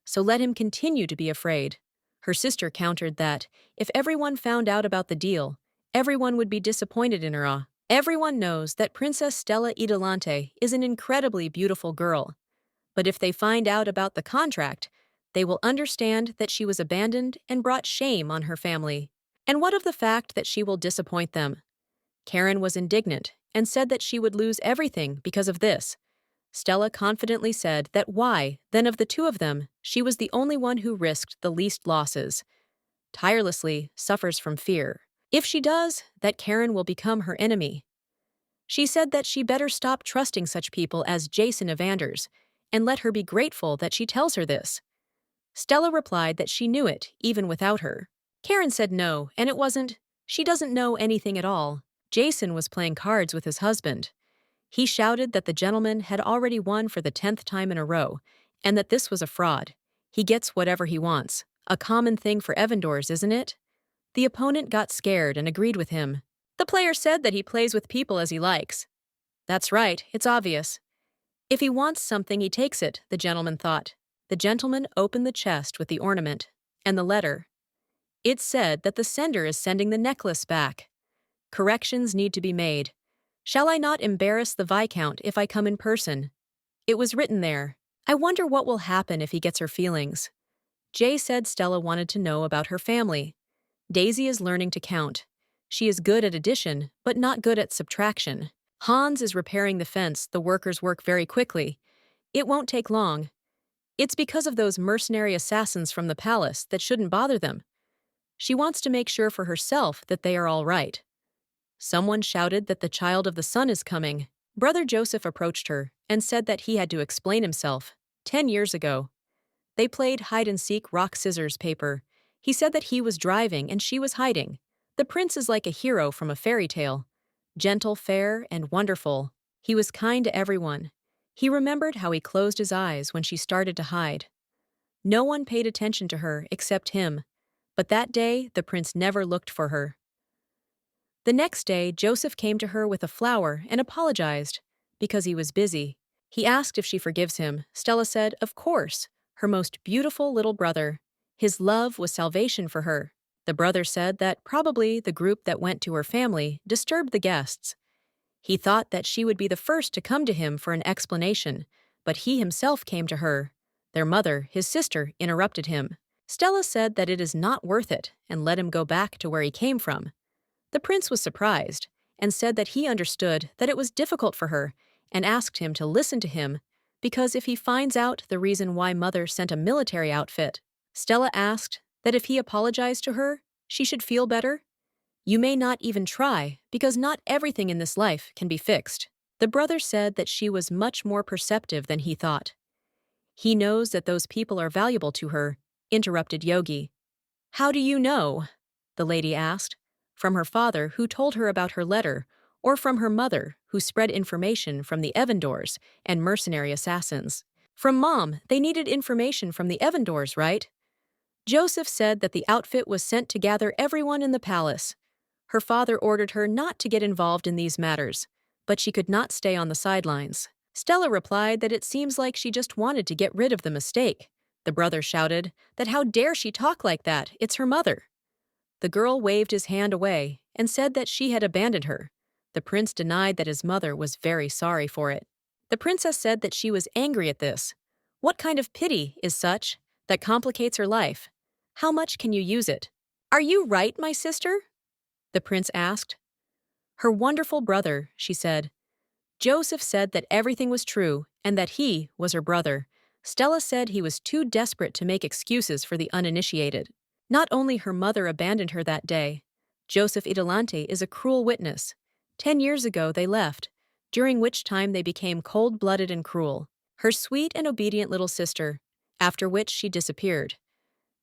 so let him continue to be afraid. Her sister countered that if everyone found out about the deal, everyone would be disappointed in her. Everyone knows that Princess Stella Idolante is an incredibly beautiful girl, but if they find out about the contract, they will understand that she was abandoned and brought shame on her family. And what of the fact that she will disappoint them? Karen was indignant and said that she would lose everything because of this. Stella confidently said that why, then of the two of them, she was the only one who risked the least losses. Tirelessly suffers from fear. If she does, that Karen will become her enemy. She said that she better stop trusting such people as Jason Evanders and let her be grateful that she tells her this. Stella replied that she knew it, even without her. Karen said no, and it wasn't. She doesn't know anything at all. Jason was playing cards with his husband. He shouted that the gentleman had already won for the 10th time in a row, and that this was a fraud. He gets whatever he wants. A common thing for Evandors, isn't it? The opponent got scared and agreed with him. The player said that he plays with people as he likes. That's right, it's obvious. If he wants something, he takes it, the gentleman thought. The gentleman opened the chest with the ornament and the letter. It said that the sender is sending the necklace back. Corrections need to be made. Shall I not embarrass the Viscount if I come in person? It was written there. I wonder what will happen if he gets her feelings. Jay said Stella wanted to know about her family. Daisy is learning to count. She is good at addition, but not good at subtraction. Hans is repairing the fence. The workers work very quickly. It won't take long. It's because of those mercenary assassins from the palace that shouldn't bother them. She wants to make sure for herself that they are all right. Someone shouted that the child of the sun is coming. Brother Joseph approached her and said that he had to explain himself. 10 years ago. They played hide-and-seek rock, scissors, paper. He said that he was driving and she was hiding. The prince is like a hero from a fairy tale. Gentle, fair, and wonderful. He was kind to everyone. He remembered how he closed his eyes when she started to hide. No one paid attention to her except him. But that day, the prince never looked for her. The next day, Joseph came to her with a flower and apologized because he was busy. He asked if she forgives him. Stella said, of course, her most beautiful little brother. His love was salvation for her. The brother said that probably the group that went to her family disturbed the guests. He thought that she would be the first to come to him for an explanation, but he himself came to her. Their mother, his sister, interrupted him. Stella said that it is not worth it and let him go back to where he came from. The prince was surprised and said that he understood that it was difficult for her and asked him to listen to him because if he finds out the reason why mother sent a military outfit, Stella asked that if he apologized to her, she should feel better. You may not even try because not everything in this life can be fixed. The brother said that she was much more perceptive than he thought. He knows that those people are valuable to her, interrupted Yogi. How do you know? The lady asked. From her father, who told her about her letter, or from her mother, who spread information from the Evandors and mercenary assassins. From Mom, they needed information from the Evandors, right? Joseph said that the outfit was sent to gather everyone in the palace. Her father ordered her not to get involved in these matters, but she could not stay on the sidelines. Stella replied that it seems like she just wanted to get rid of the mistake. The brother shouted that how dare she talk like that, it's her mother. The girl waved his hand away and said that she had abandoned her. The prince denied that his mother was very sorry for it. The princess said that she was angry at this. What kind of pity is such that complicates her life? How much can you use it? Are you right, my sister? The prince asked. Her wonderful brother, she said. Joseph said that everything was true and that he was her brother. Stella said he was too desperate to make excuses for the uninitiated. Not only her mother abandoned her that day. Joseph Idolante is a cruel witness. 10 years ago they left, during which time they became cold-blooded and cruel. Her sweet and obedient little sister, after which she disappeared.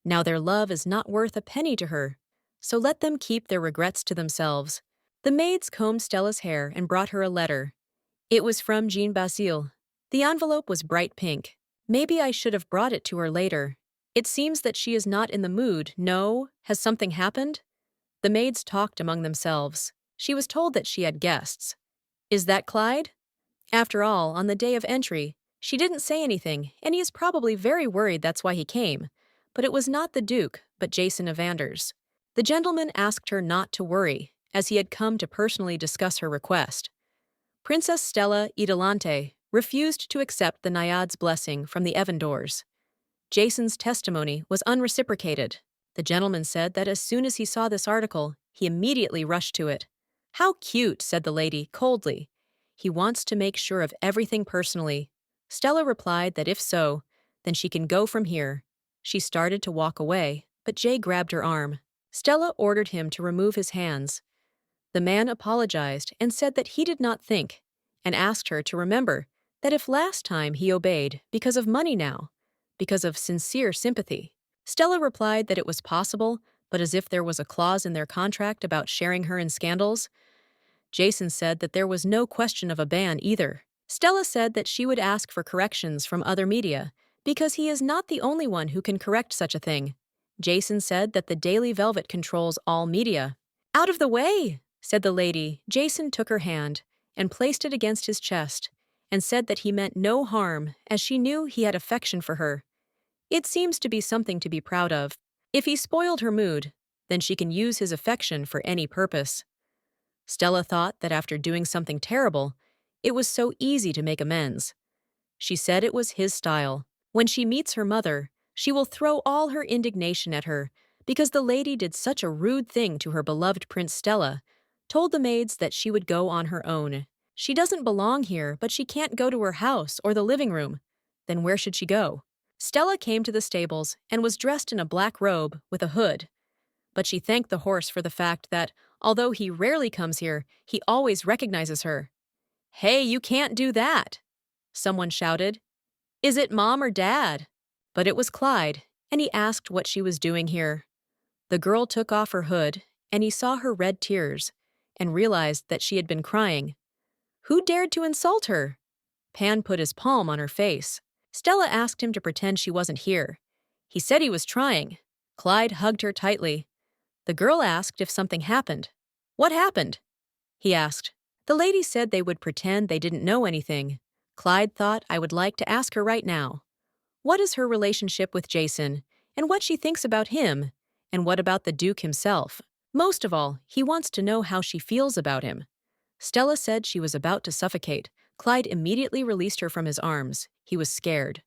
Now their love is not worth a penny to her, so let them keep their regrets to themselves. The maids combed Stella's hair and brought her a letter. It was from Jean Basile. The envelope was bright pink. Maybe I should have brought it to her later. It seems that she is not in the mood. No? Has something happened? The maids talked among themselves. She was told that she had guests. Is that Clyde? After all, on the day of entry, she didn't say anything, and he is probably very worried that's why he came. But it was not the Duke, but Jason Evanders. The gentleman asked her not to worry, as he had come to personally discuss her request. Princess Stella Idolante refused to accept the Naiad's blessing from the Evandors. Jason's testimony was unreciprocated. The gentleman said that as soon as he saw this article, he immediately rushed to it. How cute, said the lady, coldly. He wants to make sure of everything personally. Stella replied that if so, then she can go from here. She started to walk away, but Jay grabbed her arm. Stella ordered him to remove his hands. The man apologized and said that he did not think, and asked her to remember that if last time he obeyed because of money now, because of sincere sympathy. Stella replied that it was possible, but as if there was a clause in their contract about sharing her in scandals. Jason said that there was no question of a ban either. Stella said that she would ask for corrections from other media, because he is not the only one who can correct such a thing. Jason said that the Daily Velvet controls all media. "Out of the way," said the lady. Jason took her hand and placed it against his chest and said that he meant no harm, as she knew he had affection for her. It seems to be something to be proud of. If he spoiled her mood, then she can use his affection for any purpose. Stella thought that after doing something terrible, it was so easy to make amends. She said it was his style. When she meets her mother, she will throw all her indignation at her because the lady did such a rude thing to her beloved Prince. Stella told the maids that she would go on her own. She doesn't belong here, but she can't go to her house or the living room. Then where should she go? Stella came to the stables and was dressed in a black robe with a hood. But she thanked the horse for the fact that, although he rarely comes here, he always recognizes her. "Hey, you can't do that!" someone shouted. "Is it Mom or Dad?" But it was Clyde, and he asked what she was doing here. The girl took off her hood, and he saw her red tears, and realized that she had been crying. Who dared to insult her? Pan put his palm on her face. Stella asked him to pretend she wasn't here. He said he was trying. Clyde hugged her tightly. The girl asked if something happened. "What happened?" he asked. The lady said they would pretend they didn't know anything. Clyde thought, I would like to ask her right now. What is her relationship with Jason, and what she thinks about him, and what about the Duke himself? Most of all, he wants to know how she feels about him. Stella said she was about to suffocate. Clyde immediately released her from his arms. He was scared.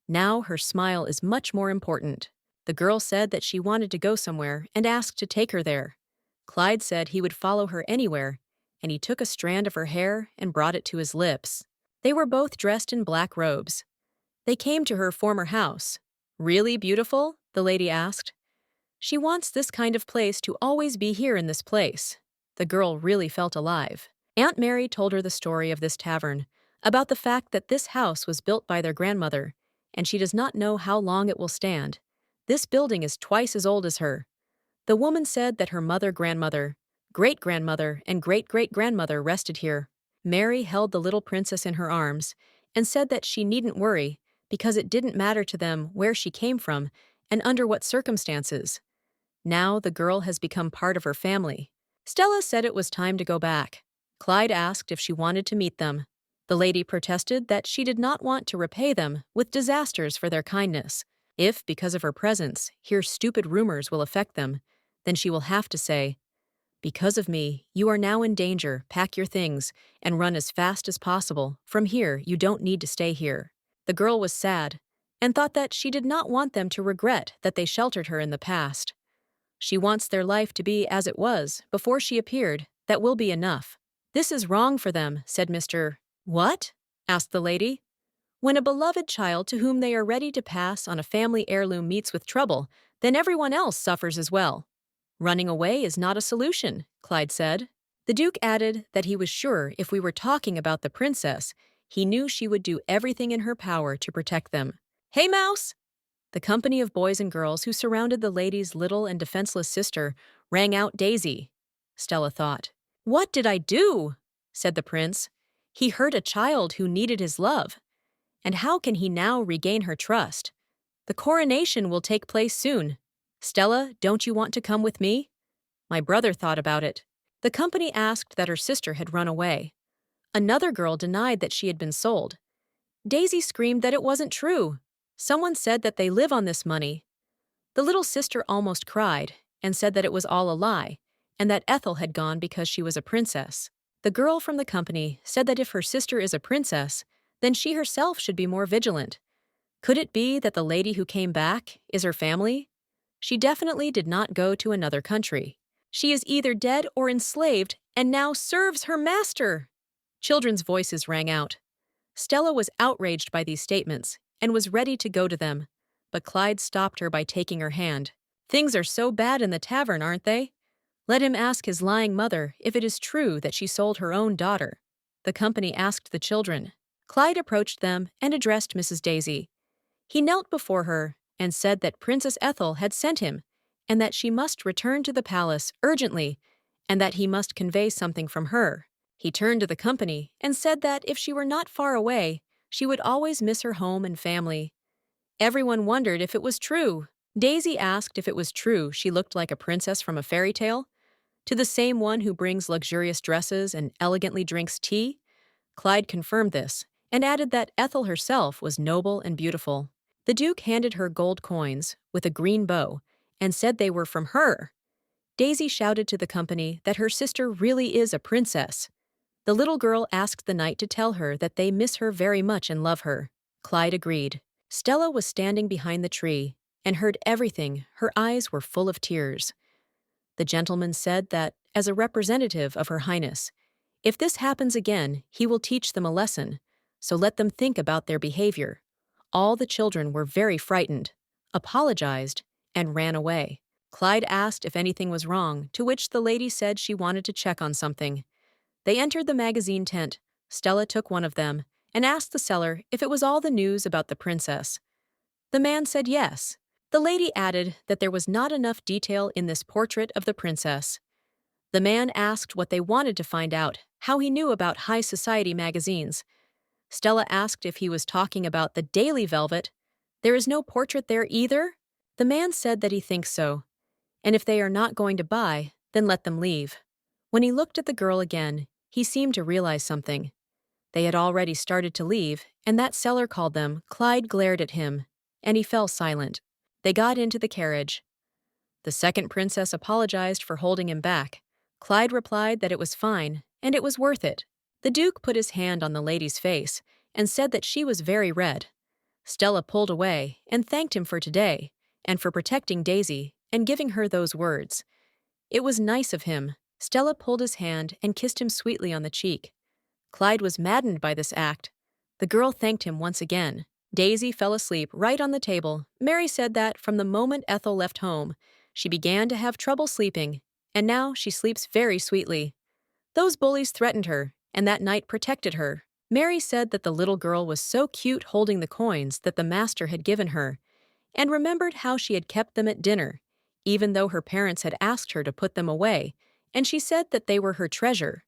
Now her smile is much more important. The girl said that she wanted to go somewhere and asked to take her there. Clyde said he would follow her anywhere, and he took a strand of her hair and brought it to his lips. They were both dressed in black robes. They came to her former house. "Really beautiful?" the lady asked. She wants this kind of place to always be here in this place. The girl really felt alive. Aunt Mary told her the story of this tavern, about the fact that this house was built by their grandmother, and she does not know how long it will stand. This building is twice as old as her. The woman said that her mother, grandmother, great-grandmother, and great-great-grandmother rested here. Mary held the little princess in her arms and said that she needn't worry because it didn't matter to them where she came from and under what circumstances. Now the girl has become part of her family. Stella said it was time to go back. Clyde asked if she wanted to meet them. The lady protested that she did not want to repay them with disasters for their kindness. If, because of her presence, here stupid rumors will affect them, then she will have to say, "Because of me, you are now in danger. Pack your things and run as fast as possible. From here, you don't need to stay here." The girl was sad and thought that she did not want them to regret that they sheltered her in the past. She wants their life to be as it was before she appeared. That will be enough. "This is wrong for them," said Mr. "What?" asked the lady. "When a beloved child to whom they are ready to pass on a family heirloom meets with trouble, then everyone else suffers as well." "Running away is not a solution," Clyde said. The Duke added that he was sure if we were talking about the princess, he knew she would do everything in her power to protect them. "Hey, Mouse!" The company of boys and girls who surrounded the lady's little and defenseless sister rang out Daisy. Stella thought, "What did I do?" said the prince. He hurt a child who needed his love. And how can he now regain her trust? The coronation will take place soon. "Stella, don't you want to come with me?" My brother thought about it. The company asked that her sister had run away. Another girl denied that she had been sold. Daisy screamed that it wasn't true. Someone said that they live on this money. The little sister almost cried and said that it was all a lie, and that Ethel had gone because she was a princess. The girl from the company said that if her sister is a princess, then she herself should be more vigilant. Could it be that the lady who came back is her family? She definitely did not go to another country. She is either dead or enslaved and now serves her master. Children's voices rang out. Stella was outraged by these statements and was ready to go to them, but Clyde stopped her by taking her hand. "Things are so bad in the tavern, aren't they? Let him ask his lying mother if it is true that she sold her own daughter." The company asked the children. Clyde approached them and addressed Mrs. Daisy. He knelt before her and said that Princess Ethel had sent him and that she must return to the palace urgently and that he must convey something from her. He turned to the company and said that if she were not far away, she would always miss her home and family. Everyone wondered if it was true. Daisy asked if it was true she looked like a princess from a fairy tale. To the same one who brings luxurious dresses and elegantly drinks tea? Clyde confirmed this and added that Ethel herself was noble and beautiful. The Duke handed her gold coins with a green bow and said they were from her. Daisy shouted to the company that her sister really is a princess. The little girl asked the knight to tell her that they miss her very much and love her. Clyde agreed. Stella was standing behind the tree and heard everything. Her eyes were full of tears. The gentleman said that, as a representative of Her Highness, if this happens again, he will teach them a lesson, so let them think about their behavior. All the children were very frightened, apologized, and ran away. Clyde asked if anything was wrong, to which the lady said she wanted to check on something. They entered the magazine tent. Stella took one of them and asked the seller if it was all the news about the princess. The man said yes. The lady added that there was not enough detail in this portrait of the princess. The man asked what they wanted to find out, how he knew about high society magazines. Stella asked if he was talking about the Daily Velvet. There is no portrait there either? The man said that he thinks so, and if they are not going to buy, then let them leave. When he looked at the girl again, he seemed to realize something. They had already started to leave, and that seller called them. Clyde glared at him, and he fell silent. They got into the carriage. The second princess apologized for holding him back. Clyde replied that it was fine, and it was worth it. The Duke put his hand on the lady's face and said that she was very red. Stella pulled away and thanked him for today, and for protecting Daisy and giving her those words. It was nice of him. Stella pulled his hand and kissed him sweetly on the cheek. Clyde was maddened by this act. The girl thanked him once again. Daisy fell asleep right on the table. Mary said that from the moment Ethel left home, she began to have trouble sleeping, and now she sleeps very sweetly. Those bullies threatened her, and that knight protected her. Mary said that the little girl was so cute holding the coins that the master had given her, and remembered how she had kept them at dinner, even though her parents had asked her to put them away, and she said that they were her treasure.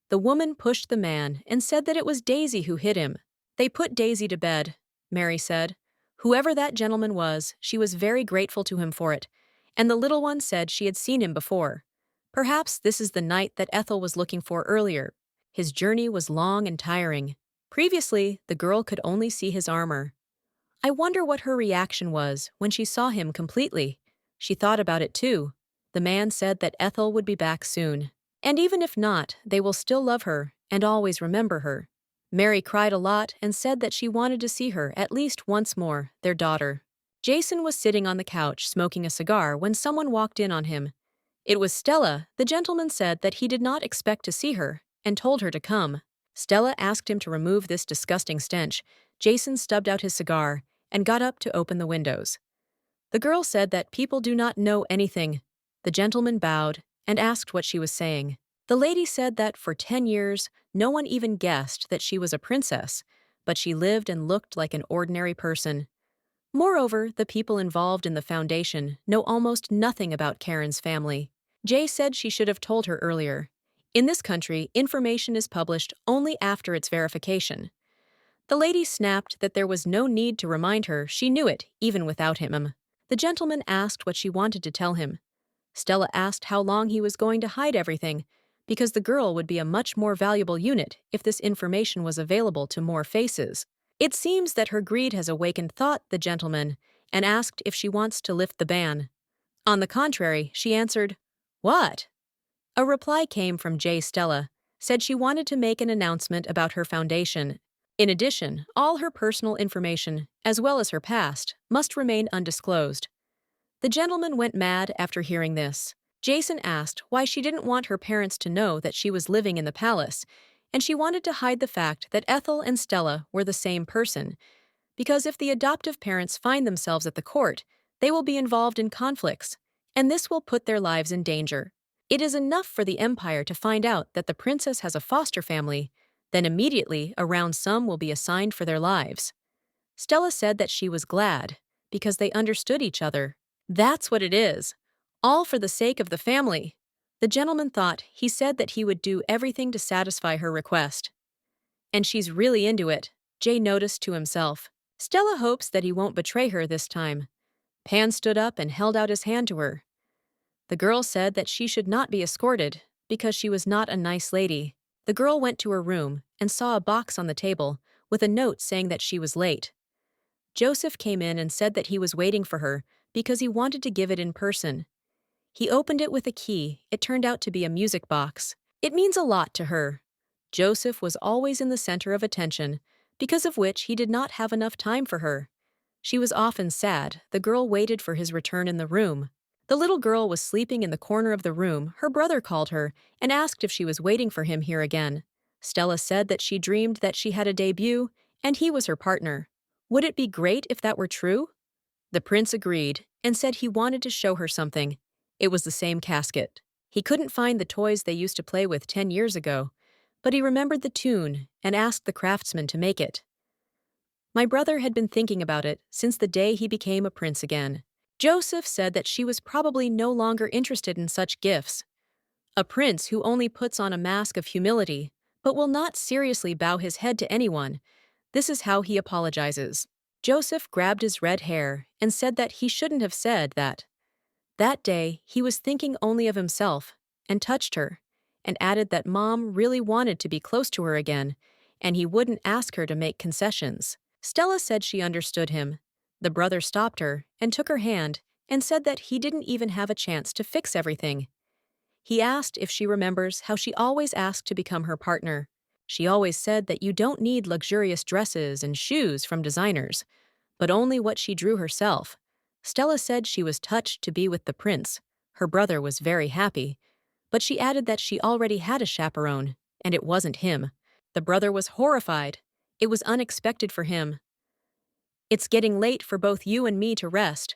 The woman pushed the man and said that it was Daisy who hit him. They put Daisy to bed, Mary said. Whoever that gentleman was, she was very grateful to him for it, and the little one said she had seen him before. Perhaps this is the knight that Ethel was looking for earlier. His journey was long and tiring. Previously, the girl could only see his armor. I wonder what her reaction was when she saw him completely. She thought about it too. The man said that Ethel would be back soon. And even if not, they will still love her and always remember her. Mary cried a lot and said that she wanted to see her at least once more, their daughter. Jason was sitting on the couch smoking a cigar when someone walked in on him. It was Stella. The gentleman said that he did not expect to see her and told her to come. Stella asked him to remove this disgusting stench. Jason stubbed out his cigar and got up to open the windows. The girl said that people do not know anything. The gentleman bowed and asked what she was saying. The lady said that for 10 years, no one even guessed that she was a princess, but she lived and looked like an ordinary person. Moreover, the people involved in the foundation know almost nothing about Karen's family. Jay said she should have told her earlier. In this country, information is published only after its verification. The lady snapped that there was no need to remind her she knew it, even without him. The gentleman asked what she wanted to tell him. Stella asked how long he was going to hide everything, because the girl would be a much more valuable unit if this information was available to more faces. It seems that her greed has awakened, thought the gentleman, and asked if she wants to lift the ban. On the contrary, she answered, "What?" A reply came from J. Stella, said she wanted to make an announcement about her foundation. In addition, all her personal information, as well as her past, must remain undisclosed. The gentleman went mad after hearing this. Jason asked why she didn't want her parents to know that she was living in the palace, and she wanted to hide the fact that Ethel and Stella were the same person, because if the adoptive parents find themselves at the court, they will be involved in conflicts, and this will put their lives in danger. It is enough for the empire to find out that the princess has a foster family, then immediately a round sum will be assigned for their lives. Stella said that she was glad, because they understood each other. That's what it is. All for the sake of the family. The gentleman thought he said that he would do everything to satisfy her request. And she's really into it, Jay noticed to himself. Stella hopes that he won't betray her this time. Pan stood up and held out his hand to her. The girl said that she should not be escorted because she was not a nice lady. The girl went to her room and saw a box on the table with a note saying that she was late. Joseph came in and said that he was waiting for her because he wanted to give it in person. He opened it with a key. It turned out to be a music box. It means a lot to her. Joseph was always in the center of attention, because of which he did not have enough time for her. She was often sad. The girl waited for his return in the room. The little girl was sleeping in the corner of the room. Her brother called her and asked if she was waiting for him here again. Stella said that she dreamed that she had a debut and he was her partner. Would it be great if that were true? The prince agreed and said he wanted to show her something. It was the same casket. He couldn't find the toys they used to play with 10 years ago, but he remembered the tune and asked the craftsman to make it. My brother had been thinking about it since the day he became a prince again. Joseph said that she was probably no longer interested in such gifts. A prince who only puts on a mask of humility, but will not seriously bow his head to anyone. This is how he apologizes. Joseph grabbed his red hair and said that he shouldn't have said that. That day, he was thinking only of himself and touched her, and added that Mom really wanted to be close to her again, and he wouldn't ask her to make concessions. Stella said she understood him. The brother stopped her and took her hand and said that he didn't even have a chance to fix everything. He asked if she remembers how she always asked to become her partner. She always said that you don't need luxurious dresses and shoes from designers, but only what she drew herself. Stella said she was touched to be with the prince. Her brother was very happy, but she added that she already had a chaperone, and it wasn't him. The brother was horrified. It was unexpected for him. "It's getting late for both you and me to rest,"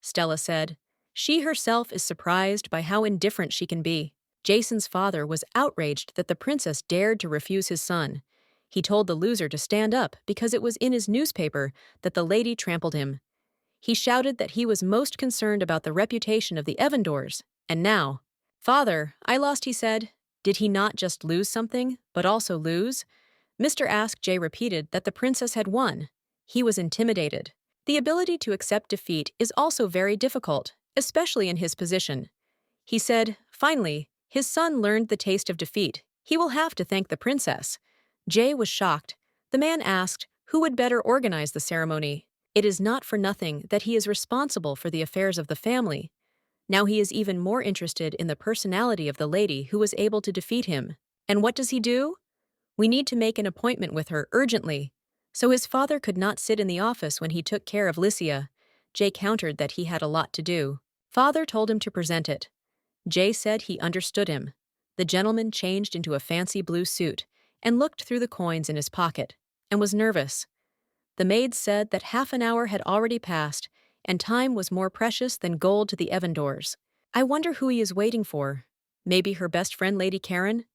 Stella said. She herself is surprised by how indifferent she can be. Jason's father was outraged that the princess dared to refuse his son. He told the loser to stand up because it was in his newspaper that the lady trampled him. He shouted that he was most concerned about the reputation of the Evandors, and now, "Father, I lost," he said. Did he not just lose something, but also lose? Mr. Ask Jay repeated that the princess had won. He was intimidated. The ability to accept defeat is also very difficult, especially in his position. He said, finally, his son learned the taste of defeat. He will have to thank the princess. Jay was shocked. The man asked who would better organize the ceremony. It is not for nothing that he is responsible for the affairs of the family. Now he is even more interested in the personality of the lady who was able to defeat him. And what does he do? "We need to make an appointment with her urgently." So his father could not sit in the office when he took care of Lycia. Jay countered that he had a lot to do. Father told him to present it. Jay said he understood him. The gentleman changed into a fancy blue suit and looked through the coins in his pocket and was nervous. The maid said that half an hour had already passed and time was more precious than gold to the Evandors. I wonder who he is waiting for. Maybe her best friend Lady Karen?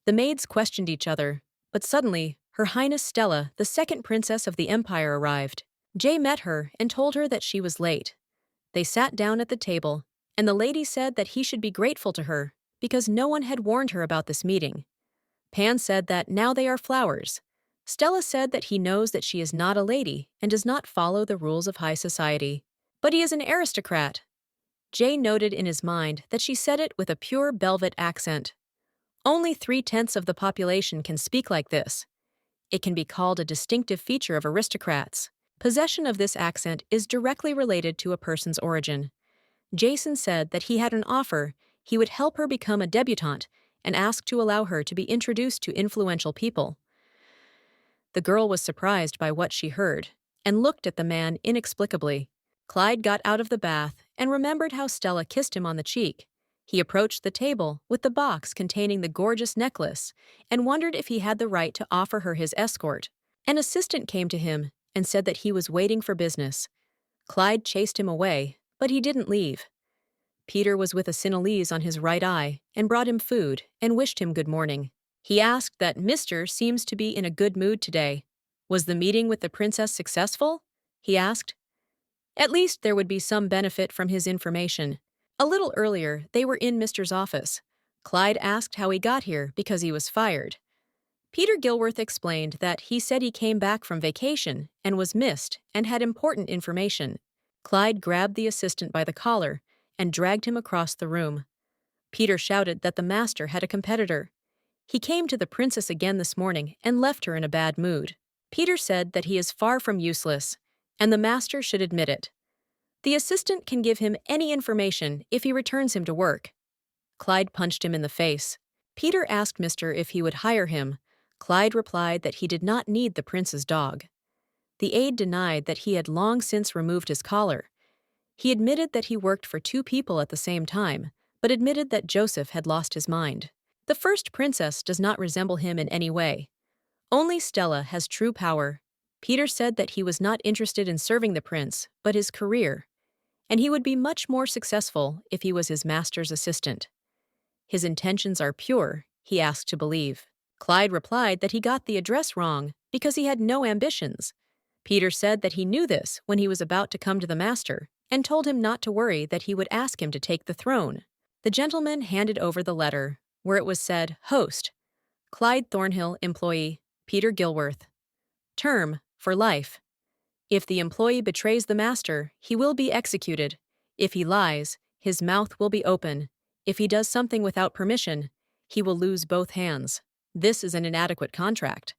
The maids questioned each other, but suddenly, Her Highness Stella, the second princess of the Empire, arrived. Jay met her and told her that she was late. They sat down at the table, and the lady said that he should be grateful to her because no one had warned her about this meeting. Pan said that now they are flowers. Stella said that he knows that she is not a lady and does not follow the rules of high society. But he is an aristocrat. Jay noted in his mind that she said it with a pure Belvet accent. Only 3/10 of the population can speak like this. It can be called a distinctive feature of aristocrats. Possession of this accent is directly related to a person's origin. Jason said that he had an offer. He would help her become a debutante and asked to allow her to be introduced to influential people. The girl was surprised by what she heard and looked at the man inexplicably. Clyde got out of the bath and remembered how Stella kissed him on the cheek. He approached the table with the box containing the gorgeous necklace and wondered if he had the right to offer her his escort. An assistant came to him and said that he was waiting for business. Clyde chased him away, but he didn't leave. Peter was with a Sinhalese on his right eye and brought him food and wished him good morning. He asked that Mr. seems to be in a good mood today. Was the meeting with the princess successful? He asked. At least there would be some benefit from his information. A little earlier, they were in Mr.'s office. Clyde asked how he got here because he was fired. Peter Gilworth explained that he said he came back from vacation and was missed and had important information. Clyde grabbed the assistant by the collar and dragged him across the room. Peter shouted that the master had a competitor. He came to the princess again this morning and left her in a bad mood. Peter said that he is far from useless, and the master should admit it. The assistant can give him any information if he returns him to work. Clyde punched him in the face. Peter asked Mr. if he would hire him. Clyde replied that he did not need the prince's dog. The aide denied that he had long since removed his collar. He admitted that he worked for two people at the same time, but admitted that Joseph had lost his mind. The first princess does not resemble him in any way. Only Stella has true power. Peter said that he was not interested in serving the prince, but his career, and he would be much more successful if he was his master's assistant. His intentions are pure, he asked to believe. Clyde replied that he got the address wrong because he had no ambitions. Peter said that he knew this when he was about to come to the master and told him not to worry, that he would ask him to take the throne. The gentleman handed over the letter, where it was said, Host, Clyde Thornhill, employee, Peter Gilworth. Term, for life. If the employee betrays the master, he will be executed. If he lies, his mouth will be open. If he does something without permission, he will lose both hands. This is an inadequate contract,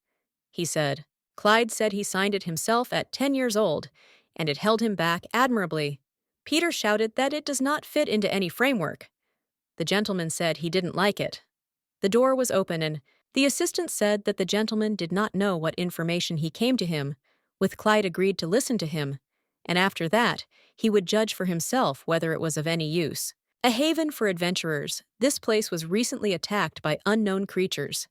he said. Clyde said he signed it himself at 10 years old, and it held him back admirably. Peter shouted that it does not fit into any framework. The gentleman said he didn't like it. The door was open, and the assistant said that the gentleman did not know what information he came to him, with Clyde agreed to listen to him, and after that, he would judge for himself whether it was of any use. A haven for adventurers, this place was recently attacked by unknown creatures.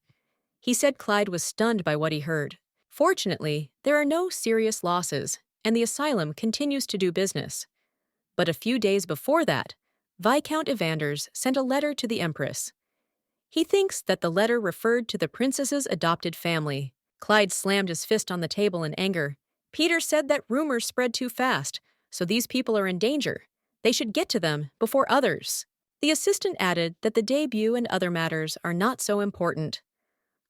He said Clyde was stunned by what he heard. Fortunately, there are no serious losses, and the asylum continues to do business. But a few days before that, Viscount Evanders sent a letter to the Empress. He thinks that the letter referred to the princess's adopted family. Clyde slammed his fist on the table in anger. Peter said that rumors spread too fast, so these people are in danger. They should get to them before others. The assistant added that the debut and other matters are not so important.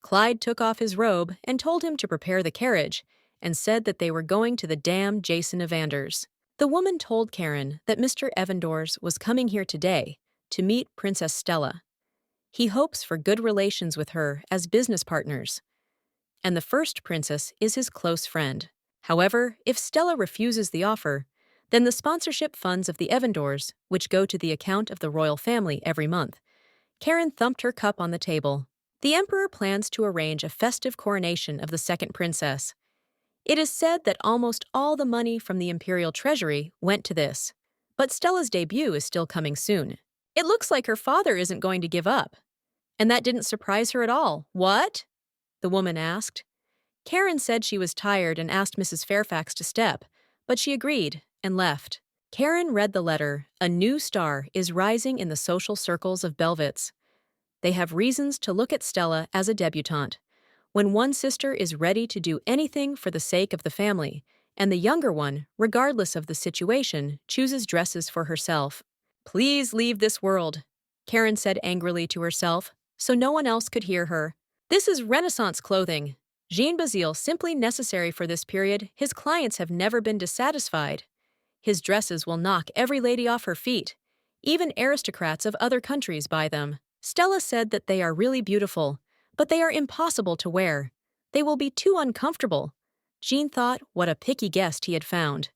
Clyde took off his robe and told him to prepare the carriage, and said that they were going to the damned Jason Evanders. The woman told Karen that Mr. Evanders was coming here today to meet Princess Stella. He hopes for good relations with her as business partners. And the first princess is his close friend. However, if Stella refuses the offer, then the sponsorship funds of the Evanders, which go to the account of the royal family every month. Karen thumped her cup on the table. The emperor plans to arrange a festive coronation of the second princess. It is said that almost all the money from the imperial treasury went to this, but Stella's debut is still coming soon. It looks like her father isn't going to give up. And that didn't surprise her at all. What? The woman asked. Karen said she was tired and asked Mrs. Fairfax to step, but she agreed and left. Karen read the letter. A new star is rising in the social circles of Belvitz. They have reasons to look at Stella as a debutante. When one sister is ready to do anything for the sake of the family, and the younger one, regardless of the situation, chooses dresses for herself. Please leave this world, Karen said angrily to herself, so no one else could hear her. This is Renaissance clothing. Jean Basile simply necessary for this period. His clients have never been dissatisfied. His dresses will knock every lady off her feet. Even aristocrats of other countries buy them. Stella said that they are really beautiful, but they are impossible to wear. They will be too uncomfortable. Jean thought what a picky guest he had found.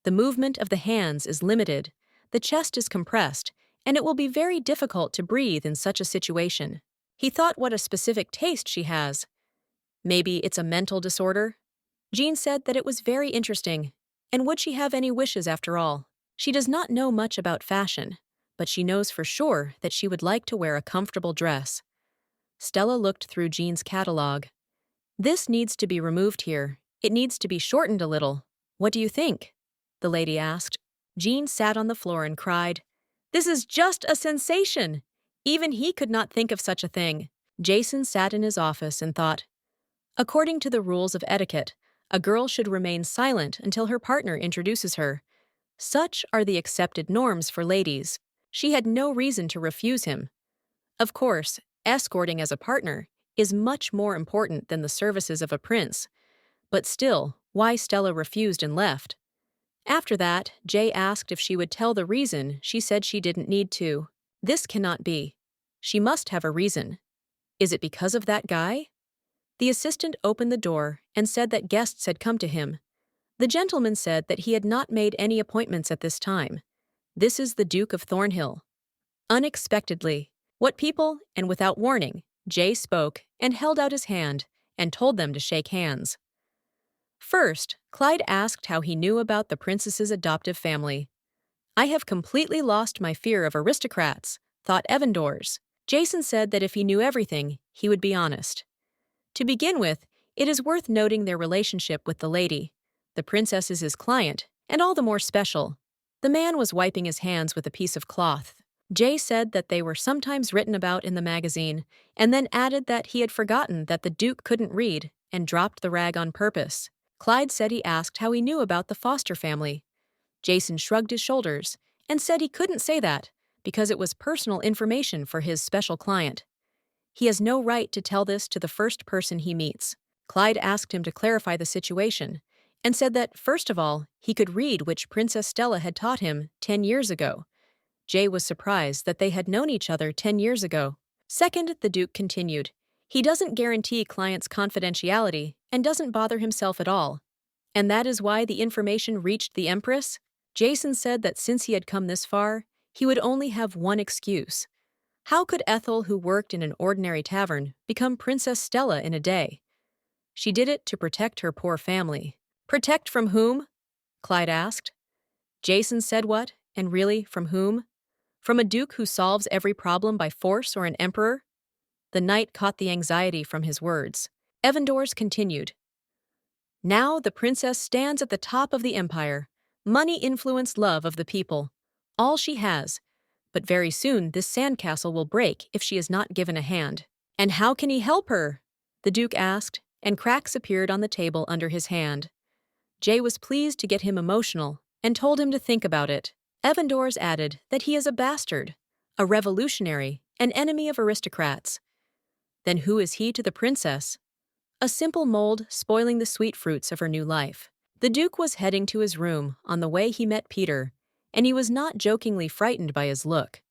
The movement of the hands is limited, the chest is compressed, and it will be very difficult to breathe in such a situation. He thought what a specific taste she has. Maybe it's a mental disorder? Jean said that it was very interesting, and would she have any wishes after all? She does not know much about fashion, but she knows for sure that she would like to wear a comfortable dress. Stella looked through Jean's catalog. This needs to be removed here. It needs to be shortened a little. What do you think? The lady asked. Jean sat on the floor and cried. This is just a sensation! Even he could not think of such a thing. Jason sat in his office and thought, according to the rules of etiquette, a girl should remain silent until her partner introduces her. Such are the accepted norms for ladies. She had no reason to refuse him. Of course, escorting as a partner is much more important than the services of a prince, but still, why Stella refused and left? After that, Jay asked if she would tell the reason. She said she didn't need to. This cannot be. She must have a reason. Is it because of that guy? The assistant opened the door and said that guests had come to him. The gentleman said that he had not made any appointments at this time. This is the Duke of Thornhill. Unexpectedly, what people, and without warning, Jay spoke and held out his hand and told them to shake hands. First, Clyde asked how he knew about the princess's adoptive family. I have completely lost my fear of aristocrats, thought Evandors. Jason said that if he knew everything, he would be honest. To begin with, it is worth noting their relationship with the lady. The princess is his client, and all the more special. The man was wiping his hands with a piece of cloth. Jay said that they were sometimes written about in the magazine, and then added that he had forgotten that the Duke couldn't read and dropped the rag on purpose. Clyde said he asked how he knew about the Foster family. Jason shrugged his shoulders and said he couldn't say that because it was personal information for his special client. He has no right to tell this to the first person he meets. Clyde asked him to clarify the situation and said that, first of all, he could read which Princess Stella had taught him 10 years ago. Jay was surprised that they had known each other 10 years ago. Second, the Duke continued, he doesn't guarantee clients' confidentiality and doesn't bother himself at all. And that is why the information reached the Empress? Jason said that since he had come this far, he would only have one excuse. How could Ethel, who worked in an ordinary tavern, become Princess Stella in a day? She did it to protect her poor family. Protect from whom? Clyde asked. Jason said what, and really, from whom? From a duke who solves every problem by force or an emperor? The knight caught the anxiety from his words. Evandors continued. Now the princess stands at the top of the empire. Money influenced love of the people. All she has. But very soon this sandcastle will break if she is not given a hand. And how can he help her? The Duke asked, and cracks appeared on the table under his hand. Jay was pleased to get him emotional and told him to think about it. Evandors added that he is a bastard, a revolutionary, an enemy of aristocrats. Then who is he to the princess? A simple mold spoiling the sweet fruits of her new life. The Duke was heading to his room on the way he met Peter, and he was not jokingly frightened by his look.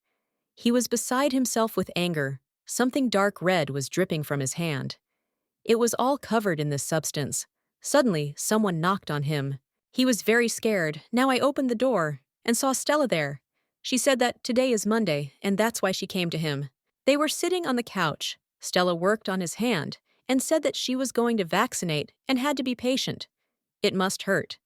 He was beside himself with anger. Something dark red was dripping from his hand. It was all covered in this substance. Suddenly, someone knocked on him. He was very scared. Now I opened the door and saw Stella there. She said that today is Monday, and that's why she came to him. They were sitting on the couch. Stella worked on his hand and said that she was going to vaccinate and had to be patient. It must hurt.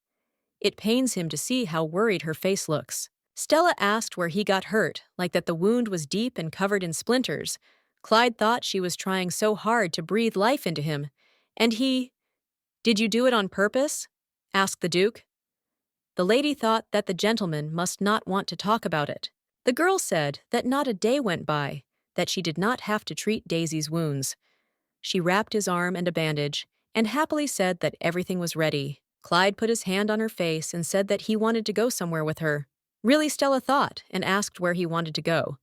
It pains him to see how worried her face looks. Stella asked where he got hurt, like that the wound was deep and covered in splinters. Clyde thought she was trying so hard to breathe life into him. And he... Did you do it on purpose? Asked the Duke. The lady thought that the gentleman must not want to talk about it. The girl said that not a day went by that she did not have to treat Daisy's wounds. She wrapped his arm and a bandage, and happily said that everything was ready. Clyde put his hand on her face and said that he wanted to go somewhere with her. Really, Stella thought, and asked where he wanted to go.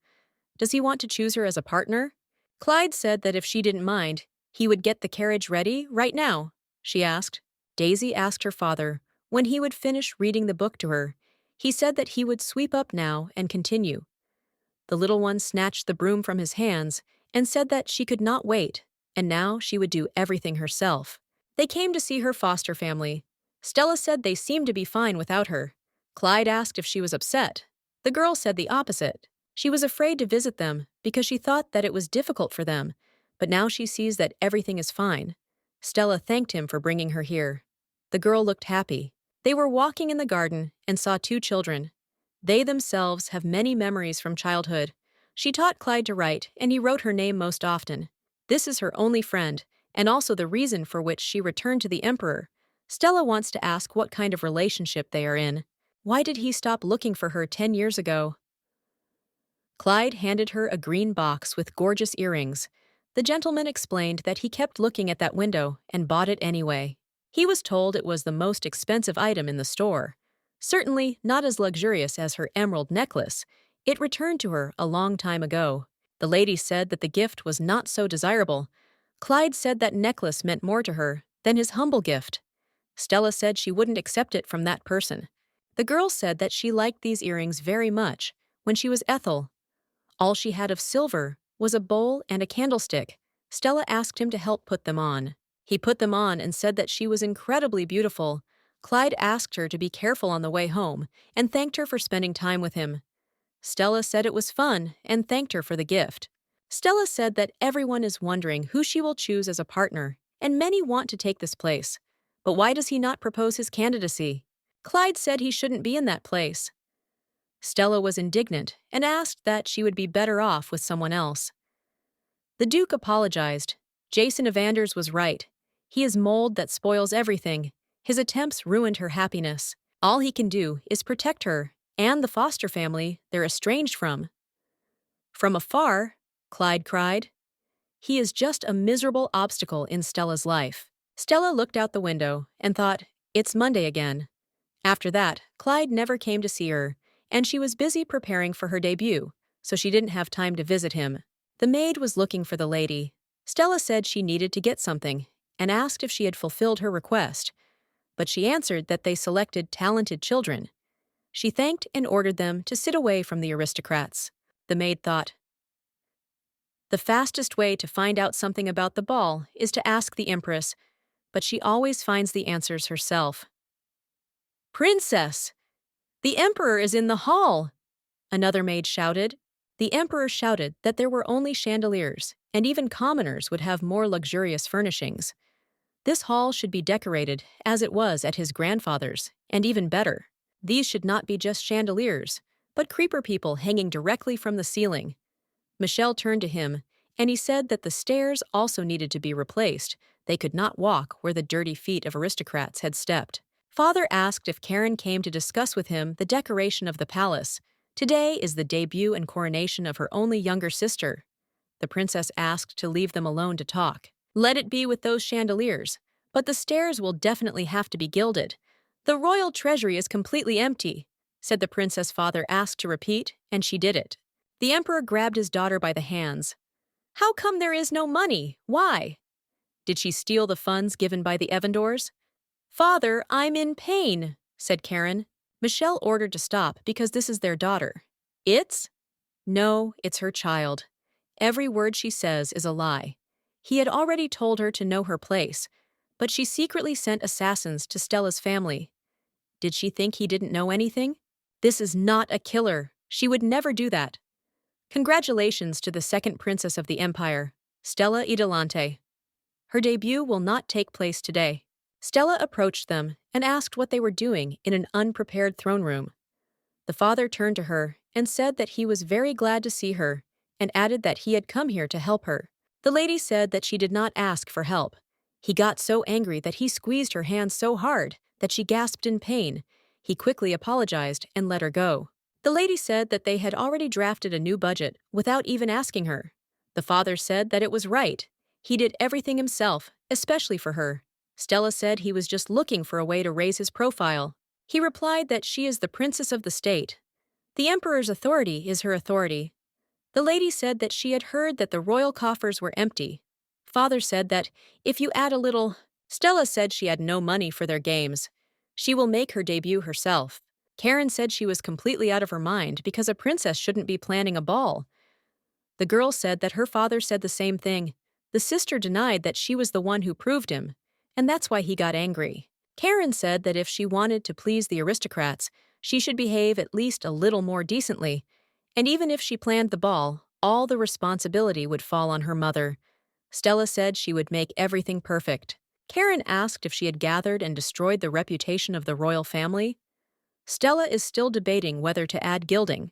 Does he want to choose her as a partner? Clyde said that if she didn't mind, he would get the carriage ready right now, she asked. Daisy asked her father when he would finish reading the book to her. He said that he would sweep up now and continue. The little one snatched the broom from his hands and said that she could not wait, and now she would do everything herself. They came to see her foster family. Stella said they seemed to be fine without her. Clyde asked if she was upset. The girl said the opposite. She was afraid to visit them because she thought that it was difficult for them, but now she sees that everything is fine. Stella thanked him for bringing her here. The girl looked happy. They were walking in the garden and saw two children. They themselves have many memories from childhood. She taught Clyde to write, and he wrote her name most often. This is her only friend, and also the reason for which she returned to the Emperor. Stella wants to ask what kind of relationship they are in. Why did he stop looking for her 10 years ago? Clyde handed her a green box with gorgeous earrings. The gentleman explained that he kept looking at that window and bought it anyway. He was told it was the most expensive item in the store. Certainly not as luxurious as her emerald necklace. It returned to her a long time ago. The lady said that the gift was not so desirable. Clyde said that necklace meant more to her than his humble gift. Stella said she wouldn't accept it from that person. The girl said that she liked these earrings very much when she was Ethel. All she had of silver was a bowl and a candlestick. Stella asked him to help put them on. He put them on and said that she was incredibly beautiful. Clyde asked her to be careful on the way home and thanked her for spending time with him. Stella said it was fun and thanked her for the gift. Stella said that everyone is wondering who she will choose as a partner, and many want to take this place. But why does he not propose his candidacy? Clyde said he shouldn't be in that place. Stella was indignant and asked that she would be better off with someone else. The Duke apologized. Jason Evanders was right. He is mold that spoils everything. His attempts ruined her happiness. All he can do is protect her and the foster family they're estranged from. From afar, Clyde cried. He is just a miserable obstacle in Stella's life. Stella looked out the window and thought, it's Monday again. After that, Clyde never came to see her, and she was busy preparing for her debut, so she didn't have time to visit him. The maid was looking for the lady. Stella said she needed to get something, and asked if she had fulfilled her request, but she answered that they selected talented children. She thanked and ordered them to sit away from the aristocrats. The maid thought, the fastest way to find out something about the ball is to ask the Empress, but she always finds the answers herself. Princess! The Emperor is in the hall! Another maid shouted. The Emperor shouted that there were only chandeliers, and even commoners would have more luxurious furnishings. This hall should be decorated as it was at his grandfather's, and even better. These should not be just chandeliers, but creeper people hanging directly from the ceiling. Michelle turned to him, and he said that the stairs also needed to be replaced. They could not walk where the dirty feet of aristocrats had stepped. Father asked if Karen came to discuss with him the decoration of the palace. Today is the debut and coronation of her only younger sister. The princess asked to leave them alone to talk. Let it be with those chandeliers, but the stairs will definitely have to be gilded. The royal treasury is completely empty, said the princess. Father asked to repeat, and she did it. The emperor grabbed his daughter by the hands. How come there is no money? Why? Did she steal the funds given by the Evandors? Father, I'm in pain, said Karen. Michelle ordered to stop because this is their daughter. It's? No, it's her child. Every word she says is a lie. He had already told her to know her place, but she secretly sent assassins to Stella's family. Did she think he didn't know anything? This is not a killer. She would never do that. Congratulations to the second princess of the empire, Stella Idolante. Her debut will not take place today. Stella approached them and asked what they were doing in an unprepared throne room. The father turned to her and said that he was very glad to see her and added that he had come here to help her. The lady said that she did not ask for help. He got so angry that he squeezed her hand so hard that she gasped in pain. He quickly apologized and let her go. The lady said that they had already drafted a new budget without even asking her. The father said that it was right. He did everything himself, especially for her. Stella said he was just looking for a way to raise his profile. He replied that she is the princess of the state. The emperor's authority is her authority. The lady said that she had heard that the royal coffers were empty. Father said that if you add a little... Stella said she had no money for their games. She will make her debut herself. Karen said she was completely out of her mind because a princess shouldn't be planning a ball. The girl said that her father said the same thing. The sister denied that she was the one who proved him, and that's why he got angry. Karen said that if she wanted to please the aristocrats, she should behave at least a little more decently, and even if she planned the ball, all the responsibility would fall on her mother. Stella said she would make everything perfect. Karen asked if she had gathered and destroyed the reputation of the royal family. Stella is still debating whether to add gilding.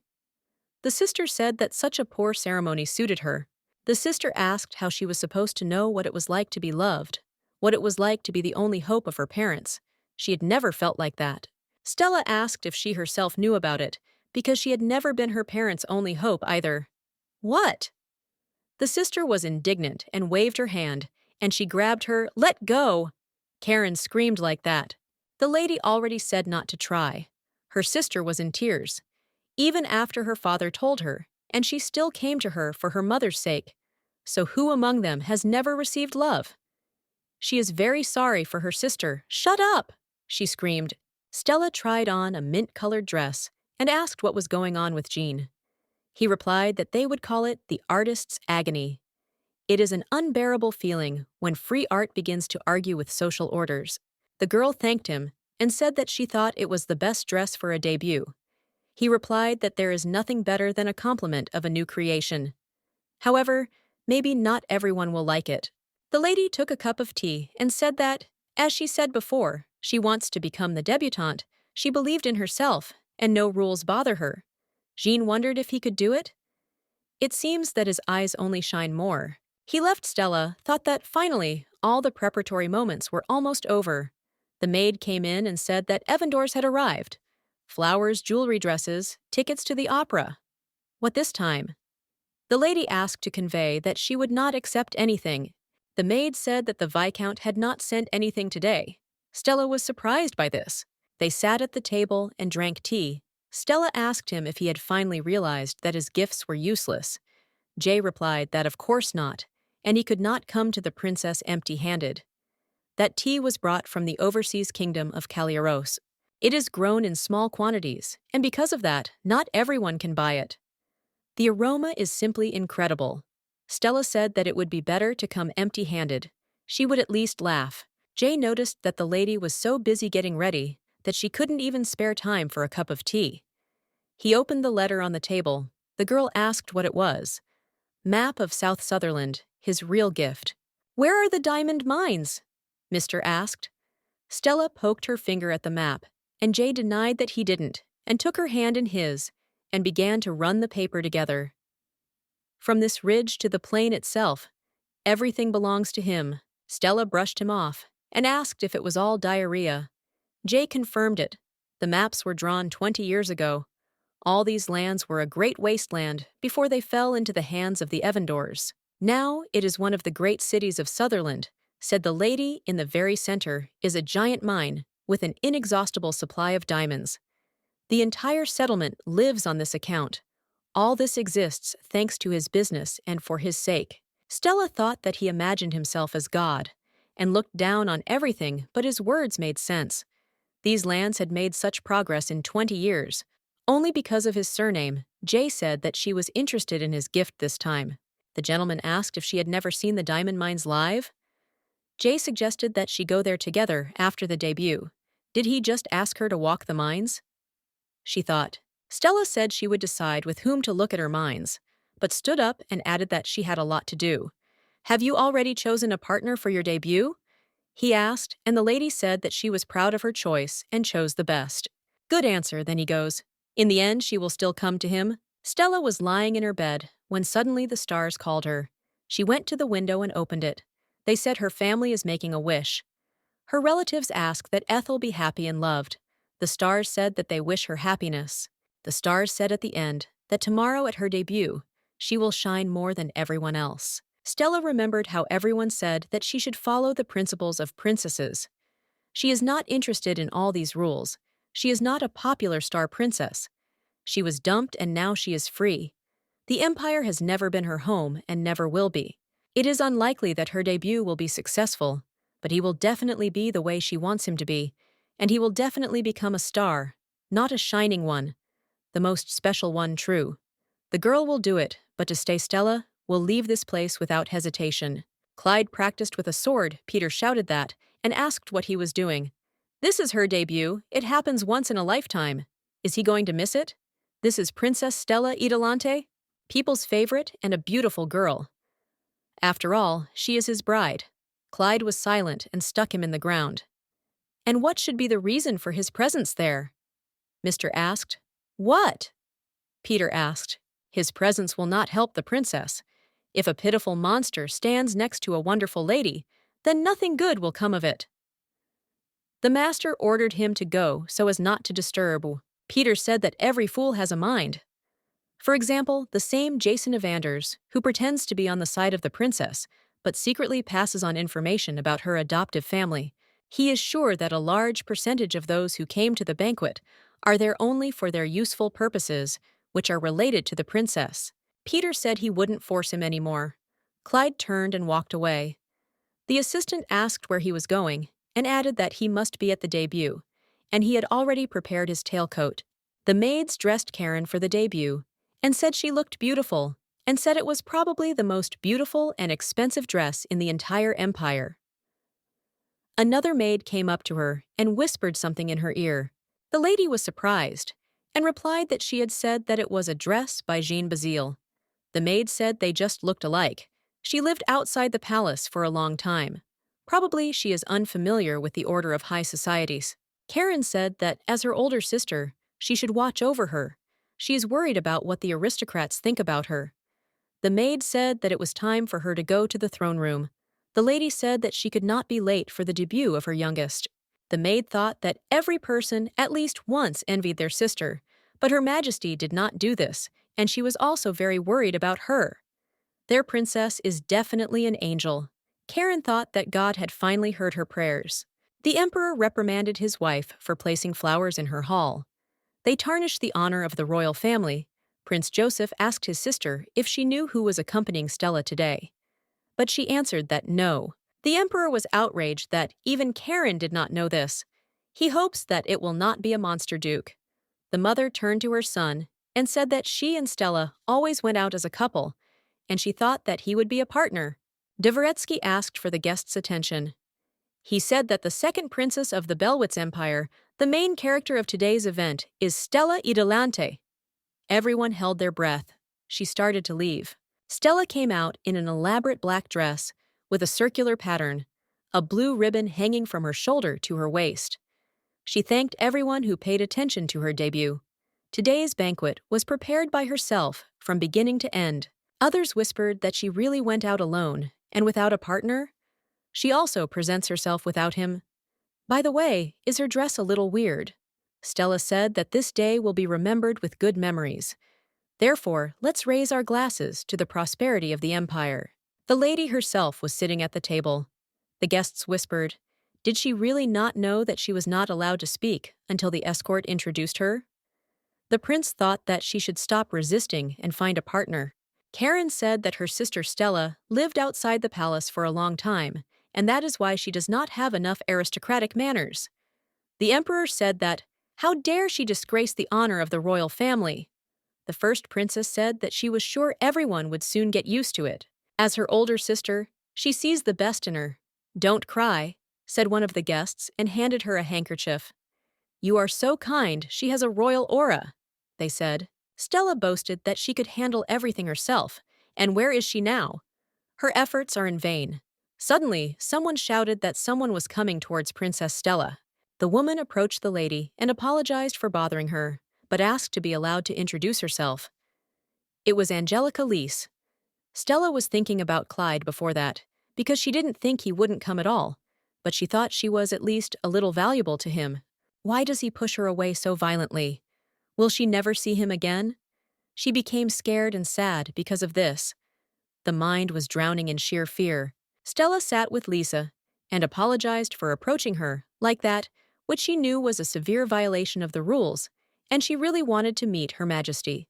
The sister said that such a poor ceremony suited her. The sister asked how she was supposed to know what it was like to be loved, what it was like to be the only hope of her parents. She had never felt like that. Stella asked if she herself knew about it, because she had never been her parents' only hope either. What? The sister was indignant and waved her hand, and she grabbed her. Let go! Karen screamed like that. The lady already said not to try. Her sister was in tears. even after her father told her, and she still came to her for her mother's sake. So who among them has never received love? She is very sorry for her sister. Shut up! She screamed. Stella tried on a mint-colored dress and asked what was going on with Jean. He replied that they would call it the artist's agony. It is an unbearable feeling when free art begins to argue with social orders. The girl thanked him and said that she thought it was the best dress for a debut. He replied that there is nothing better than a compliment of a new creation. However, maybe not everyone will like it. The lady took a cup of tea and said that, as she said before, she wants to become the debutante. She believed in herself, and no rules bother her. Jean wondered if he could do it. It seems that his eyes only shine more. He left Stella, thought that finally all the preparatory moments were almost over. The maid came in and said that Evandor's had arrived. Flowers, jewelry dresses, tickets to the opera. What this time? The lady asked to convey that she would not accept anything. The maid said that the Viscount had not sent anything today. Stella was surprised by this. They sat at the table and drank tea. Stella asked him if he had finally realized that his gifts were useless. Jay replied that of course not, and he could not come to the princess empty-handed. That tea was brought from the overseas kingdom of Kalyaros. It is grown in small quantities, and because of that, not everyone can buy it. The aroma is simply incredible. Stella said that it would be better to come empty-handed. She would at least laugh. Jay noticed that the lady was so busy getting ready that she couldn't even spare time for a cup of tea. He opened the letter on the table. The girl asked what it was. Map of South Sutherland, his real gift. Where are the diamond mines? Mr. asked. Stella poked her finger at the map, and Jay denied that he didn't, and took her hand in his, and began to run the paper together. From this ridge to the plain itself, everything belongs to him. Stella brushed him off and asked if it was all diarrhea. Jay confirmed it. The maps were drawn 20 years ago. All these lands were a great wasteland before they fell into the hands of the Evandors. Now it is one of the great cities of Sutherland, said the lady in the very center is a giant mine with an inexhaustible supply of diamonds. The entire settlement lives on this account. All this exists thanks to his business and for his sake. Stella thought that he imagined himself as God and looked down on everything, but his words made sense. These lands had made such progress in 20 years. Only because of his surname, Jay said that she was interested in his gift this time. The gentleman asked if she had never seen the diamond mines live. Jay suggested that she go there together after the debut. Did he just ask her to walk the mines? She thought. Stella said she would decide with whom to look at her mines, but stood up and added that she had a lot to do. Have you already chosen a partner for your debut? He asked, and the lady said that she was proud of her choice and chose the best. Good answer, then he goes. In the end, she will still come to him. Stella was lying in her bed when suddenly the stars called her. She went to the window and opened it. They said her family is making a wish. Her relatives ask that Ethel be happy and loved. The stars said that they wish her happiness. The stars said at the end that tomorrow at her debut, she will shine more than everyone else. Stella remembered how everyone said that she should follow the principles of princesses. She is not interested in all these rules. She is not a popular star princess. She was dumped and now she is free. The empire has never been her home and never will be. It is unlikely that her debut will be successful, but he will definitely be the way she wants him to be, and he will definitely become a star, not a shining one, the most special one true. The girl will do it, but to stay Stella, will leave this place without hesitation. Clyde practiced with a sword, Peter shouted that, and asked what he was doing. This is her debut, it happens once in a lifetime. Is he going to miss it? This is Princess Stella Idolante, people's favorite and a beautiful girl. After all, she is his bride. Clyde was silent and stuck him in the ground. And what should be the reason for his presence there? Mr. asked. What? Peter asked. His presence will not help the princess. If a pitiful monster stands next to a wonderful lady, then nothing good will come of it. The master ordered him to go so as not to disturb. Peter said that every fool has a mind. For example, the same Jason Evanders, who pretends to be on the side of the princess, but secretly passes on information about her adoptive family. He is sure that a large percentage of those who came to the banquet are there only for their useful purposes, which are related to the princess. Peter said he wouldn't force him anymore. Clyde turned and walked away. The assistant asked where he was going and added that he must be at the debut, and he had already prepared his tailcoat. The maids dressed Karen for the debut and said she looked beautiful and said it was probably the most beautiful and expensive dress in the entire empire. Another maid came up to her and whispered something in her ear. The lady was surprised and replied that she had said that it was a dress by Jean Bazille. The maid said they just looked alike. She lived outside the palace for a long time. Probably she is unfamiliar with the order of high societies. Karen said that, as her older sister, she should watch over her. She is worried about what the aristocrats think about her. The maid said that it was time for her to go to the throne room. The lady said that she could not be late for the debut of her youngest. The maid thought that every person at least once envied their sister, but Her Majesty did not do this, and she was also very worried about her. Their princess is definitely an angel. Karen thought that God had finally heard her prayers. The emperor reprimanded his wife for placing flowers in her hall. They tarnished the honor of the royal family. Prince Joseph asked his sister if she knew who was accompanying Stella today. But she answered that no. The emperor was outraged that even Karen did not know this. He hopes that it will not be a monster duke. The mother turned to her son and said that she and Stella always went out as a couple, and she thought that he would be a partner. Dvoretsky asked for the guests' attention. He said that the second princess of the Belwitz Empire, the main character of today's event, is Stella Idolante. Everyone held their breath. She started to leave. Stella came out in an elaborate black dress with a circular pattern, a blue ribbon hanging from her shoulder to her waist. She thanked everyone who paid attention to her debut. Today's banquet was prepared by herself from beginning to end. Others whispered that she really went out alone and without a partner. She also presents herself without him. By the way, is her dress a little weird? Stella said that this day will be remembered with good memories. Therefore, let's raise our glasses to the prosperity of the empire. The lady herself was sitting at the table. The guests whispered, did she really not know that she was not allowed to speak until the escort introduced her? The prince thought that she should stop resisting and find a partner. Karen said that her sister Stella lived outside the palace for a long time, and that is why she does not have enough aristocratic manners. The emperor said that, how dare she disgrace the honor of the royal family? The first princess said that she was sure everyone would soon get used to it. As her older sister, she sees the best in her. Don't cry, said one of the guests and handed her a handkerchief. You are so kind, she has a royal aura, they said. Stella boasted that she could handle everything herself, and where is she now? Her efforts are in vain. Suddenly, someone shouted that someone was coming towards Princess Stella. The woman approached the lady and apologized for bothering her, but asked to be allowed to introduce herself. It was Angelica Leese. Stella was thinking about Clyde before that, because she didn't think he wouldn't come at all, but she thought she was at least a little valuable to him. Why does he push her away so violently? Will she never see him again? She became scared and sad because of this. The mind was drowning in sheer fear. Stella sat with Lisa and apologized for approaching her like that, which she knew was a severe violation of the rules, and she really wanted to meet Her Majesty.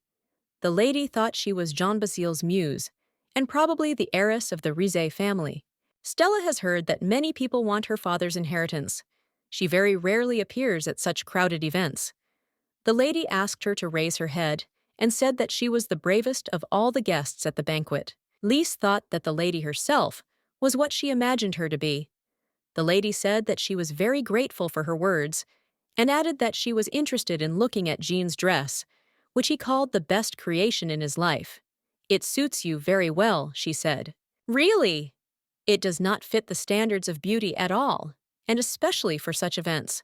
The lady thought she was Jean Bazille's muse, and probably the heiress of the Rizet family. Stella has heard that many people want her father's inheritance. She very rarely appears at such crowded events. The lady asked her to raise her head and said that she was the bravest of all the guests at the banquet. Lise thought that the lady herself was what she imagined her to be. The lady said that she was very grateful for her words and added that she was interested in looking at Jean's dress, which he called the best creation in his life. It suits you very well, she said. Really? It does not fit the standards of beauty at all, and especially for such events.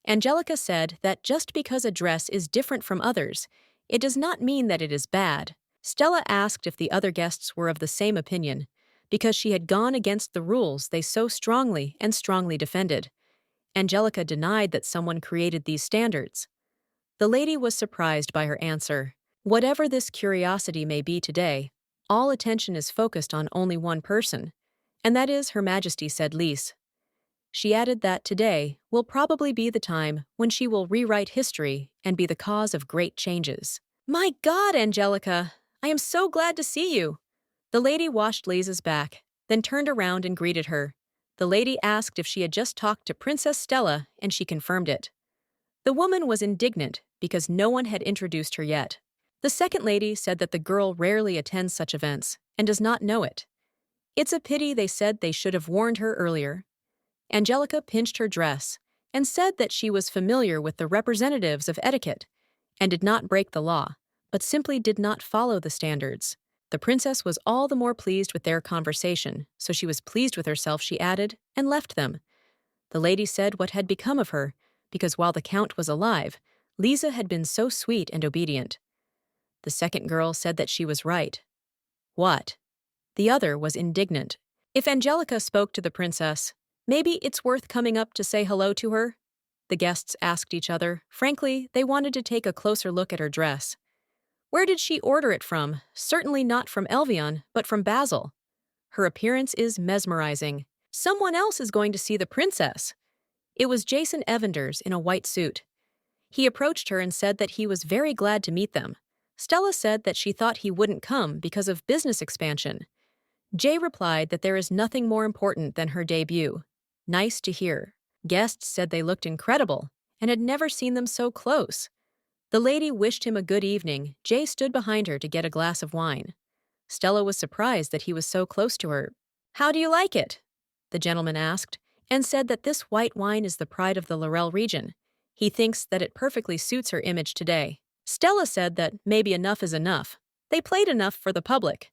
Angelica said that just because a dress is different from others, it does not mean that it is bad. Stella asked if the other guests were of the same opinion, because she had gone against the rules they so strongly defended. Angelica denied that someone created these standards. The lady was surprised by her answer. Whatever this curiosity may be today, all attention is focused on only one person, and that is Her Majesty, said Lise. She added that today will probably be the time when she will rewrite history and be the cause of great changes. My God, Angelica! I am so glad to see you! The lady washed Lisa's back, then turned around and greeted her. The lady asked if she had just talked to Princess Stella, and she confirmed it. The woman was indignant because no one had introduced her yet. The second lady said that the girl rarely attends such events and does not know it. It's a pity, they said they should have warned her earlier. Angelica pinched her dress and said that she was familiar with the representatives of etiquette and did not break the law, but simply did not follow the standards. The princess was all the more pleased with their conversation, so she was pleased with herself, she added, and left them. The lady said what had become of her, because while the count was alive, Lisa had been so sweet and obedient. The second girl said that she was right. What? The other was indignant. If Angelica spoke to the princess, maybe it's worth coming up to say hello to her? The guests asked each other. Frankly, they wanted to take a closer look at her dress. Where did she order it from? Certainly not from Elvion, but from Basil. Her appearance is mesmerizing. Someone else is going to see the princess. It was Jason Evanders in a white suit. He approached her and said that he was very glad to meet them. Stella said that she thought he wouldn't come because of business expansion. Jay replied that there is nothing more important than her debut. Nice to hear. Guests said they looked incredible and had never seen them so close. The lady wished him a good evening. Jay stood behind her to get a glass of wine. Stella was surprised that he was so close to her. How do you like it? The gentleman asked, and said that this white wine is the pride of the Laurel region. He thinks that it perfectly suits her image today. Stella said that maybe enough is enough. They played enough for the public.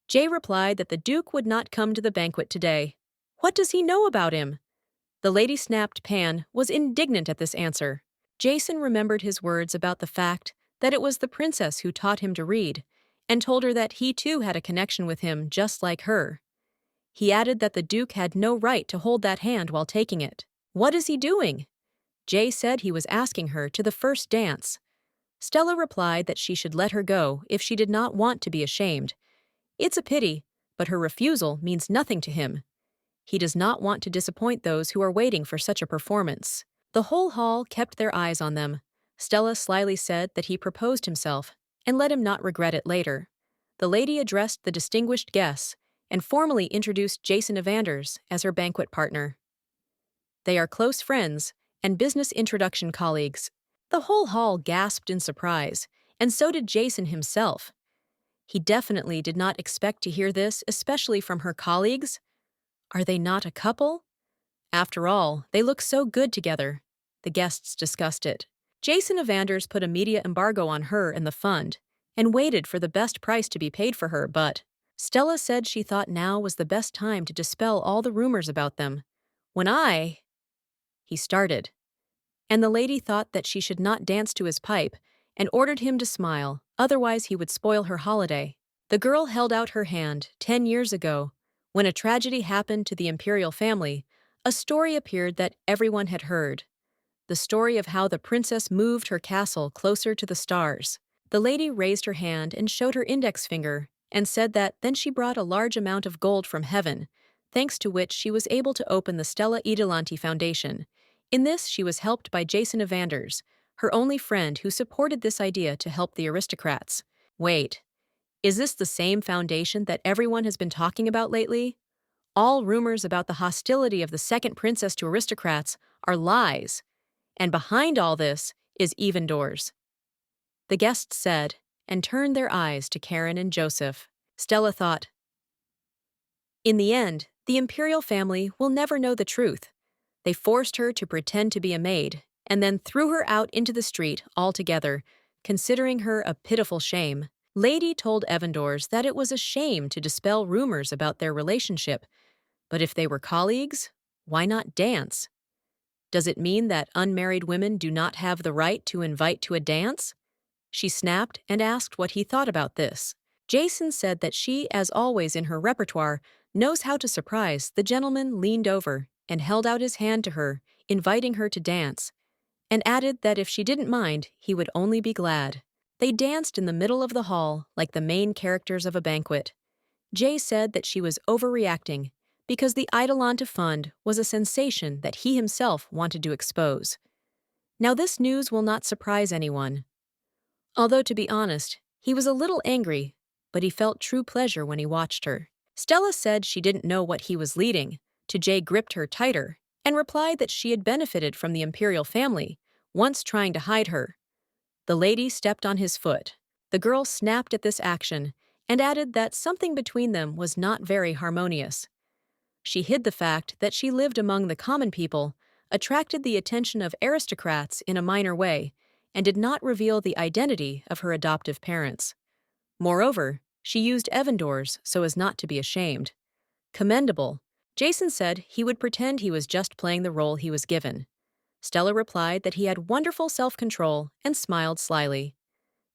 Jay replied that the Duke would not come to the banquet today. What does he know about him? The lady snapped Pan was indignant at this answer. Jason remembered his words about the fact that it was the princess who taught him to read, and told her that he too had a connection with him just like her. He added that the Duke had no right to hold that hand while taking it. What is he doing? Jay said he was asking her to the first dance. Stella replied that she should let her go if she did not want to be ashamed. It's a pity, but her refusal means nothing to him. He does not want to disappoint those who are waiting for such a performance. The whole hall kept their eyes on them. Stella slyly said that he proposed himself and let him not regret it later. The lady addressed the distinguished guests and formally introduced Jason Evanders as her banquet partner. They are close friends and business introduction colleagues. The whole hall gasped in surprise, and so did Jason himself. He definitely did not expect to hear this, especially from her colleagues. Are they not a couple? After all, they look so good together. The guests discussed it. Jason Evanders put a media embargo on her and the fund, and waited for the best price to be paid for her, but Stella said she thought now was the best time to dispel all the rumors about them. He started. And the lady thought that she should not dance to his pipe, and ordered him to smile, otherwise he would spoil her holiday. The girl held out her hand. 10 years ago, when a tragedy happened to the imperial family, a story appeared that everyone had heard. The story of how the princess moved her castle closer to the stars. The lady raised her hand and showed her index finger, and said that then she brought a large amount of gold from heaven, thanks to which she was able to open the Stella Idolanti Foundation. In this, she was helped by Jason Evanders, her only friend who supported this idea to help the aristocrats. Wait, is this the same foundation that everyone has been talking about lately? All rumors about the hostility of the second princess to aristocrats are lies, and behind all this is Evanders. The guests said, and turned their eyes to Karen and Joseph. Stella thought, in the end, the imperial family will never know the truth. They forced her to pretend to be a maid, and then threw her out into the street altogether, considering her a pitiful shame. Lady told Evanders that it was a shame to dispel rumors about their relationship, but if they were colleagues, why not dance? Does it mean that unmarried women do not have the right to invite to a dance? She snapped and asked what he thought about this. Jason said that she, as always in her repertoire, knows how to surprise. The gentleman leaned over and held out his hand to her, inviting her to dance, and added that if she didn't mind, he would only be glad. They danced in the middle of the hall like the main characters of a banquet. Jay said that she was overreacting, because the Eidolon Fund was a sensation that he himself wanted to expose. Now, this news will not surprise anyone. Although, to be honest, he was a little angry, but he felt true pleasure when he watched her. Stella said she didn't know what he was leading. Jay gripped her tighter and replied that she had benefited from the imperial family, once trying to hide her. The lady stepped on his foot. The girl snapped at this action and added that something between them was not very harmonious. She hid the fact that she lived among the common people, attracted the attention of aristocrats in a minor way, and did not reveal the identity of her adoptive parents. Moreover, she used Evan doors so as not to be ashamed. Commendable. Jason said he would pretend he was just playing the role he was given. Stella replied that he had wonderful self-control and smiled slyly.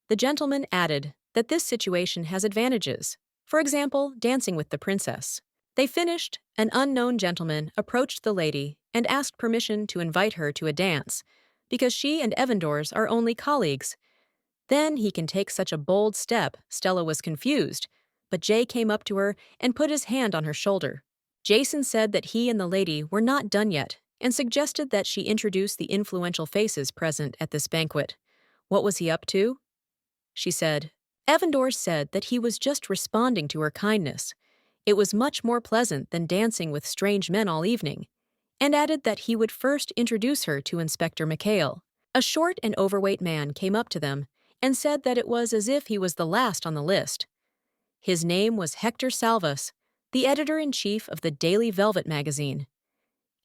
The gentleman added that this situation has advantages, for example, dancing with the princess. They finished, an unknown gentleman approached the lady and asked permission to invite her to a dance, because she and Evandors are only colleagues. Then he can take such a bold step. Stella was confused, but Jay came up to her and put his hand on her shoulder. Jason said that he and the lady were not done yet and suggested that she introduce the influential faces present at this banquet. What was he up to? She said. Evandor said that he was just responding to her kindness. It was much more pleasant than dancing with strange men all evening, and added that he would first introduce her to Inspector Mikhail. A short and overweight man came up to them and said that it was as if he was the last on the list. His name was Hector Salvas, the editor-in-chief of the Daily Velvet magazine.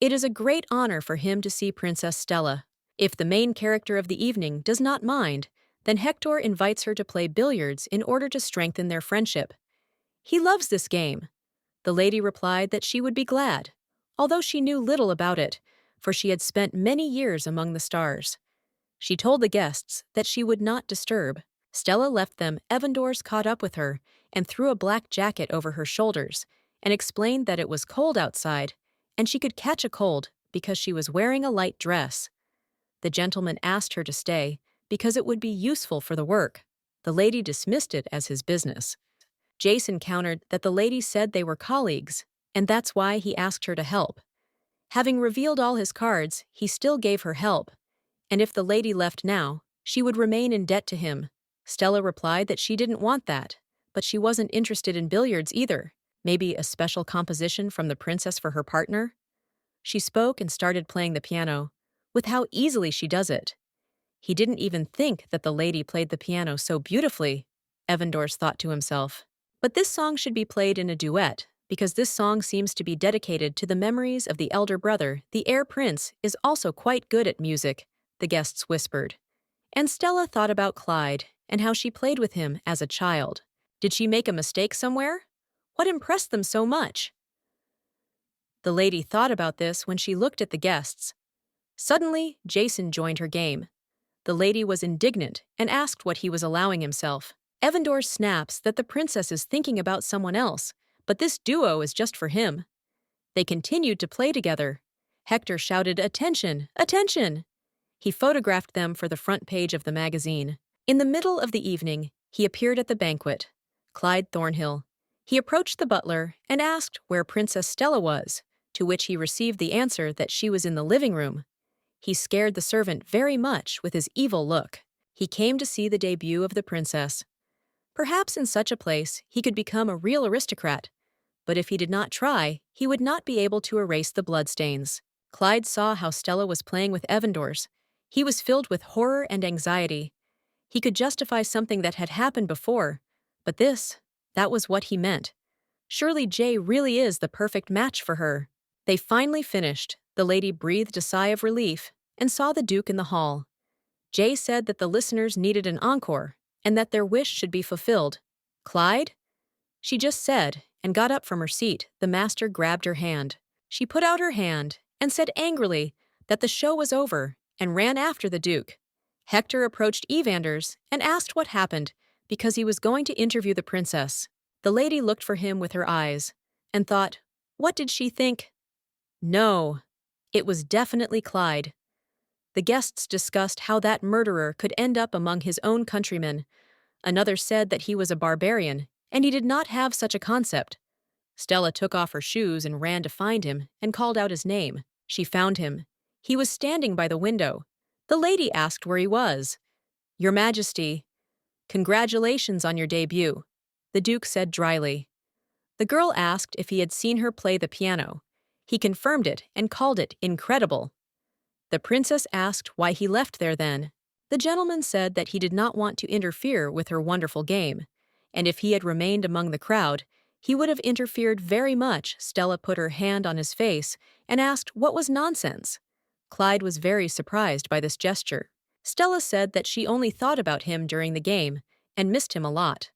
It is a great honor for him to see Princess Stella. If the main character of the evening does not mind, then Hector invites her to play billiards in order to strengthen their friendship. He loves this game. The lady replied that she would be glad, although she knew little about it, for she had spent many years among the stars. She told the guests that she would not disturb. Stella left them. Evandors caught up with her and threw a black jacket over her shoulders and explained that it was cold outside and she could catch a cold because she was wearing a light dress. The gentleman asked her to stay because it would be useful for the work. The lady dismissed it as his business. Jason countered that the lady said they were colleagues, and that's why he asked her to help. Having revealed all his cards, he still gave her help, and if the lady left now, she would remain in debt to him. Stella replied that she didn't want that, but she wasn't interested in billiards either. Maybe a special composition from the princess for her partner? She spoke and started playing the piano, with how easily she does it. He didn't even think that the lady played the piano so beautifully, Evandors thought to himself. But this song should be played in a duet, because this song seems to be dedicated to the memories of the elder brother. The heir prince is also quite good at music, the guests whispered. And Stella thought about Clyde and how she played with him as a child. Did she make a mistake somewhere? What impressed them so much? The lady thought about this when she looked at the guests. Suddenly, Jason joined her game. The lady was indignant and asked what he was allowing himself. Evandor snaps that the princess is thinking about someone else, but this duo is just for him. They continued to play together. Hector shouted, "Attention! Attention!" He photographed them for the front page of the magazine. In the middle of the evening, he appeared at the banquet. Clyde Thornhill. He approached the butler and asked where Princess Stella was, to which he received the answer that she was in the living room. He scared the servant very much with his evil look. He came to see the debut of the princess. Perhaps in such a place he could become a real aristocrat, but if he did not try, he would not be able to erase the bloodstains. Clyde saw how Stella was playing with Evandors. He was filled with horror and anxiety. He could justify something that had happened before, but that was what he meant. Surely Jay really is the perfect match for her. They finally finished. The lady breathed a sigh of relief and saw the Duke in the hall. Jay said that the listeners needed an encore and that their wish should be fulfilled. Clyde? She just said, and got up from her seat. The master grabbed her hand. She put out her hand and said angrily that the show was over and ran after the Duke. Hector approached Evanders and asked what happened because he was going to interview the princess. The lady looked for him with her eyes and thought, what did she think? No, it was definitely Clyde. The guests discussed how that murderer could end up among his own countrymen. Another said that he was a barbarian, and he did not have such a concept. Stella took off her shoes and ran to find him and called out his name. She found him. He was standing by the window. The lady asked where he was. "Your Majesty, congratulations on your debut," the Duke said dryly. The girl asked if he had seen her play the piano. He confirmed it and called it incredible. The princess asked why he left there then. The gentleman said that he did not want to interfere with her wonderful game, and if he had remained among the crowd, he would have interfered very much. Stella put her hand on his face and asked what was nonsense. Clyde was very surprised by this gesture. Stella said that she only thought about him during the game and missed him a lot.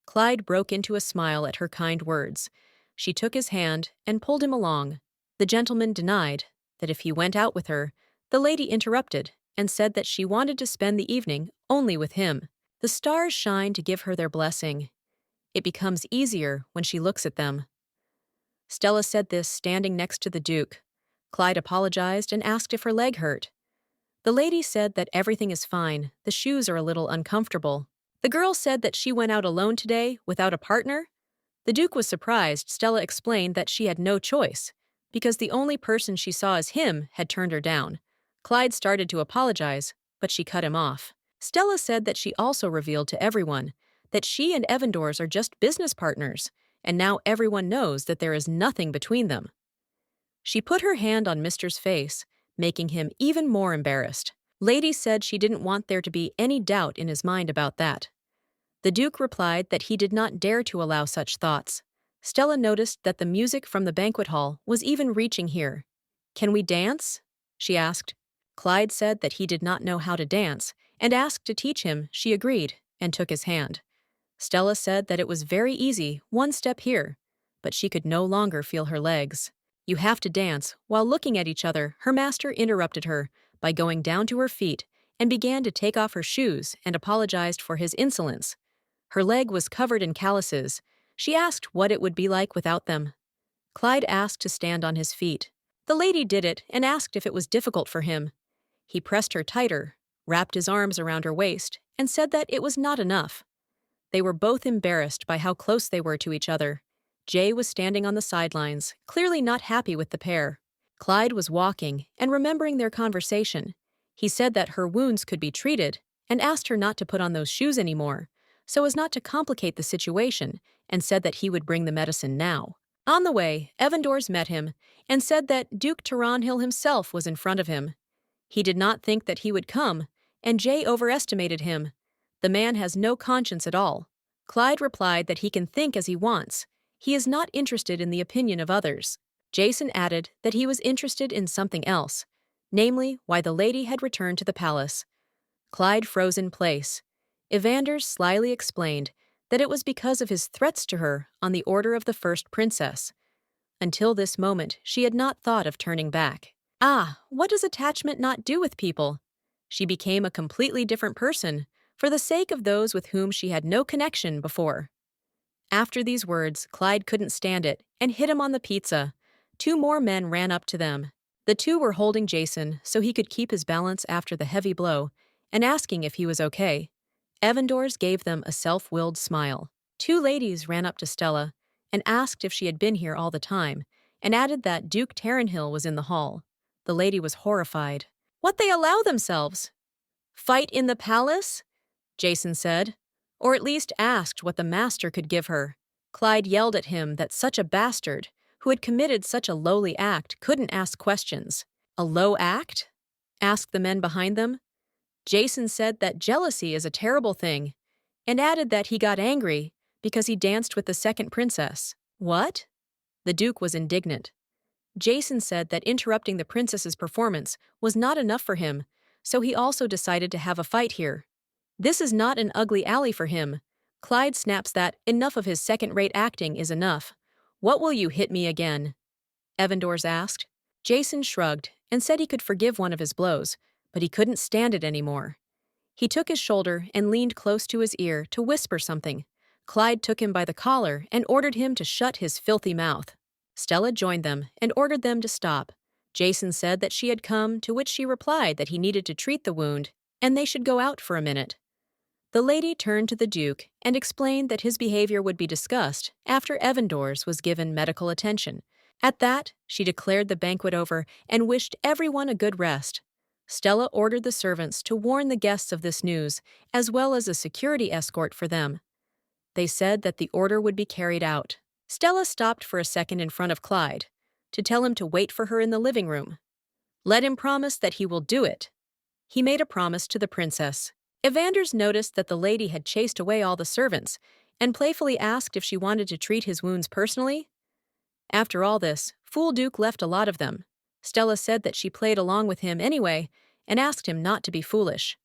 Clyde broke into a smile at her kind words. She took his hand and pulled him along. The gentleman denied that if he went out with her, the lady interrupted and said that she wanted to spend the evening only with him. The stars shine to give her their blessing. It becomes easier when she looks at them. Stella said this standing next to the Duke. Clyde apologized and asked if her leg hurt. The lady said that everything is fine, the shoes are a little uncomfortable. The girl said that she went out alone today, without a partner. The Duke was surprised. Stella explained that she had no choice, because the only person she saw as him had turned her down. Clyde started to apologize, but she cut him off. Stella said that she also revealed to everyone that she and Evandor's are just business partners, and now everyone knows that there is nothing between them. She put her hand on Mister's face, making him even more embarrassed. Lady said she didn't want there to be any doubt in his mind about that. The Duke replied that he did not dare to allow such thoughts. Stella noticed that the music from the banquet hall was even reaching here. "Can we dance?" she asked. Clyde said that he did not know how to dance, and asked to teach him. She agreed, and took his hand. Stella said that it was very easy, one step here, but she could no longer feel her legs. "You have to dance." While looking at each other, her master interrupted her by going down to her feet and began to take off her shoes and apologized for his insolence. Her leg was covered in calluses. She asked what it would be like without them. Clyde asked to stand on his feet. The lady did it and asked if it was difficult for him. He pressed her tighter, wrapped his arms around her waist, and said that it was not enough. They were both embarrassed by how close they were to each other. Jay was standing on the sidelines, clearly not happy with the pair. Clyde was walking and remembering their conversation. He said that her wounds could be treated and asked her not to put on those shoes anymore, so as not to complicate the situation, and said that he would bring the medicine now. On the way, Evandor's met him and said that Duke Taranhill himself was in front of him. He did not think that he would come, and Jay overestimated him. The man has no conscience at all. Clyde replied that he can think as he wants. He is not interested in the opinion of others. Jason added that he was interested in something else, namely why the lady had returned to the palace. Clyde froze in place. Evander slyly explained that it was because of his threats to her on the order of the first princess. Until this moment, she had not thought of turning back. What does attachment not do with people? She became a completely different person, for the sake of those with whom she had no connection before. After these words, Clyde couldn't stand it and hit him on the pizza. 2 more men ran up to them. The 2 were holding Jason so he could keep his balance after the heavy blow and asking if he was okay. Evandor's gave them a self-willed smile. 2 ladies ran up to Stella and asked if she had been here all the time and added that Duke Taranhill was in the hall. The lady was horrified. "What they allow themselves? Fight in the palace?" Jason said, or at least asked what the master could give her. Clyde yelled at him that such a bastard, who had committed such a lowly act, couldn't ask questions. "A low act?" asked the men behind them. Jason said that jealousy is a terrible thing, and added that he got angry because he danced with the second princess. "What?" The Duke was indignant. Jason said that interrupting the princess's performance was not enough for him, so he also decided to have a fight here. This is not an ugly alley for him. Clyde snaps that enough of his second-rate acting is enough. "What will you hit me again?" Evandor's asked. Jason shrugged and said he could forgive one of his blows, but he couldn't stand it anymore. He took his shoulder and leaned close to his ear to whisper something. Clyde took him by the collar and ordered him to shut his filthy mouth. Stella joined them and ordered them to stop. Jason said that she had come, to which she replied that he needed to treat the wound and they should go out for a minute. The lady turned to the Duke and explained that his behavior would be discussed after Evandor's was given medical attention. At that, she declared the banquet over and wished everyone a good rest. Stella ordered the servants to warn the guests of this news, as well as a security escort for them. They said that the order would be carried out. Stella stopped for a second in front of Clyde to tell him to wait for her in the living room. Let him promise that he will do it. He made a promise to the princess. Evanders noticed that the lady had chased away all the servants and playfully asked if she wanted to treat his wounds personally. After all this, Fool Duke left a lot of them. Stella said that she played along with him anyway and asked him not to be foolish.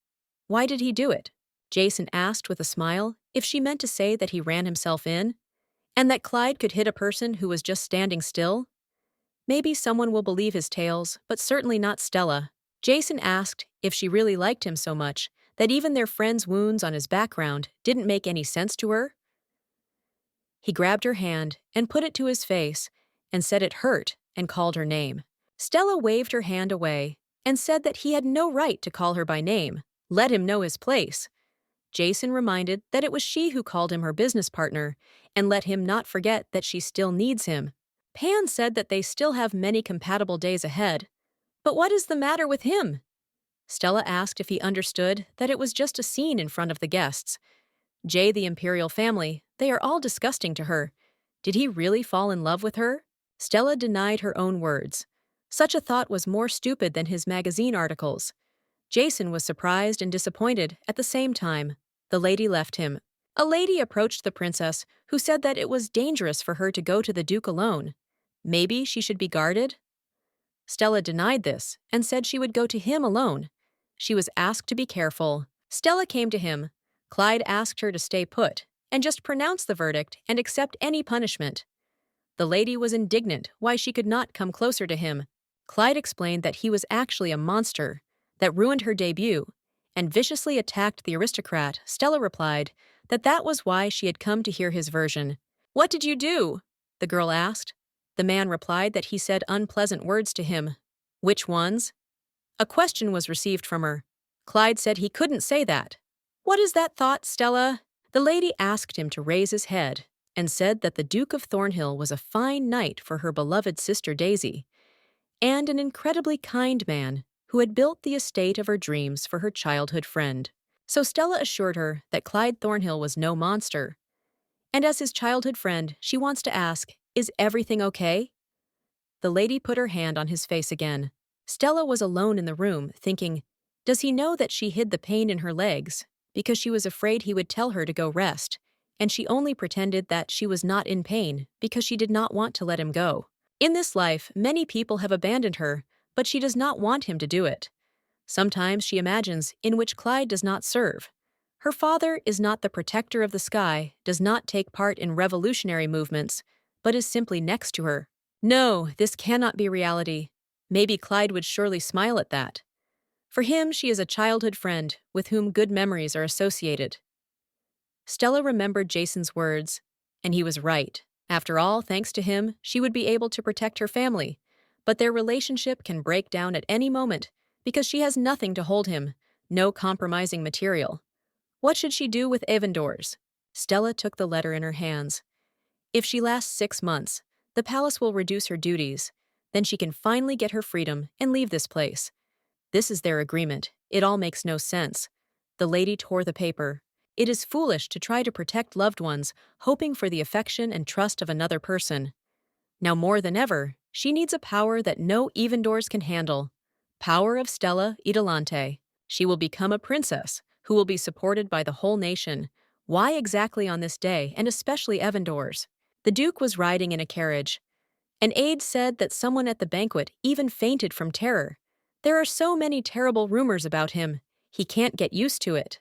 Why did he do it? Jason asked with a smile if she meant to say that he ran himself in, and that Clyde could hit a person who was just standing still. Maybe someone will believe his tales, but certainly not Stella. Jason asked if she really liked him so much that even their friend's wounds on his background didn't make any sense to her. He grabbed her hand and put it to his face and said it hurt and called her name. Stella waved her hand away and said that he had no right to call her by name. Let him know his place. Jason reminded that it was she who called him her business partner and let him not forget that she still needs him. Pan said that they still have many compatible days ahead. But what is the matter with him? Stella asked if he understood that it was just a scene in front of the guests. Jay, the imperial family, they are all disgusting to her. Did he really fall in love with her? Stella denied her own words. Such a thought was more stupid than his magazine articles. Jason was surprised and disappointed at the same time. The lady left him. A lady approached the princess, who said that it was dangerous for her to go to the Duke alone. Maybe she should be guarded? Stella denied this and said she would go to him alone. She was asked to be careful. Stella came to him. Clyde asked her to stay put and just pronounce the verdict and accept any punishment. The lady was indignant why she could not come closer to him. Clyde explained that he was actually a monster that ruined her debut and viciously attacked the aristocrat. Stella replied that that was why she had come to hear his version. "What did you do?" the girl asked. The man replied that he said unpleasant words to him. Which ones? A question was received from her. Clyde said he couldn't say that. What is that thought, Stella? The lady asked him to raise his head and said that the Duke of Thornhill was a fine knight for her beloved sister Daisy, and an incredibly kind man who had built the estate of her dreams for her childhood friend. So Stella assured her that Clyde Thornhill was no monster. And as his childhood friend, she wants to ask, is everything okay? The lady put her hand on his face again. Stella was alone in the room, thinking, does he know that she hid the pain in her legs because she was afraid he would tell her to go rest, and she only pretended that she was not in pain because she did not want to let him go. In this life, many people have abandoned her, but she does not want him to do it. Sometimes she imagines in which Clyde does not serve. Her father is not the protector of the sky, does not take part in revolutionary movements, but is simply next to her. No, this cannot be reality. Maybe Clyde would surely smile at that. For him, she is a childhood friend with whom good memories are associated. Stella remembered Jason's words, and he was right. After all, thanks to him, she would be able to protect her family. But their relationship can break down at any moment because she has nothing to hold him, no compromising material. What should she do with Evandor's? Stella took the letter in her hands. If she lasts 6 months, the palace will reduce her duties. Then she can finally get her freedom and leave this place. This is their agreement. It all makes no sense. The lady tore the paper. It is foolish to try to protect loved ones, hoping for the affection and trust of another person. Now more than ever, she needs a power that no Evandors can handle. Power of Stella Idolante. She will become a princess, who will be supported by the whole nation. Why exactly on this day, and especially Evandors? The Duke was riding in a carriage. An aide said that someone at the banquet even fainted from terror. There are so many terrible rumors about him. He can't get used to it.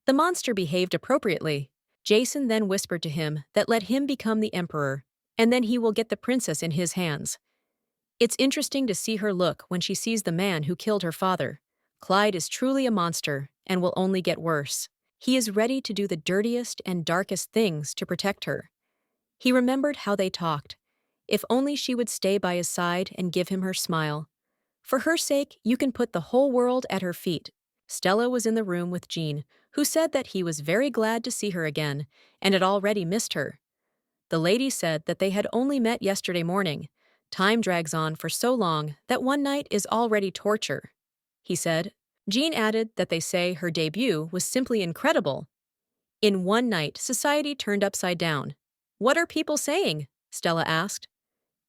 The monster behaved appropriately. Jason then whispered to him that let him become the emperor, and then he will get the princess in his hands. It's interesting to see her look when she sees the man who killed her father. Clyde is truly a monster and will only get worse. He is ready to do the dirtiest and darkest things to protect her. He remembered how they talked. If only she would stay by his side and give him her smile. For her sake, you can put the whole world at her feet. Stella was in the room with Jean, who said that he was very glad to see her again and had already missed her. The lady said that they had only met yesterday morning. Time drags on for so long that one night is already torture, he said. Jean added that they say her debut was simply incredible. In one night, society turned upside down. What are people saying? Stella asked.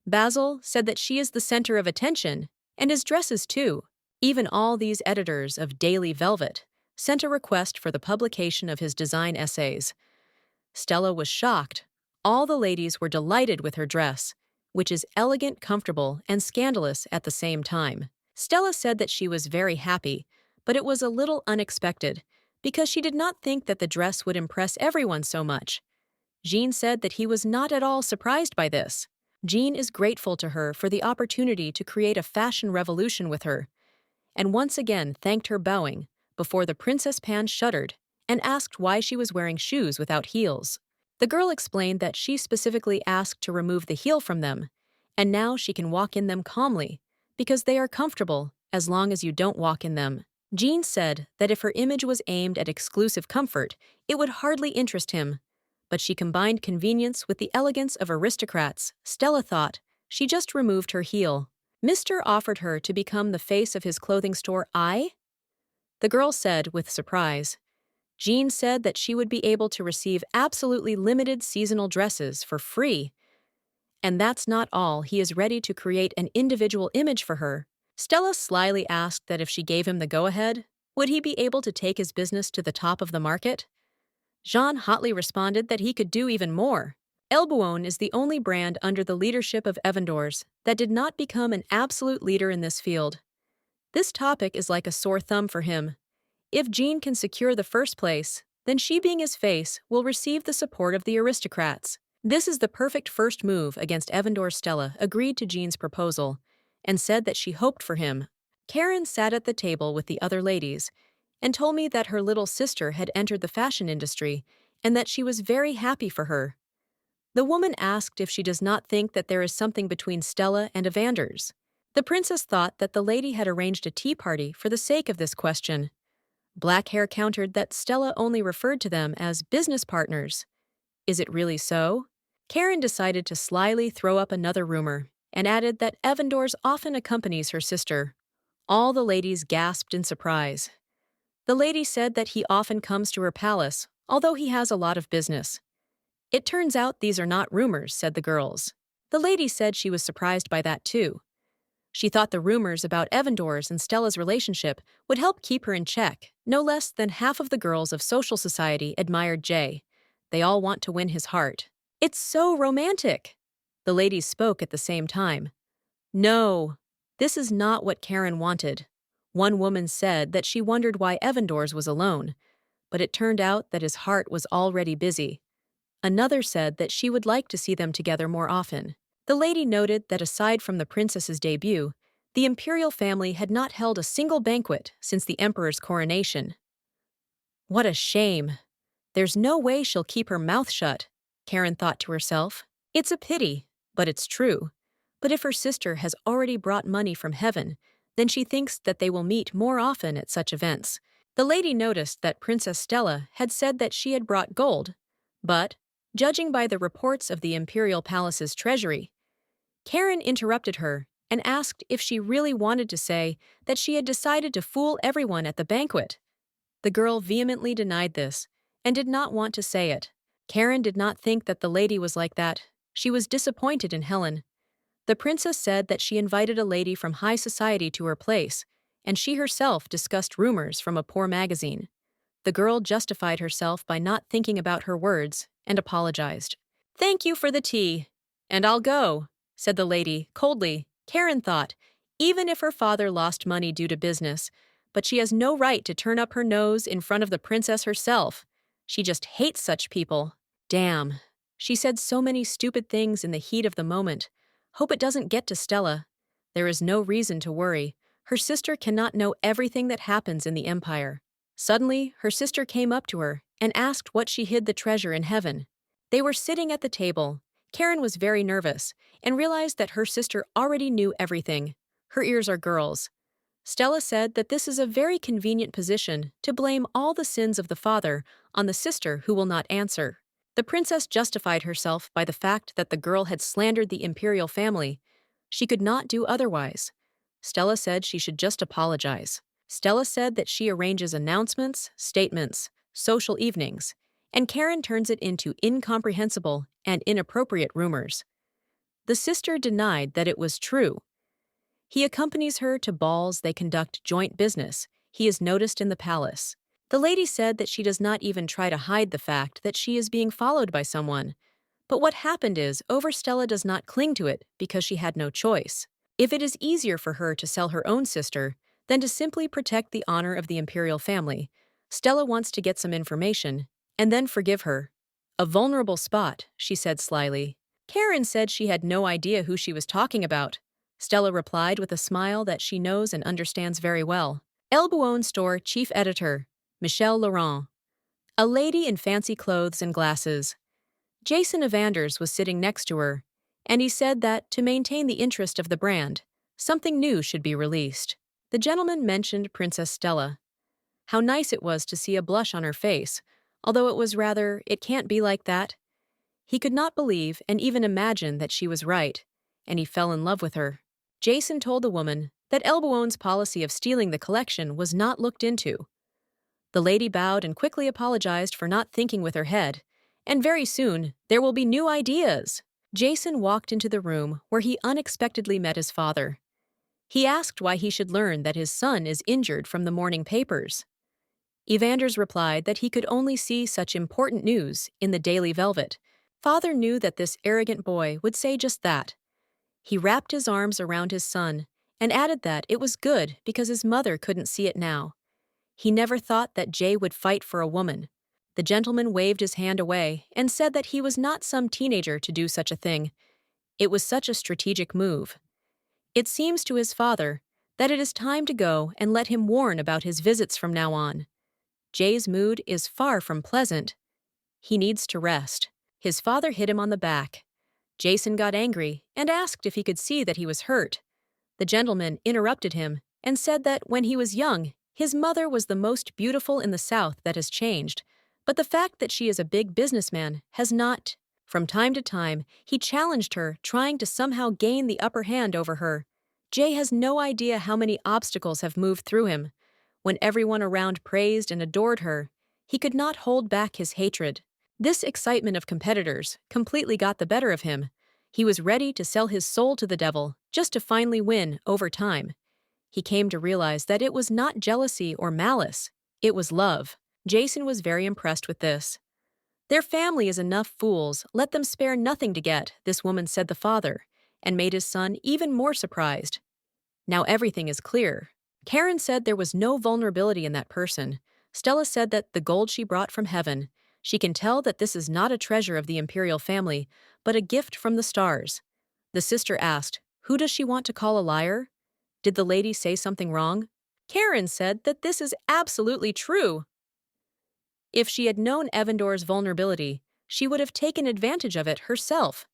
Basil said that she is the center of attention, and his dresses too. Even all these editors of Daily Velvet sent a request for the publication of his design essays. Stella was shocked. All the ladies were delighted with her dress, which is elegant, comfortable, and scandalous at the same time. Stella said that she was very happy, but it was a little unexpected, because she did not think that the dress would impress everyone so much. Jean said that he was not at all surprised by this. Jean is grateful to her for the opportunity to create a fashion revolution with her, and once again thanked her bowing, before the Princess Pan shuddered and asked why she was wearing shoes without heels. The girl explained that she specifically asked to remove the heel from them, and now she can walk in them calmly, because they are comfortable as long as you don't walk in them. Jean said that if her image was aimed at exclusive comfort, it would hardly interest him. But she combined convenience with the elegance of aristocrats. Stella thought she just removed her heel. Mr. offered her to become the face of his clothing store. The girl said with surprise. Jean said that she would be able to receive absolutely limited seasonal dresses for free. And that's not all, he is ready to create an individual image for her. Stella slyly asked that if she gave him the go-ahead, would he be able to take his business to the top of the market? Jean hotly responded that he could do even more. Elbouon is the only brand under the leadership of Evandors that did not become an absolute leader in this field. This topic is like a sore thumb for him. If Jean can secure the first place, then she being his face will receive the support of the aristocrats. This is the perfect first move against Evandor. Stella agreed to Jean's proposal and said that she hoped for him. Karen sat at the table with the other ladies and told me that her little sister had entered the fashion industry and that she was very happy for her. The woman asked if she does not think that there is something between Stella and Evanders. The princess thought that the lady had arranged a tea party for the sake of this question. Black Hair countered that Stella only referred to them as business partners. Is it really so? Karen decided to slyly throw up another rumor and added that Evandors often accompanies her sister. All the ladies gasped in surprise. The lady said that he often comes to her palace, although he has a lot of business. It turns out these are not rumors, said the girls. The lady said she was surprised by that too. She thought the rumors about Evandors and Stella's relationship would help keep her in check. No less than half of the girls of social society admired Jay. They all want to win his heart. It's so romantic! The ladies spoke at the same time. No, this is not what Karen wanted. One woman said that she wondered why Evandors was alone, but it turned out that his heart was already busy. Another said that she would like to see them together more often. The lady noted that aside from the princess's debut, the imperial family had not held a single banquet since the emperor's coronation. What a shame! There's no way she'll keep her mouth shut, Karen thought to herself. It's a pity, but it's true. But if her sister has already brought money from heaven, then she thinks that they will meet more often at such events. The lady noticed that Princess Stella had said that she had brought gold, but, judging by the reports of the imperial palace's treasury, Karen interrupted her and asked if she really wanted to say that she had decided to fool everyone at the banquet. The girl vehemently denied this and did not want to say it. Karen did not think that the lady was like that. She was disappointed in Helen. The princess said that she invited a lady from high society to her place, and she herself discussed rumors from a poor magazine. The girl justified herself by not thinking about her words and apologized. "Thank you for the tea, and I'll go," said the lady, coldly. Karen thought, even if her father lost money due to business, but she has no right to turn up her nose in front of the princess herself. She just hates such people. Damn. She said so many stupid things in the heat of the moment. Hope it doesn't get to Stella. There is no reason to worry. Her sister cannot know everything that happens in the empire. Suddenly, her sister came up to her and asked what she hid the treasure in heaven. They were sitting at the table. Karen was very nervous and realized that her sister already knew everything. Her ears are girls. Stella said that this is a very convenient position to blame all the sins of the father on the sister who will not answer. The princess justified herself by the fact that the girl had slandered the imperial family. She could not do otherwise. Stella said she should just apologize. Stella said that she arranges announcements, statements, social evenings, and Karen turns it into incomprehensible and inappropriate rumors. The sister denied that it was true. He accompanies her to balls, they conduct joint business. He is noticed in the palace. The lady said that she does not even try to hide the fact that she is being followed by someone. But what happened is, Stella does not cling to it because she had no choice. If it is easier for her to sell her own sister than to simply protect the honor of the imperial family, Stella wants to get some information and then forgive her. A vulnerable spot, she said slyly. Karen said she had no idea who she was talking about. Stella replied with a smile that she knows and understands very well. El Buon store chief editor, Michel Laurent. A lady in fancy clothes and glasses. Jason Evanders was sitting next to her, and he said that, to maintain the interest of the brand, something new should be released. The gentleman mentioned Princess Stella. How nice it was to see a blush on her face, although it was rather, it can't be like that. He could not believe and even imagine that she was right, and he fell in love with her. Jason told the woman that El Buon's policy of stealing the collection was not looked into. The lady bowed and quickly apologized for not thinking with her head, and very soon there will be new ideas. Jason walked into the room where he unexpectedly met his father. He asked why he should learn that his son is injured from the morning papers. Evanders replied that he could only see such important news in the Daily Velvet. Father knew that this arrogant boy would say just that. He wrapped his arms around his son and added that it was good because his mother couldn't see it now. He never thought that Jay would fight for a woman. The gentleman waved his hand away and said that he was not some teenager to do such a thing. It was such a strategic move. It seems to his father that it is time to go and let him warn about his visits from now on. Jay's mood is far from pleasant. He needs to rest. His father hit him on the back. Jason got angry and asked if he could see that he was hurt. The gentleman interrupted him and said that when he was young, his mother was the most beautiful in the South. That has changed, but the fact that she is a big businessman has not. From time to time, he challenged her, trying to somehow gain the upper hand over her. Jay has no idea how many obstacles have moved through him. When everyone around praised and adored her, he could not hold back his hatred. This excitement of competitors completely got the better of him. He was ready to sell his soul to the devil just to finally win over time. He came to realize that it was not jealousy or malice, it was love. Jason was very impressed with this. Their family is enough fools, let them spare nothing to get, this woman said the father, and made his son even more surprised. Now everything is clear. Karen said there was no vulnerability in that person. Stella said that the gold she brought from heaven. She can tell that this is not a treasure of the imperial family, but a gift from the stars. The sister asked, who does she want to call a liar? Did the lady say something wrong? Karen said that this is absolutely true. If she had known Evandor's vulnerability, she would have taken advantage of it herself.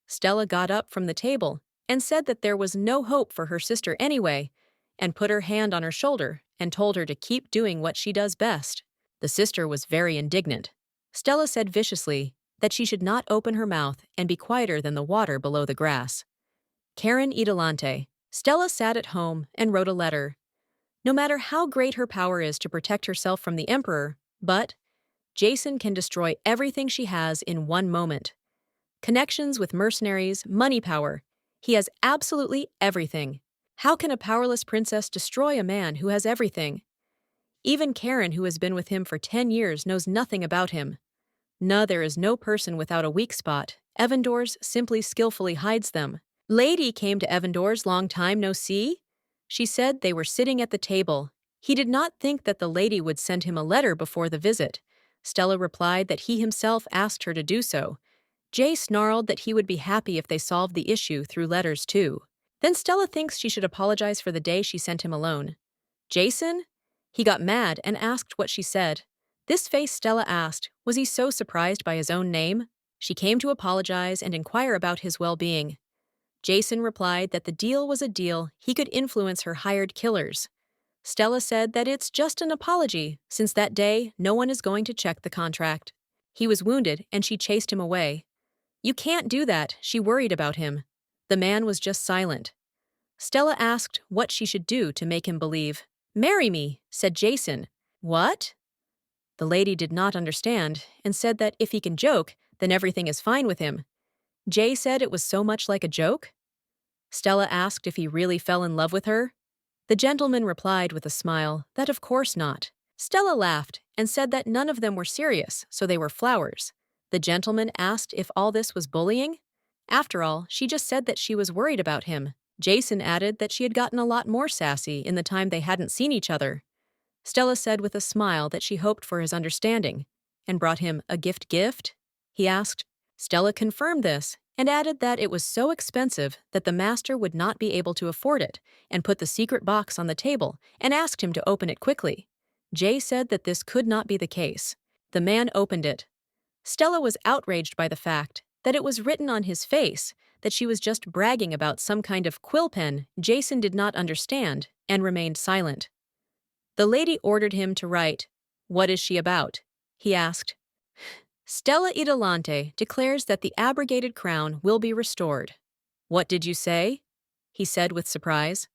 Stella got up from the table and said that there was no hope for her sister anyway, and put her hand on her shoulder and told her to keep doing what she does best. The sister was very indignant. Stella said viciously that she should not open her mouth and be quieter than the water below the grass. Karen Idolante. Stella sat at home and wrote a letter. No matter how great her power is to protect herself from the emperor, but Jason can destroy everything she has in one moment. Connections with mercenaries, money power. He has absolutely everything. How can a powerless princess destroy a man who has everything? Even Karen, who has been with him for 10 years, knows nothing about him. No, there is no person without a weak spot. Evandor's simply skillfully hides them. Lady came to Evandor's long time no see. She said they were sitting at the table. He did not think that the lady would send him a letter before the visit. Stella replied that he himself asked her to do so. Jay snarled that he would be happy if they solved the issue through letters too. Then Stella thinks she should apologize for the day she sent him alone. Jason? He got mad and asked what she said. This face, Stella asked, was he so surprised by his own name? She came to apologize and inquire about his well-being. Jason replied that the deal was a deal he could influence her hired killers. Stella said that it's just an apology, since that day no one is going to check the contract. He was wounded and she chased him away. You can't do that, she worried about him. The man was just silent. Stella asked what she should do to make him believe. Marry me, said Jason. What? The lady did not understand and said that if he can joke, then everything is fine with him. Jay said it was so much like a joke. Stella asked if he really fell in love with her. The gentleman replied with a smile that of course not. Stella laughed and said that none of them were serious, so they were flowers. The gentleman asked if all this was bullying. After all, she just said that she was worried about him. Jason added that she had gotten a lot more sassy in the time they hadn't seen each other. Stella said with a smile that she hoped for his understanding. And brought him a gift? He asked. Stella confirmed this and added that it was so expensive that the master would not be able to afford it, and put the secret box on the table and asked him to open it quickly. Jay said that this could not be the case. The man opened it. Stella was outraged by the fact that it was written on his face that she was just bragging about some kind of quill pen Jason did not understand and remained silent. The lady ordered him to write, "What is she about?" he asked. Stella Idolante declares that the abrogated crown will be restored. What did you say? He said with surprise.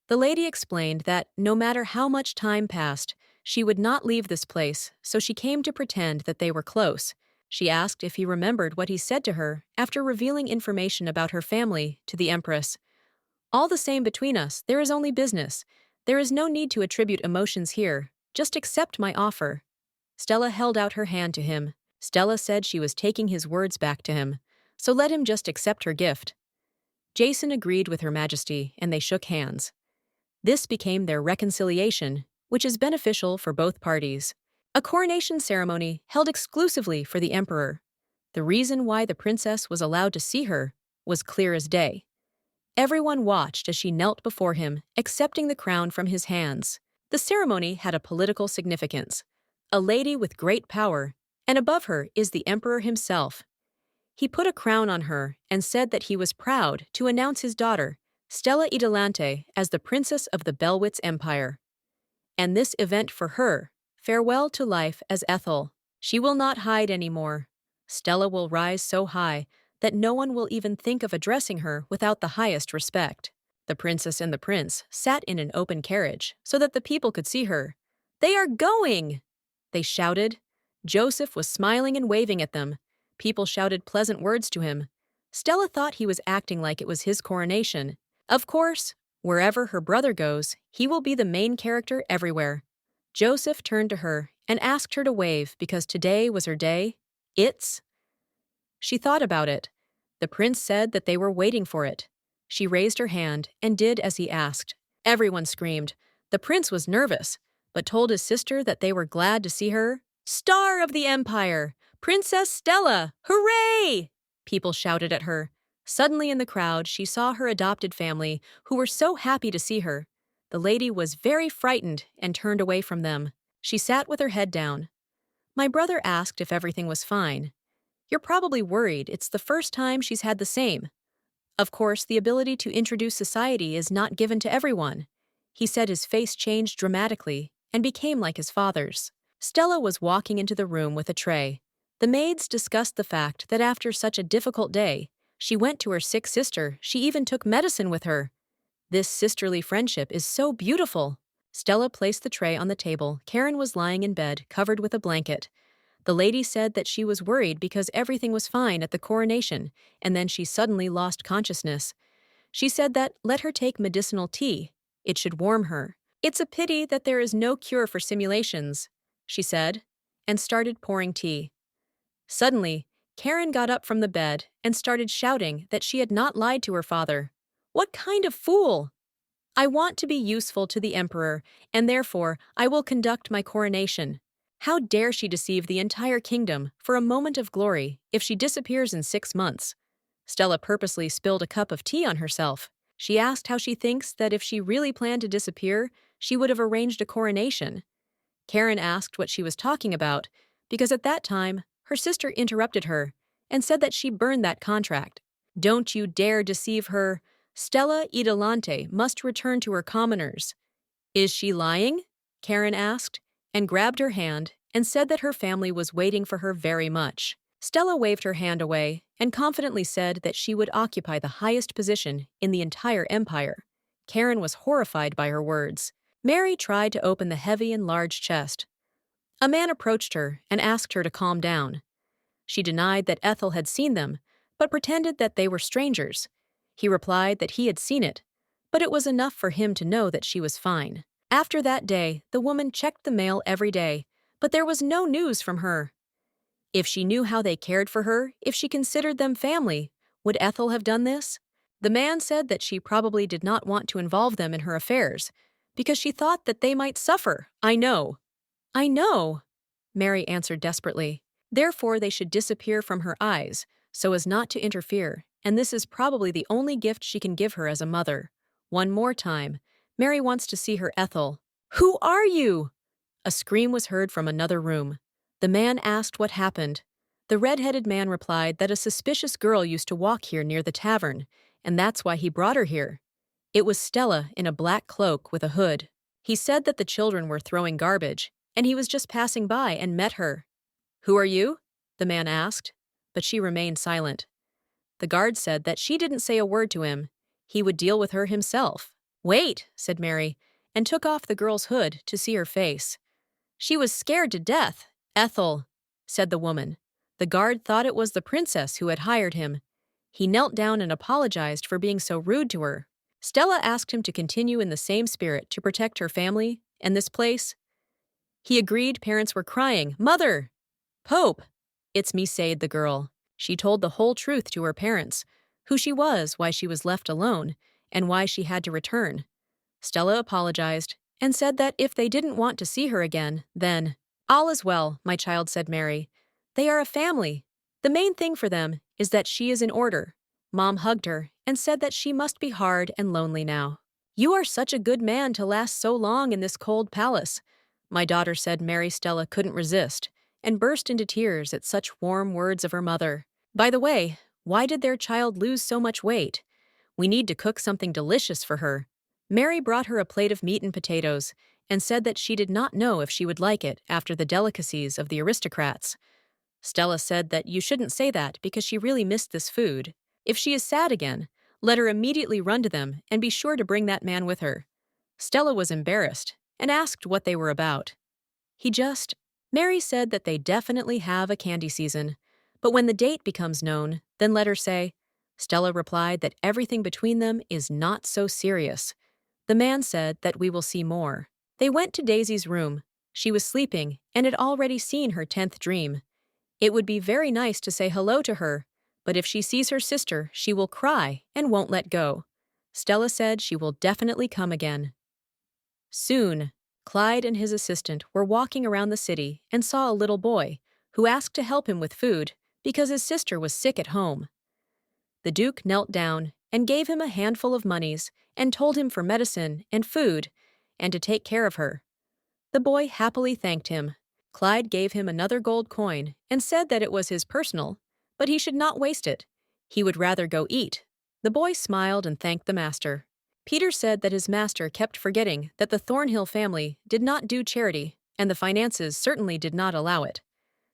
The lady explained that no matter how much time passed, she would not leave this place, so she came to pretend that they were close. She asked if he remembered what he said to her after revealing information about her family to the Empress. All the same between us, there is only business. There is no need to attribute emotions here. Just accept my offer. Stella held out her hand to him. Stella said she was taking his words back to him, so let him just accept her gift. Jason agreed with Her Majesty, and they shook hands. This became their reconciliation, which is beneficial for both parties. A coronation ceremony held exclusively for the emperor. The reason why the princess was allowed to see her was clear as day. Everyone watched as she knelt before him, accepting the crown from his hands. The ceremony had a political significance. A lady with great power, and above her is the emperor himself. He put a crown on her and said that he was proud to announce his daughter, Stella Idolante, as the princess of the Belwitz Empire. And this event for her, farewell to life as Ethel. She will not hide anymore. Stella will rise so high that no one will even think of addressing her without the highest respect. The princess and the prince sat in an open carriage so that the people could see her. They are going! They shouted. Joseph was smiling and waving at them. People shouted pleasant words to him. Stella thought he was acting like it was his coronation. Of course, wherever her brother goes, he will be the main character everywhere. Joseph turned to her and asked her to wave because today was her day. She thought about it. The prince said that they were waiting for it. She raised her hand and did as he asked. Everyone screamed. The prince was nervous, but told his sister that they were glad to see her. Star of the Empire! Princess Stella! Hooray! People shouted at her. Suddenly in the crowd, she saw her adopted family, who were so happy to see her. The lady was very frightened and turned away from them. She sat with her head down. My brother asked if everything was fine. You're probably worried. It's the first time she's had the same. Of course, the ability to introduce society is not given to everyone. He said his face changed dramatically and became like his father's. Stella was walking into the room with a tray. The maids discussed the fact that after such a difficult day, she went to her sick sister. She even took medicine with her. This sisterly friendship is so beautiful. Stella placed the tray on the table. Karen was lying in bed, covered with a blanket. The lady said that she was worried because everything was fine at the coronation, and then she suddenly lost consciousness. She said that let her take medicinal tea. It should warm her. It's a pity that there is no cure for simulations, she said, and started pouring tea. Suddenly, Karen got up from the bed and started shouting that she had not lied to her father. What kind of fool! I want to be useful to the emperor, and therefore I will conduct my coronation. How dare she deceive the entire kingdom for a moment of glory if she disappears in 6 months? Stella purposely spilled a cup of tea on herself. She asked how she thinks that if she really planned to disappear, she would have arranged a coronation. Karen asked what she was talking about, because at that time, her sister interrupted her and said that she burned that contract. Don't you dare deceive her. Stella Idolante must return to her commoners. Is she lying? Karen asked, and grabbed her hand and said that her family was waiting for her very much. Stella waved her hand away and confidently said that she would occupy the highest position in the entire empire. Karen was horrified by her words. Mary tried to open the heavy and large chest. A man approached her and asked her to calm down. She denied that Ethel had seen them, but pretended that they were strangers. He replied that he had seen it, but it was enough for him to know that she was fine. After that day, the woman checked the mail every day, but there was no news from her. If she knew how they cared for her, if she considered them family, would Ethel have done this? The man said that she probably did not want to involve them in her affairs, because she thought that they might suffer. I know, Mary answered desperately. Therefore they should disappear from her eyes, so as not to interfere, and this is probably the only gift she can give her as a mother. One more time, Mary wants to see her Ethel. Who are you? A scream was heard from another room. The man asked what happened. The red-headed man replied that a suspicious girl used to walk here near the tavern, and that's why he brought her here. It was Stella in a black cloak with a hood. He said that the children were throwing garbage, and he was just passing by and met her. Who are you? The man asked, but she remained silent. The guard said that she didn't say a word to him. He would deal with her himself. Wait, said Mary, and took off the girl's hood to see her face. She was scared to death. Ethel, said the woman. The guard thought it was the princess who had hired him. He knelt down and apologized for being so rude to her. Stella asked him to continue in the same spirit to protect her family and this place. He agreed. Parents were crying, "Mother! Pope!" It's me, said the girl. She told the whole truth to her parents, who she was, why she was left alone, and why she had to return. Stella apologized and said that if they didn't want to see her again, then, all is well, my child, said Mary. They are a family. The main thing for them is that she is in order. Mom hugged her and said that she must be hard and lonely now. You are such a good man to last so long in this cold palace, my daughter said. Mary Stella couldn't resist and burst into tears at such warm words of her mother. By the way, why did their child lose so much weight? We need to cook something delicious for her. Mary brought her a plate of meat and potatoes and said that she did not know if she would like it after the delicacies of the aristocrats. Stella said that you shouldn't say that because she really missed this food. If she is sad again, let her immediately run to them and be sure to bring that man with her. Stella was embarrassed and asked what they were about. Mary said that they definitely have a candy season, but when the date becomes known, then let her say. Stella replied that everything between them is not so serious. The man said that we will see more. They went to Daisy's room. She was sleeping and had already seen her 10th dream. It would be very nice to say hello to her, but if she sees her sister, she will cry and won't let go. Stella said she will definitely come again. Soon, Clyde and his assistant were walking around the city and saw a little boy who asked to help him with food because his sister was sick at home. The Duke knelt down and gave him a handful of monies and told him for medicine and food and to take care of her. The boy happily thanked him. Clyde gave him another gold coin and said that it was his personal, but he should not waste it. He would rather go eat. The boy smiled and thanked the master. Peter said that his master kept forgetting that the Thornhill family did not do charity, and the finances certainly did not allow it.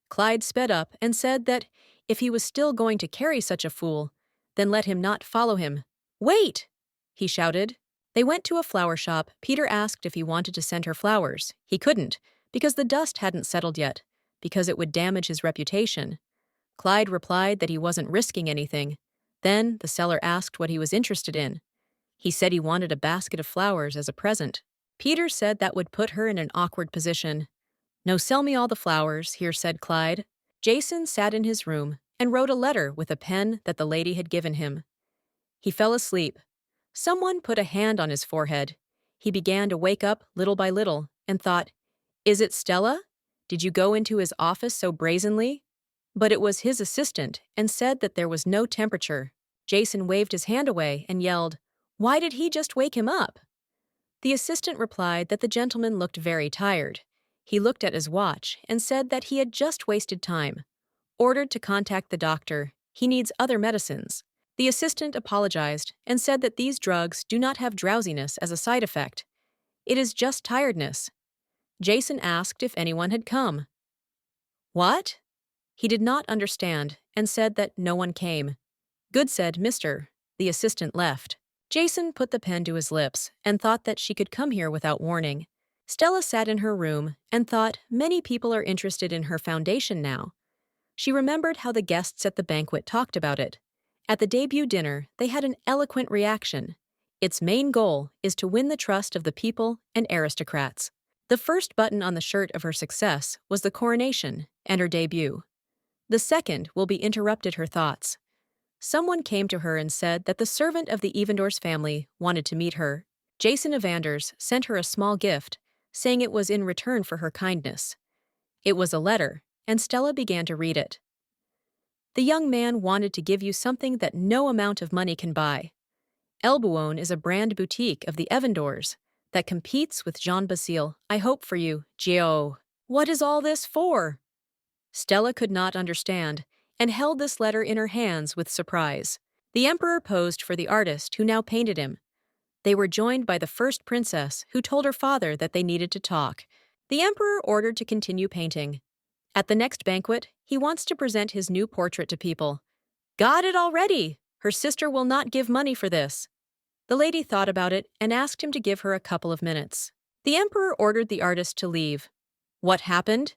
Clyde sped up and said that if he was still going to carry such a fool, then let him not follow him. Wait! He shouted. They went to a flower shop. Peter asked if he wanted to send her flowers. He couldn't, because the dust hadn't settled yet, because it would damage his reputation. Clyde replied that he wasn't risking anything. Then the seller asked what he was interested in. He said he wanted a basket of flowers as a present. Peter said that would put her in an awkward position. No, sell me all the flowers, here said Clyde. Jason sat in his room and wrote a letter with a pen that the lady had given him. He fell asleep. Someone put a hand on his forehead. He began to wake up little by little and thought, "Is it Stella? Did you go into his office so brazenly?" But it was his assistant and said that there was no temperature. Jason waved his hand away and yelled, "Why did he just wake him up?" The assistant replied that the gentleman looked very tired. He looked at his watch and said that he had just wasted time. Ordered to contact the doctor. He needs other medicines. The assistant apologized and said that these drugs do not have drowsiness as a side effect. It is just tiredness. Jason asked if anyone had come. What? He did not understand and said that no one came. Good, said Mr. The assistant left. Jason put the pen to his lips and thought that she could come here without warning. Stella sat in her room and thought many people are interested in her foundation now. She remembered how the guests at the banquet talked about it. At the debut dinner, they had an eloquent reaction. Its main goal is to win the trust of the people and aristocrats. The first button on the shirt of her success was the coronation and her debut. The second will be interrupted her thoughts. Someone came to her and said that the servant of the Evandor's family wanted to meet her. Jason Evanders sent her a small gift, saying it was in return for her kindness. It was a letter, and Stella began to read it. The young man wanted to give you something that no amount of money can buy. Elbuone is a brand boutique of the Evandors that competes with Jean Basile. I hope for you, Gio. What is all this for? Stella could not understand and held this letter in her hands with surprise. The emperor posed for the artist who now painted him. They were joined by the first princess, who told her father that they needed to talk. The emperor ordered to continue painting. At the next banquet, he wants to present his new portrait to people. Got it already! Her sister will not give money for this. The lady thought about it and asked him to give her a couple of minutes. The emperor ordered the artist to leave. What happened?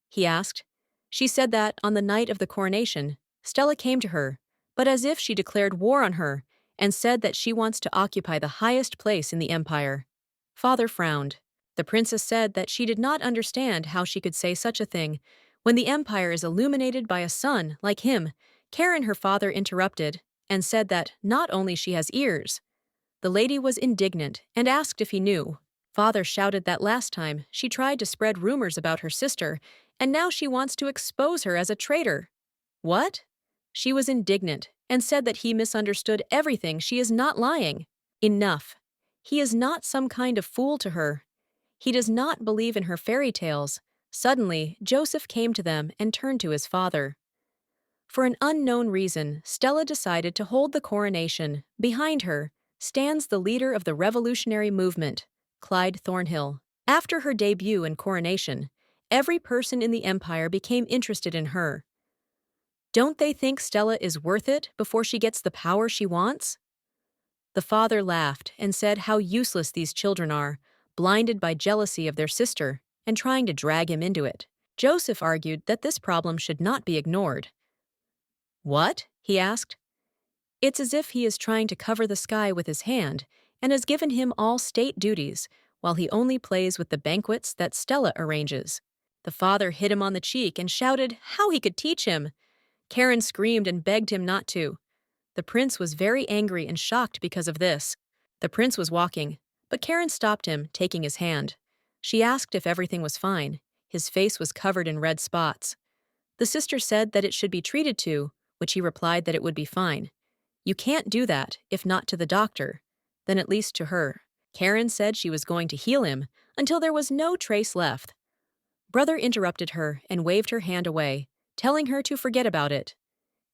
He asked. She said that, on the night of the coronation, Stella came to her, but as if she declared war on her, and said that she wants to occupy the highest place in the empire. Father frowned. The princess said that she did not understand how she could say such a thing. When the empire is illuminated by a son like him, Karen, her father, interrupted and said that not only she has ears. The lady was indignant and asked if he knew. Father shouted that last time she tried to spread rumors about her sister, and now she wants to expose her as a traitor. What? She was indignant and said that he misunderstood everything. She is not lying. Enough. He is not some kind of fool to her. He does not believe in her fairy tales. Suddenly, Joseph came to them and turned to his father. For an unknown reason, Stella decided to hold the coronation. Behind her stands the leader of the revolutionary movement, Clyde Thornhill. After her debut and coronation, every person in the empire became interested in her. Don't they think Stella is worth it before she gets the power she wants? The father laughed and said how useless these children are, blinded by jealousy of their sister and trying to drag him into it. Joseph argued that this problem should not be ignored. What? He asked. It's as if he is trying to cover the sky with his hand and has given him all state duties, while he only plays with the banquets that Stella arranges. The father hit him on the cheek and shouted how he could teach him. Karen screamed and begged him not to. The prince was very angry and shocked because of this. The prince was walking, but Karen stopped him, taking his hand. She asked if everything was fine. His face was covered in red spots. The sister said that it should be treated to, which he replied that it would be fine. You can't do that, if not to the doctor, then at least to her. Karen said she was going to heal him until there was no trace left. Brother interrupted her and waved her hand away, telling her to forget about it.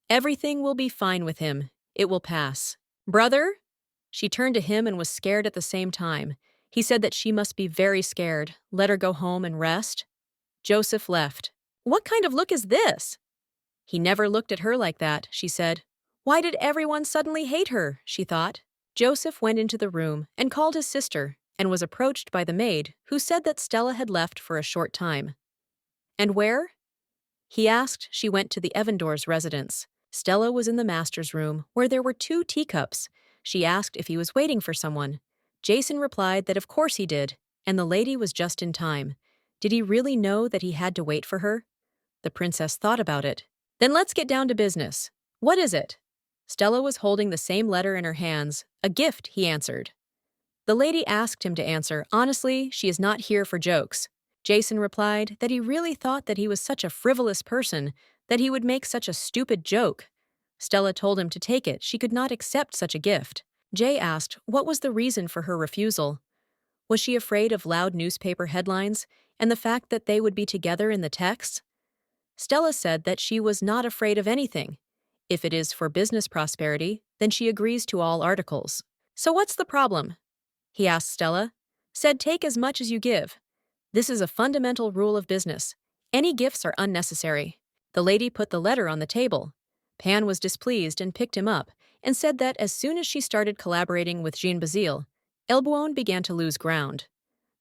Everything will be fine with him. It will pass. Brother? She turned to him and was scared at the same time. He said that she must be very scared. Let her go home and rest. Joseph left. What kind of look is this? He never looked at her like that, she said. Why did everyone suddenly hate her, she thought. Joseph went into the room and called his sister and was approached by the maid, who said that Stella had left for a short time. And where? He asked. She went to the Evandor's residence. Stella was in the master's room, where there were 2 teacups. She asked if he was waiting for someone. Jason replied that of course he did, and the lady was just in time. Did he really know that he had to wait for her? The princess thought about it. Then let's get down to business. What is it? Stella was holding the same letter in her hands. A gift, he answered. The lady asked him to answer. Honestly, she is not here for jokes. Jason replied that he really thought that he was such a frivolous person that he would make such a stupid joke. Stella told him to take it. She could not accept such a gift. Jay asked what was the reason for her refusal. Was she afraid of loud newspaper headlines and the fact that they would be together in the texts? Stella said that she was not afraid of anything. If it is for business prosperity, then she agrees to all articles. So what's the problem? He asked Stella. Said take as much as you give. This is a fundamental rule of business. Any gifts are unnecessary. The lady put the letter on the table. Pan was displeased and picked him up and said that as soon as she started collaborating with Jean Bazile, Elbuon began to lose ground.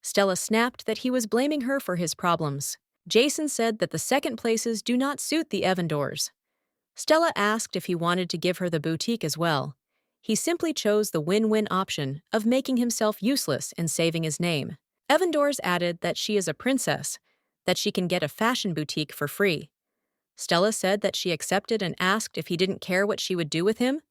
Stella snapped that he was blaming her for his problems. Jason said that the second places do not suit the Evandors. Stella asked if he wanted to give her the boutique as well. He simply chose the win-win option of making himself useless and saving his name. Evandors added that she is a princess, that she can get a fashion boutique for free. Stella said that she accepted and asked if he didn't care what she would do with him.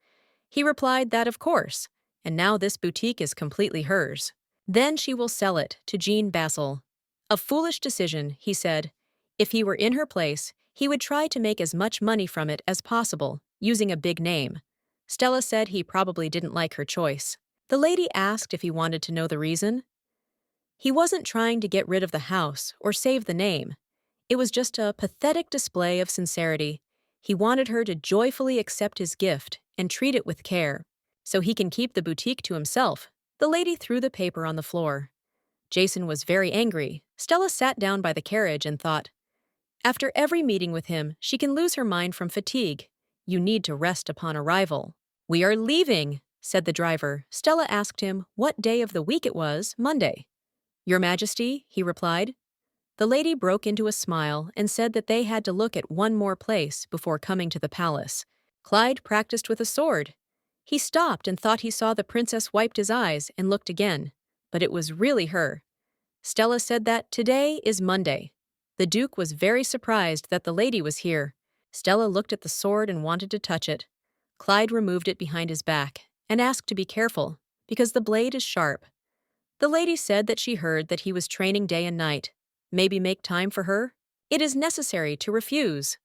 He replied that of course, and now this boutique is completely hers. Then she will sell it to Jean Bazile. A foolish decision, he said. If he were in her place, he would try to make as much money from it as possible, using a big name. Stella said he probably didn't like her choice. The lady asked if he wanted to know the reason. He wasn't trying to get rid of the house or save the name. It was just a pathetic display of sincerity. He wanted her to joyfully accept his gift and treat it with care, so he can keep the boutique to himself. The lady threw the paper on the floor. Jason was very angry. Stella sat down by the carriage and thought, after every meeting with him, she can lose her mind from fatigue. You need to rest upon arrival. We are leaving, said the driver. Stella asked him what day of the week it was. Monday. Your Majesty, he replied. The lady broke into a smile and said that they had to look at one more place before coming to the palace. Clyde practiced with a sword. He stopped and thought he saw the princess wiped his eyes and looked again, but it was really her. Stella said that today is Monday. The Duke was very surprised that the lady was here. Stella looked at the sword and wanted to touch it. Clyde removed it behind his back and asked to be careful, because the blade is sharp. The lady said that she heard that he was training day and night. Maybe make time for her? It is necessary to refuse.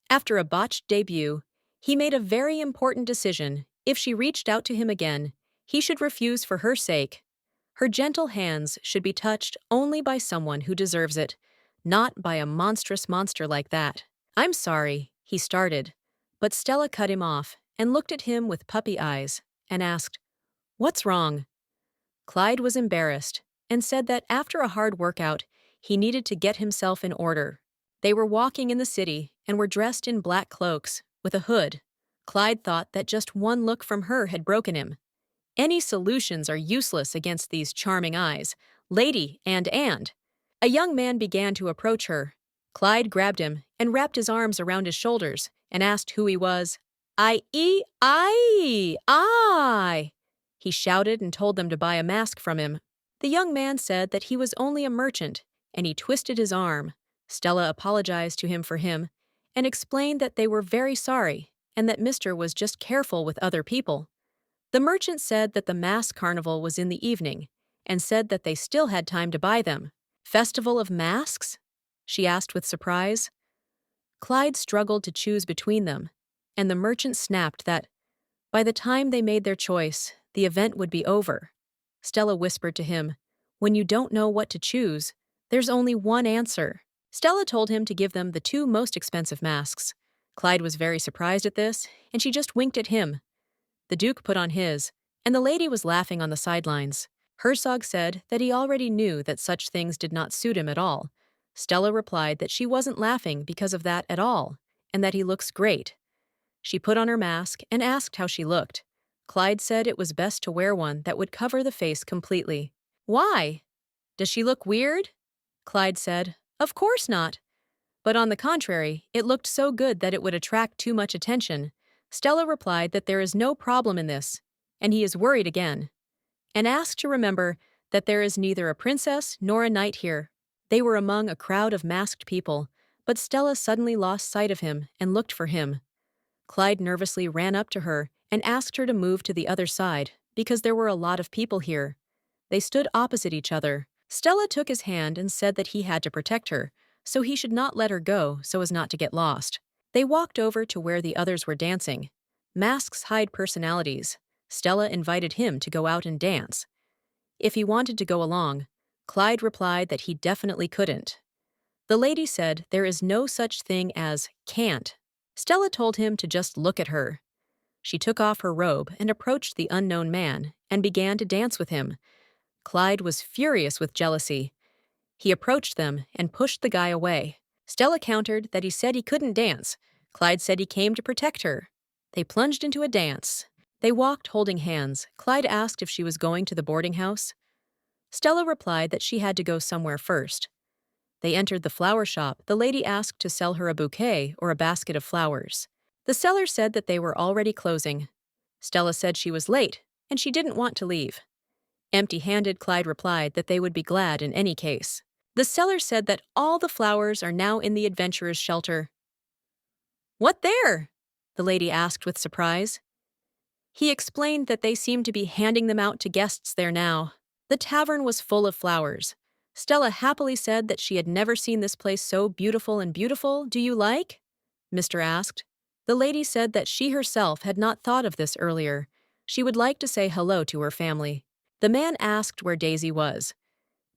After a botched debut, he made a very important decision. If she reached out to him again, he should refuse for her sake. Her gentle hands should be touched only by someone who deserves it, not by a monstrous monster like that. I'm sorry, he started, but Stella cut him off and looked at him with puppy eyes and asked, What's wrong? Clyde was embarrassed and said that after a hard workout, he needed to get himself in order. They were walking in the city and were dressed in black cloaks with a hood. Clyde thought that just one look from her had broken him. Any solutions are useless against these charming eyes, lady and. A young man began to approach her. Clyde grabbed him and wrapped his arms around his shoulders and asked who he was. I. He shouted and told them to buy a mask from him. The young man said that he was only a merchant, and he twisted his arm. Stella apologized to him for him and explained that they were very sorry and that Mr. was just careful with other people. The merchant said that the mask carnival was in the evening and said that they still had time to buy them. Festival of masks? She asked with surprise. Clyde struggled to choose between them, and the merchant snapped that by the time they made their choice, the event would be over. Stella whispered to him, When you don't know what to choose, there's only one answer. Stella told him to give them the two most expensive masks. Clyde was very surprised at this, and she just winked at him. The Duke put on his, and the lady was laughing on the sidelines. Herzog said that he already knew that such things did not suit him at all. Stella replied that she wasn't laughing because of that at all, and that he looks great. She put on her mask and asked how she looked. Clyde said it was best to wear one that would cover the face completely. Why? Does she look weird? Clyde said, Of course not. But on the contrary, it looked so good that it would attract too much attention. Stella replied that there is no problem in this, and he is worried again, and asked to remember that there is neither a princess nor a knight here. They were among a crowd of masked people, but Stella suddenly lost sight of him and looked for him. Clyde nervously ran up to her and asked her to move to the other side, because there were a lot of people here. They stood opposite each other. Stella took his hand and said that he had to protect her, so he should not let her go so as not to get lost. They walked over to where the others were dancing. Masks hide personalities. Stella invited him to go out and dance. If he wanted to go along, Clyde replied that he definitely couldn't. The lady said there is no such thing as can't. Stella told him to just look at her. She took off her robe and approached the unknown man and began to dance with him. Clyde was furious with jealousy. He approached them and pushed the guy away. Stella countered that he said he couldn't dance. Clyde said he came to protect her. They plunged into a dance. They walked holding hands. Clyde asked if she was going to the boarding house. Stella replied that she had to go somewhere first. They entered the flower shop. The lady asked to sell her a bouquet or a basket of flowers. The seller said that they were already closing. Stella said she was late, and she didn't want to leave. Empty-handed, Clyde replied that they would be glad in any case. The seller said that all the flowers are now in the adventurer's shelter. "What there?" the lady asked with surprise. He explained that they seemed to be handing them out to guests there now. The tavern was full of flowers. Stella happily said that she had never seen this place so beautiful and beautiful. "Do you like?" Mr. asked. The lady said that she herself had not thought of this earlier. She would like to say hello to her family. The man asked where Daisy was.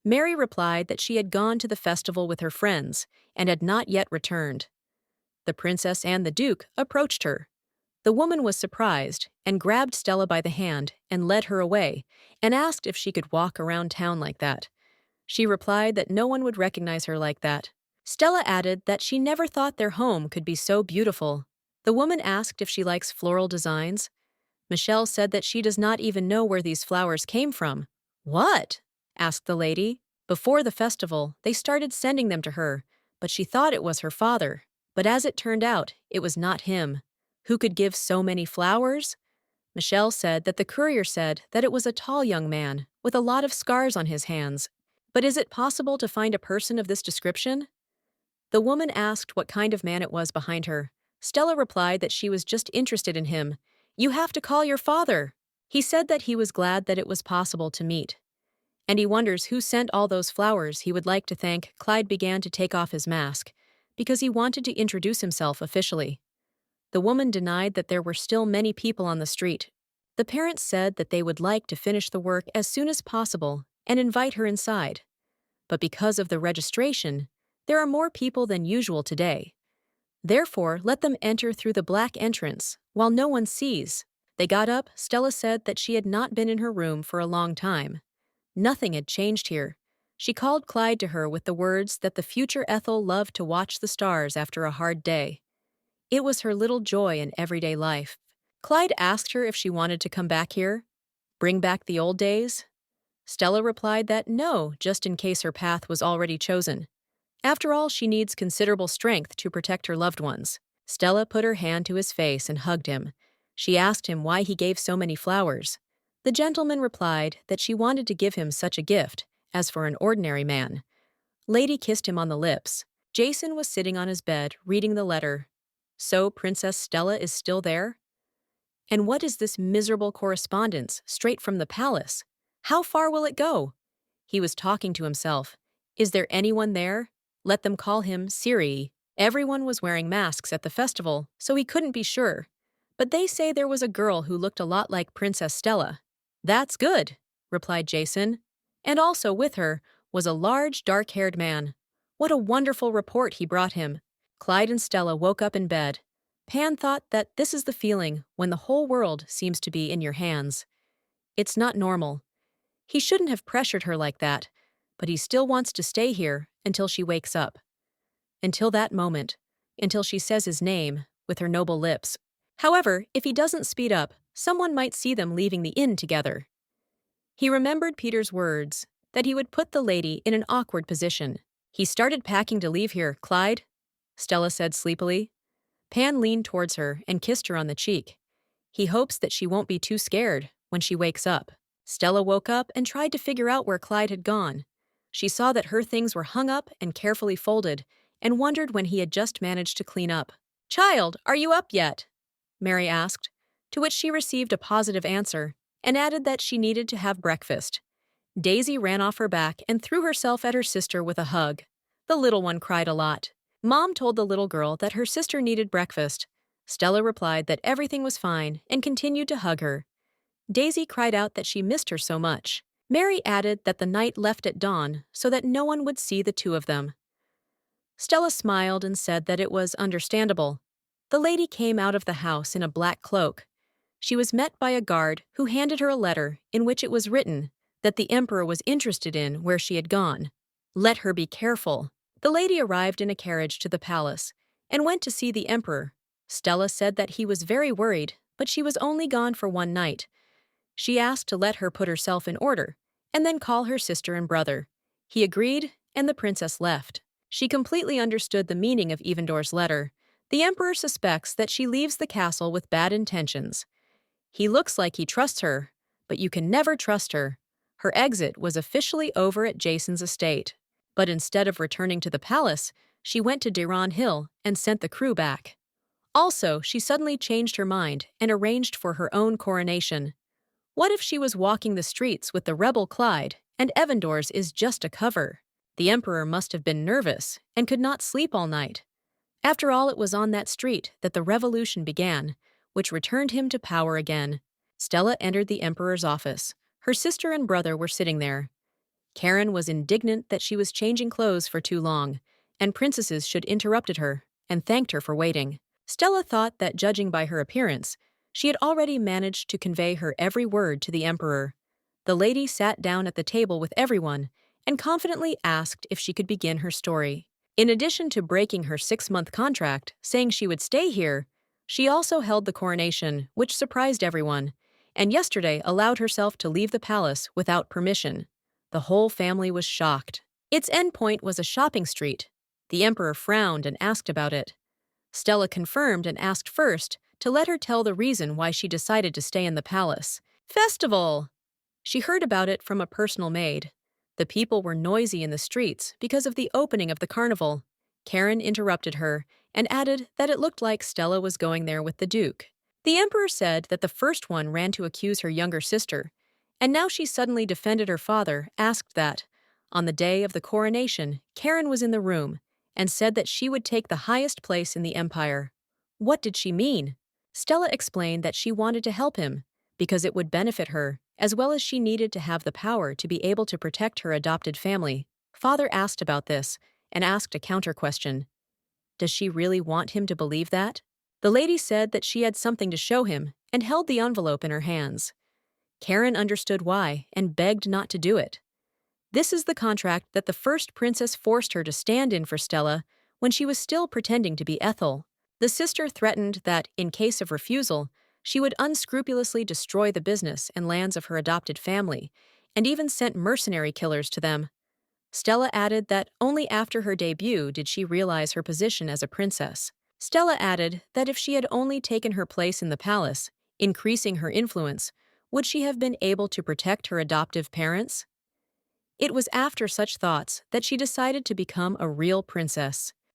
Mary replied that she had gone to the festival with her friends and had not yet returned. The princess and the duke approached her. The woman was surprised and grabbed Stella by the hand and led her away and asked if she could walk around town like that. She replied that no one would recognize her like that. Stella added that she never thought their home could be so beautiful. The woman asked if she likes floral designs. Michelle said that she does not even know where these flowers came from. "What?" asked the lady. Before the festival, they started sending them to her, but she thought it was her father. But as it turned out, it was not him. Who could give so many flowers? Michelle said that the courier said that it was a tall young man with a lot of scars on his hands. But is it possible to find a person of this description? The woman asked what kind of man it was behind her. Stella replied that she was just interested in him. "You have to call your father." He said that he was glad that it was possible to meet. And he wonders who sent all those flowers he would like to thank. Clyde began to take off his mask because he wanted to introduce himself officially. The woman denied that there were still many people on the street. The parents said that they would like to finish the work as soon as possible and invite her inside. But because of the registration, there are more people than usual today. Therefore, let them enter through the black entrance while no one sees. They got up. Stella said that she had not been in her room for a long time. Nothing had changed here. She called Clyde to her with the words that the future Ethel loved to watch the stars after a hard day. It was her little joy in everyday life. Clyde asked her if she wanted to come back here, bring back the old days. Stella replied that no, just in case her path was already chosen. After all, she needs considerable strength to protect her loved ones. Stella put her hand to his face and hugged him. She asked him why he gave so many flowers. The gentleman replied that she wanted to give him such a gift, as for an ordinary man. Lady kissed him on the lips. Jason was sitting on his bed, reading the letter. So Princess Stella is still there? And what is this miserable correspondence, straight from the palace? How far will it go? He was talking to himself. Is there anyone there? Let them call him Siri. Everyone was wearing masks at the festival, so he couldn't be sure. But they say there was a girl who looked a lot like Princess Stella. "That's good," replied Jason. And also with her was a large, dark-haired man. What a wonderful report he brought him. Clyde and Stella woke up in bed. Pan thought that this is the feeling when the whole world seems to be in your hands. It's not normal. He shouldn't have pressured her like that, but he still wants to stay here until she wakes up. Until that moment, until she says his name with her noble lips. However, if he doesn't speed up, someone might see them leaving the inn together. He remembered Peter's words, that he would put the lady in an awkward position. He started packing to leave here, Clyde, Stella said sleepily. Pan leaned towards her and kissed her on the cheek. He hopes that she won't be too scared when she wakes up. Stella woke up and tried to figure out where Clyde had gone. She saw that her things were hung up and carefully folded, and wondered when he had just managed to clean up. "Child, are you up yet?" Mary asked, to which she received a positive answer, and added that she needed to have breakfast. Daisy ran off her back and threw herself at her sister with a hug. The little one cried a lot. Mom told the little girl that her sister needed breakfast. Stella replied that everything was fine and continued to hug her. Daisy cried out that she missed her so much. Mary added that the night left at dawn so that no one would see the two of them. Stella smiled and said that it was understandable. The lady came out of the house in a black cloak. She was met by a guard who handed her a letter in which it was written that the emperor was interested in where she had gone. Let her be careful. The lady arrived in a carriage to the palace and went to see the emperor. Stella said that he was very worried, but she was only gone for one night. She asked to let her put herself in order and then call her sister and brother. He agreed, and the princess left. She completely understood the meaning of Evandor's letter. The emperor suspects that she leaves the castle with bad intentions. He looks like he trusts her, but you can never trust her. Her exit was officially over at Jason's estate. But instead of returning to the palace, she went to Diran Hill and sent the crew back. Also, she suddenly changed her mind and arranged for her own coronation. What if she was walking the streets with the rebel Clyde, and Evandor's is just a cover? The emperor must have been nervous and could not sleep all night. After all, it was on that street that the revolution began, which returned him to power again. Stella entered the emperor's office. Her sister and brother were sitting there. Karen was indignant that she was changing clothes for too long, and princesses should interrupted her and thanked her for waiting. Stella thought that, judging by her appearance, she had already managed to convey her every word to the emperor. The lady sat down at the table with everyone and confidently asked if she could begin her story. In addition to breaking her 6-month contract, saying she would stay here, she also held the coronation, which surprised everyone, and yesterday allowed herself to leave the palace without permission. The whole family was shocked. Its endpoint was a shopping street. The emperor frowned and asked about it. Stella confirmed and asked first to let her tell the reason why she decided to stay in the palace. Festival! She heard about it from a personal maid. The people were noisy in the streets because of the opening of the carnival. Karen interrupted her and added that it looked like Stella was going there with the Duke. The emperor said that the first one ran to accuse her younger sister, and now she suddenly defended her father, asked that. On the day of the coronation, Karen was in the room and said that she would take the highest place in the empire. What did she mean? Stella explained that she wanted to help him because it would benefit her, as well as she needed to have the power to be able to protect her adopted family. Father asked about this and asked a counter question. Does she really want him to believe that? The lady said that she had something to show him and held the envelope in her hands. Karen understood why and begged not to do it. This is the contract that the first princess forced her to stand in for Stella when she was still pretending to be Ethel. The sister threatened that, in case of refusal, she would unscrupulously destroy the business and lands of her adopted family, and even sent mercenary killers to them. Stella added that only after her debut did she realize her position as a princess. Stella added that if she had only taken her place in the palace, increasing her influence, would she have been able to protect her adoptive parents? It was after such thoughts that she decided to become a real princess.